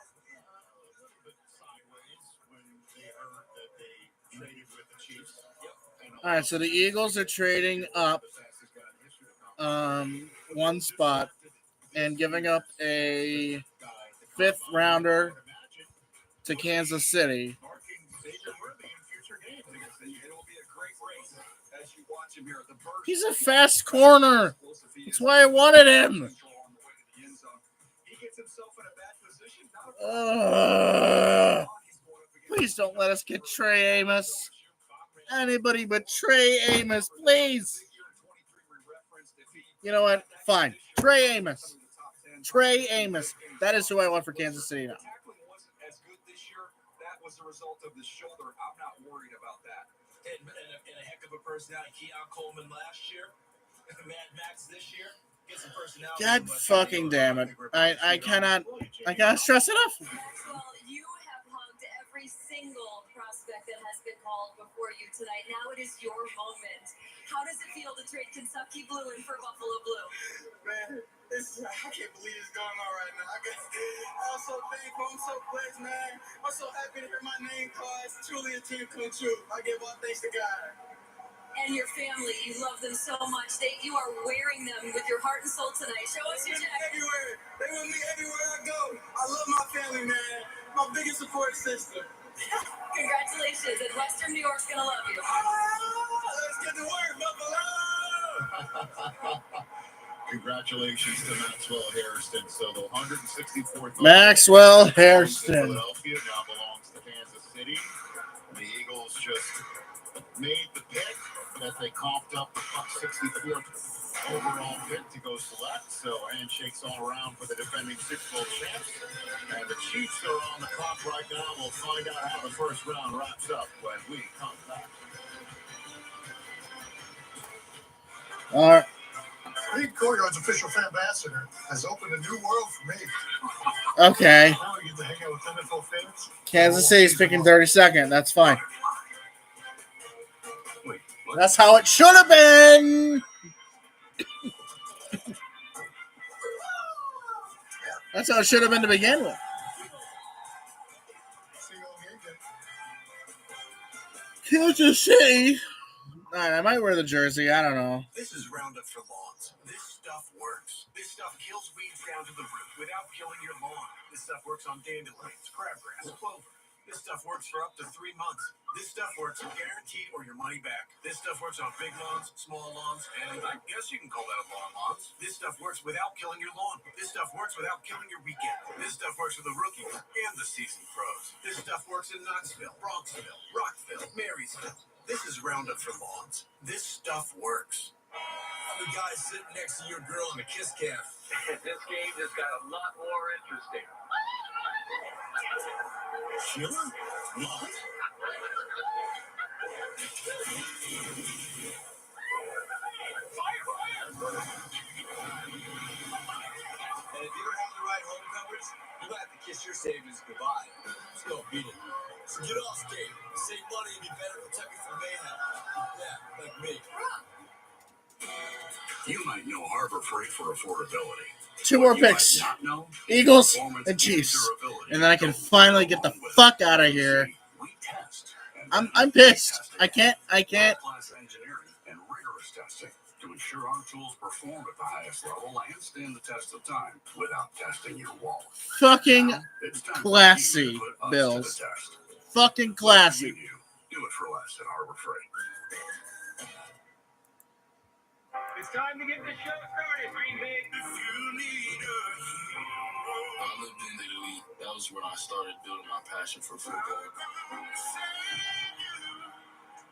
All right, so the Eagles are trading up 1 spot and giving up a 5th rounder to Kansas City. He's a fast corner. That's why I wanted him. Please don't let us get Trey Amos. Anybody but Trey Amos, please. You know what? Fine. Trey Amos. Trey Amos. That is who I want for Kansas City now. That was the result of the shoulder. I'm not worried about that. And a heck of a personality. Keon Coleman last year. Mad Max this year. Get some personality. God fucking damn it. I cannot stress enough. Well, you have hugged every single prospect that has been called before you tonight. Now it is your moment. How does it feel to trade Kentucky Blue in for Buffalo Blue? Man, I can't believe it's going on right now. I'm so thankful. I'm so blessed, man. I'm so happy to hear my name called. It's truly a team come true. I give all thanks to God. And your family, you love them so much. You are wearing them with your heart and soul tonight. Show us your jacket. Everywhere. They with me everywhere I go. I love my family, man. My biggest support system. Congratulations. And Western New York's going to love you. Let's get to work, Buffalo. Congratulations to Maxwell Hairston. So the 164th Maxwell Hairston. Philadelphia now belongs to Kansas City. The Eagles just made the pick that they coughed up the 64th overall pick to go select. So handshakes all around for the defending Super Bowl champs. And the Chiefs are on the clock right now. We'll find out how the 1st round wraps up when we come back. All right. Steve Courtyard's official fan ambassador has opened a new world for me. Okay. Now I get to hang out with NFL fans. Kansas City's picking 32nd. That's fine. That's how it should have been. That's how it should have been to begin with. Kansas City. All right, I might wear the jersey. I don't know. This is Roundup for Lawns. This stuff works. This stuff kills weeds down to the root without killing your lawn. This stuff works on dandelions, crabgrass, clover. This stuff works for up to 3 months. This stuff works guaranteed or your money back. This stuff works on big lawns, small lawns, and I guess you can call that a lawn lawns. This stuff works without killing your lawn. This stuff works without killing your weekend. This stuff works for the rookies and the seasoned pros. This stuff works in Knoxville, Bronxville, Rockville, Marysville. This is Roundup for Lawns. This stuff works. I'm the guy sitting next to your girl in a kiss cam. This game just got a lot more interesting. Sheila? What? And if you don't have the right home coverage, you'll have to kiss your savings goodbye. Let's go, beat it. So get off skate, save money, and be better protected from mayhem. Yeah, like me. You might know Harbor Freight for affordability. 2 more picks. Eagles and Chiefs. And then I can finally get the fuck out of here. I'm pissed. I can't. Class engineering and rigorous testing to ensure our tools perform at the highest level and stand the test of time without testing your wallet. Fucking classy, Bills. Fucking classy. Do it for less at Harbor Freight. It's time to get the show started, Green Bay. I lived in Italy. That was when I started building my passion for football.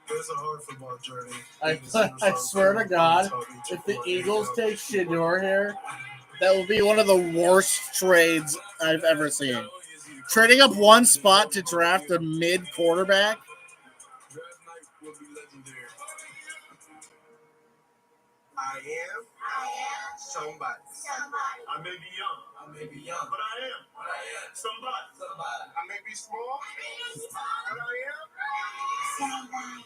It's a hard football journey. I swear to God, if the Eagles take Shedeur here, that will be one of the worst trades I've ever seen. Trading up one spot to draft a mid quarterback. I am somebody. I may be young. But I am. Somebody. I may be small. But I am somebody.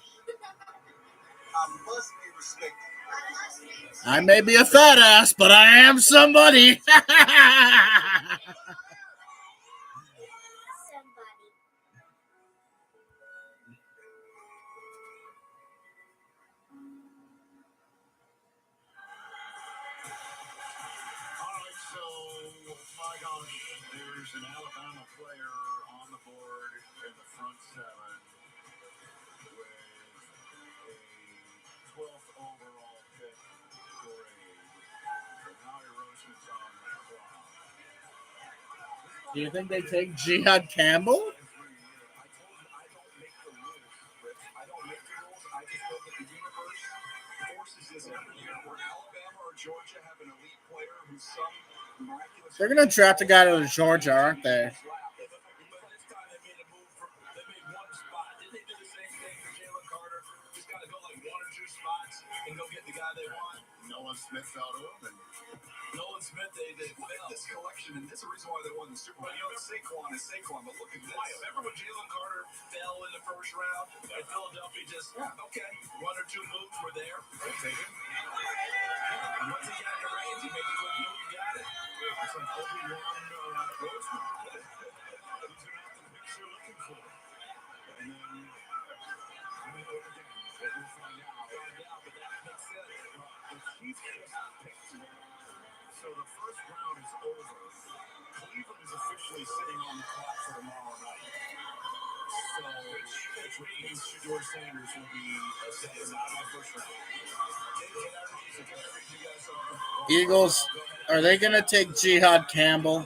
I must be respected. I may be a fat ass, but I am somebody. There's an Alabama player on the board in the front 7 with a 12th overall pick grade. So now Hiroshma's on that block. Do you think they take Jihad Campbell? I don't make the rules, Rich. I don't make the rules. I just know that the universe forces this every year where Alabama or Georgia have an elite player who's some miraculous. They're going to draft a guy out of Georgia, aren't they? Nolan Smith out of him, and Nolan Smith, they like this collection, and that's the reason why they won the Super Bowl. You know, Saquon is Saquon, but look at this. Remember when Jalen Carter fell in the first round, and Philadelphia just, okay, 1 or 2 moves were there. We'll take it. And once he got in the range, he made the quick move, you got it. it's like Obi-Wan Grossman. These are not the picks you're looking for. And then, again, what we'll find out. But that makes sense. The Chiefs just picked. So the first round is over. Cleveland is officially sitting on the clock for tomorrow night. So, which means Shedeur Sanders will be sent out of the first round. Eagles, are they going to take Jihad Campbell?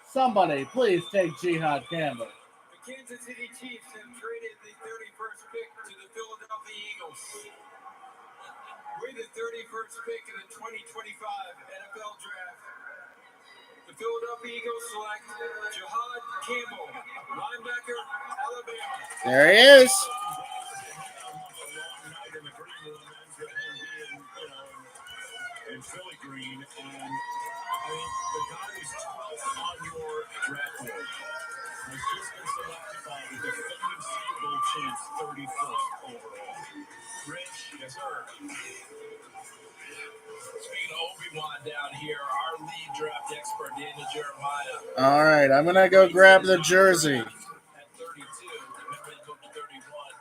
Somebody, please take Jihad Campbell. The Kansas City Chiefs have traded the 31st pick to the Philadelphia Eagles. With the 31st pick in the 2025 NFL Draft, the Philadelphia Eagles select Jihad Campbell, linebacker, Alabama. There he is. In Philly green, and I mean, the guy who's 12th on your draft board has just been selected by the defending Super Bowl champs, 31st overall. Rich, yes, sir. Speaking of Obi-Wan down here, our lead draft expert, Daniel Jeremiah. All right, I'm going to go grab the jersey. At 32, remember they took to 31,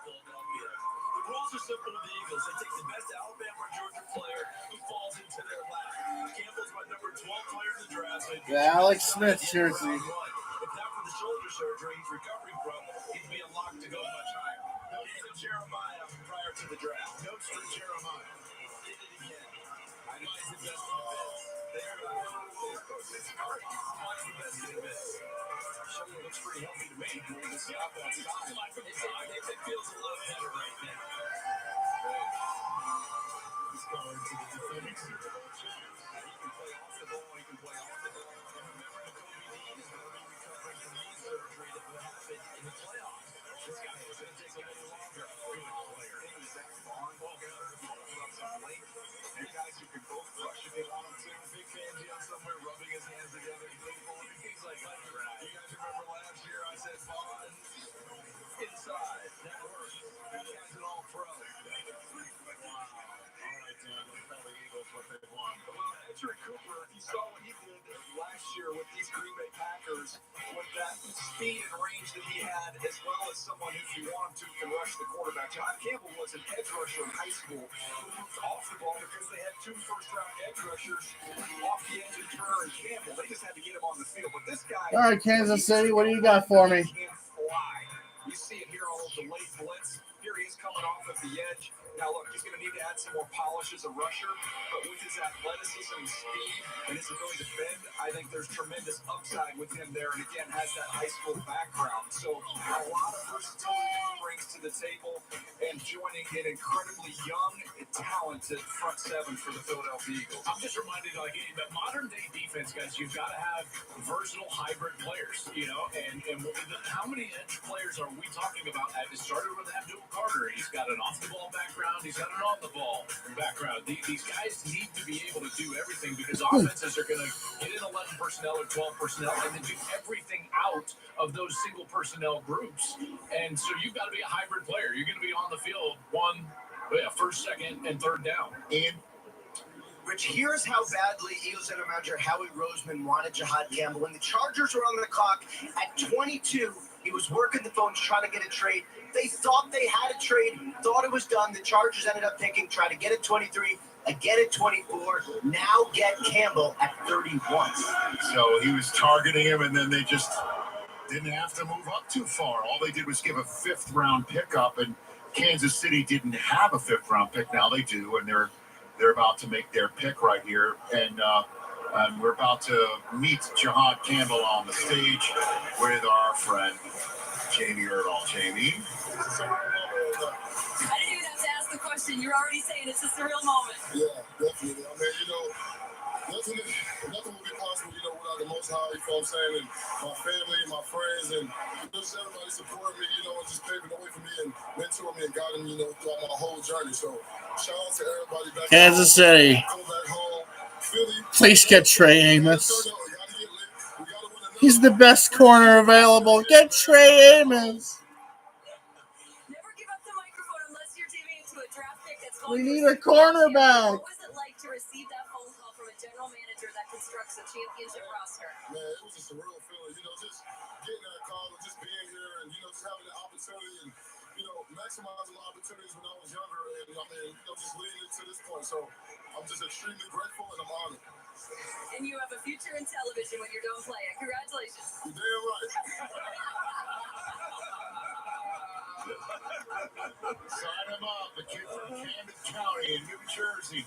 Philadelphia. The rules are simple with the Eagles. They take the best Alabama or Georgia player who falls into their lap. Campbell's my number 12 player in the draft. So The Alex Smith jersey. if not for the shoulder surgery he's recovering from, he'd be unlocked to go much higher. Notes to Jeremiah prior to the draft. Notes to Jeremiah. Did it again. I know he's the best in the biz. There it is. It's hard. He's the best in the biz. Shoulder looks pretty healthy to me. This is up on side. It feels a lot better right now. He's going to the defending Super Bowl champs. He can play off the ball. He can play on the ball. And remember, Kobe D is going to be recovering from knee surgery that will happen in the playoffs. This guy is going to take a little longer. Good player. Is that Vaughn? And guys who can both rush if they want them to. Big Fangio somewhere rubbing his hands together. He's like, you guys remember last year I said Vaughn inside. That works. That guy's an all-pro. Wow. All right, Dan. Let's tell the Eagles what they want. Well, Edgerrin Cooper, you saw what he did last year with these Green Bay Packers, with that speed and range that he had, as well as someone who, if you want him to, can rush the quarterback. John Campbell was an edge rusher in high school who moved off the ball because they had 2 first-round edge rushers off the edge of Turner and Campbell. They just had to get him on the field. But this guy... All right, Kansas City, what do you got for me? Can fly. You see it here all of the late blitz. Here he is coming off at the edge. Now, look, he's going to need to add some more polish as a rusher, but with his athleticism and speed and his ability to bend, I think there's tremendous upside with him there, and again, has that high school background. So a lot of versatility he brings to the table, and joining an incredibly young and talented front seven for the Philadelphia Eagles. I'm just reminded, like, in the modern-day defense, guys, you've got to have versatile hybrid players, you know, and how many edge players are we talking about? It started with Abdul Carter. He's got an off-the-ball background. He's got an on-the-ball background. These guys need to be able to do everything because offenses are going to get in 11 personnel or 12 personnel and then do everything out of those single personnel groups. And so you've got to be a hybrid player. You're going to be on the field first, second, and third down. And Rich, here's how badly Eagles general manager Howie Roseman wanted Jihad Campbell. When the Chargers were on the clock at 22, he was working the phone to try to get a trade. They thought they had a trade, thought it was done. The Chargers ended up picking, trying to get it 23, again at 24. Now get Campbell at 31. So he was targeting him, and then they just didn't have to move up too far. All they did was give a 5th-round pickup, and Kansas City didn't have a 5th-round pick. Now they do, and they're about to make their pick right here. And we're about to meet Jihad Campbell on the stage with our friend Jamie Erdahl. Jamie? I didn't even have to ask the question. You're already saying it's a surreal moment. Yeah, definitely. I mean, nothing would be possible, without the Most High, you know what I'm saying, and my family, my friends, and just everybody supporting me, and just paving the way for me and mentoring me and guiding me, throughout my whole journey. So, shout out to everybody back Kansas City. home, Philly. Please get Trey Amos. He's the best corner available. Get Trey Amos. Never give up the microphone unless you're teaming into a draft pick that's We going need to a cornerback. What was it like to receive that phone call from a general manager that constructs a championship roster? Man, it was a surreal feeling, just getting that call and just being here and, just having the opportunity and, maximizing my opportunities when I was younger and, just leading it to this point. So I'm just extremely grateful and I'm honored. And you have a future in television when you're done playing. Congratulations. You're damn right. Sign him up. The kid from Camden County in New Jersey.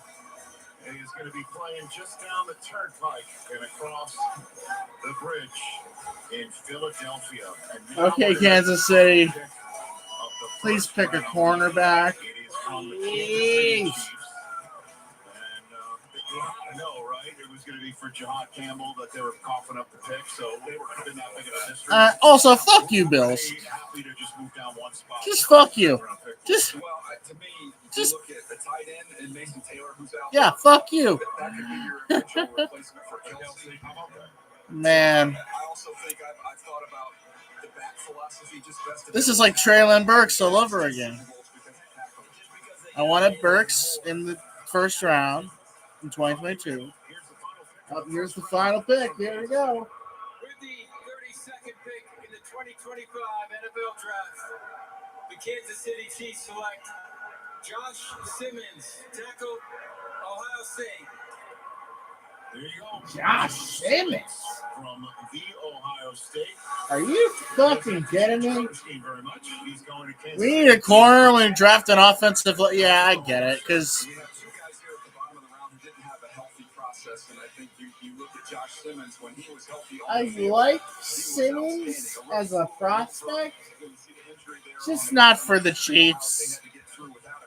And he's going to be playing just down the turnpike and across the bridge in Philadelphia. Okay, Kansas City. Please pick a cornerback. It is from the Kansas City Chiefs. And no, right? It was going to be for Jihad Campbell that they were coughing up the pick, so they were been that big of a mystery. Also, fuck you, Bills. Happy to just move down one spot. Just fuck you. Just. Well, to me, you look at the tight end and Mason Taylor, who's out. Yeah, fuck you. That could be your eventual replacement for Kelsey. How about that? Man. I also think I've thought about the back philosophy just best. This is like Traylon Burks all over again. I wanted Burks in the first round in 2022. Here's the final pick. Here we go. With the 32nd pick in the 2025 NFL Draft, the Kansas City Chiefs select Josh Simmons, tackle, Ohio State. There you go. Josh Simmons. From the Ohio State. Are you fucking kidding me? Very much. He's going to Kansas We need a corner when we draft an offensive. Yeah, I get it. Because You have two guys here at the bottom of the round who didn't have a healthy process, and I think you look at Josh Simmons when he was healthy. I like Simmons as a prospect, just not for the Chiefs.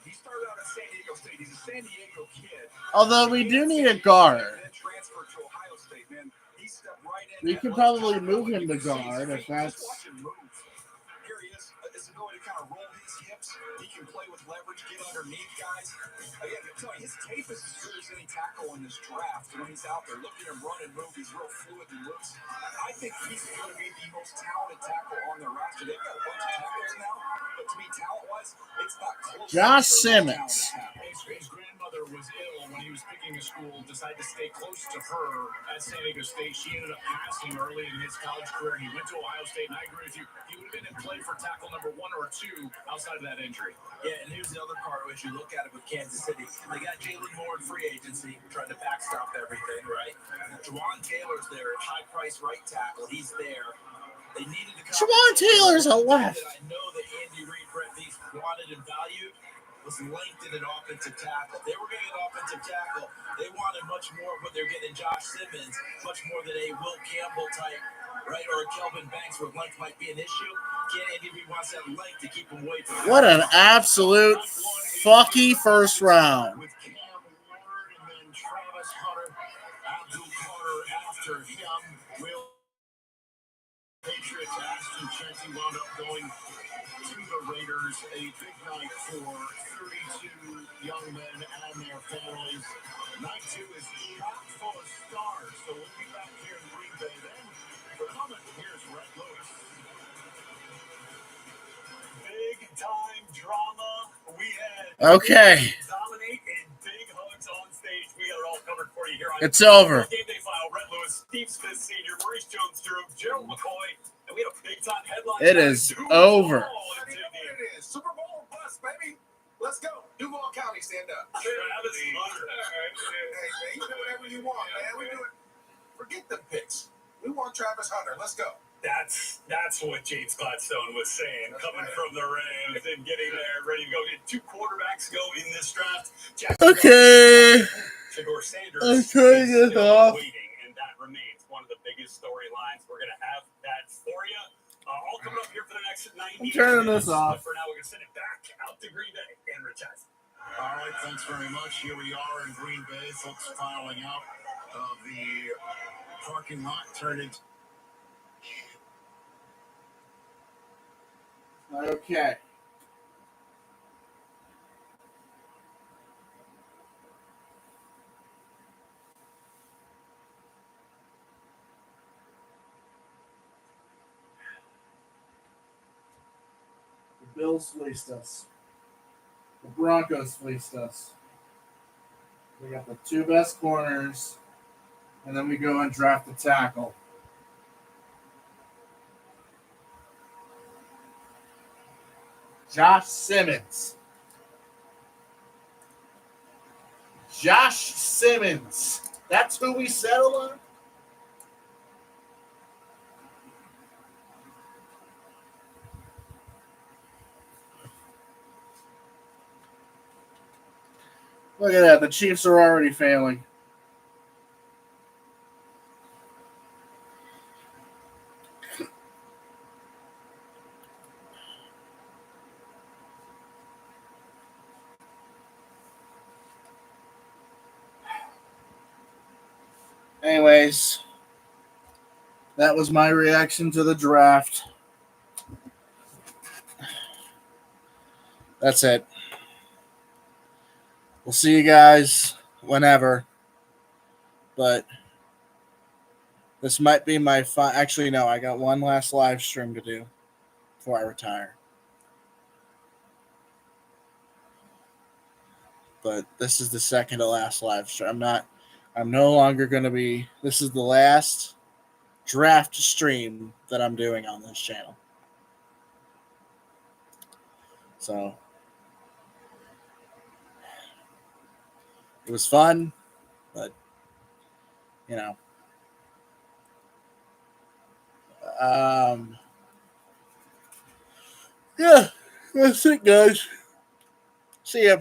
He started out at San Diego State. He's a San Diego kid. Although we do need a guard. Transferred to Ohio State, man. He stepped right in. We could probably move him to guard if that's. Here he is. His ability underneath guys. Again, I'm telling you, his tape is as good as any tackle in this draft. When he's out there, look at him run and move. He's real fluid and loose. I think he's going to be the most talented tackle on their roster. They've got a bunch of tackles now, but to me, talent-wise, it's not close. Josh Simmons. His grandmother was ill when he was picking a school, decided to stay close to her at San Diego State. She ended up passing early in his college career. He went to Ohio State, and I agree with you. He would have been in play for tackle number 1 or 2 outside of that injury. Yeah, and here's the other part as you look at it with Kansas City. They got Jalen Moore in free agency, trying to backstop everything, right? Juwan Taylor's there, high-price right tackle. He's there. They needed to come. Juwan Taylor's a left. I know that Andy Reid, Brett Veach wanted and valued was length in an offensive tackle. They were getting an offensive tackle. They wanted much more of what they're getting in Josh Simmons, much more than a Will Campbell type, right, or a Kelvin Banks where length might be an issue. Andy Reid wants that length to keep him away from. What an absolute fucky first round. With Cam Ward and then Travis Hunter, Abdul Carter after him. Will Patriots Ashton Chensey wound up going to the Raiders. A big night for 32 young men and their families. Night 2 is chock full of stars. So we'll be back here in Green Bay then. For comment, here's Red Lewis. Big time drama. We had Okay. dominate and big hugs on stage. We got it all covered for you here on It's over. Game Day File. Red Lewis, Steve Smith Sr., Maurice Jones-Drew, Gerald McCoy, and we had a big time headline. It is over. It is Super Bowl bust, baby. Let's go. Duval County, stand up. Travis Hunter. Hey, you do whatever you want, man. We do it. Forget the picks. We want Travis Hunter. Let's go. That's what James Gladstone was saying, coming from the Rams and getting there, ready to go. Get 2 quarterbacks go in this draft. Okay. Shador Sanders I'm is turning this still off. waiting, and that remains one of the biggest storylines. We're going to have that for you. All coming up here for the next 90 I'm turning minutes. this off. But for now, we're going to send it back out to Green Bay and Rich Eisen. All right, thanks very much. Here we are in Green Bay, folks filing out of the parking lot, turning. Okay. The Bills fleeced us. The Broncos fleeced us. We got the 2 best corners, and then we go and draft the tackle. Josh Simmons. Josh Simmons. That's who we settled on? Look at that. The Chiefs are already failing. Anyways, that was my reaction to the draft. That's it. We'll see you guys whenever. But this might be my actually, no, I got one last live stream to do before I retire. But this is the second to last live stream. I'm no longer going to be, this is the last draft stream that I'm doing on this channel. So it was fun, but yeah, that's it, guys. See ya.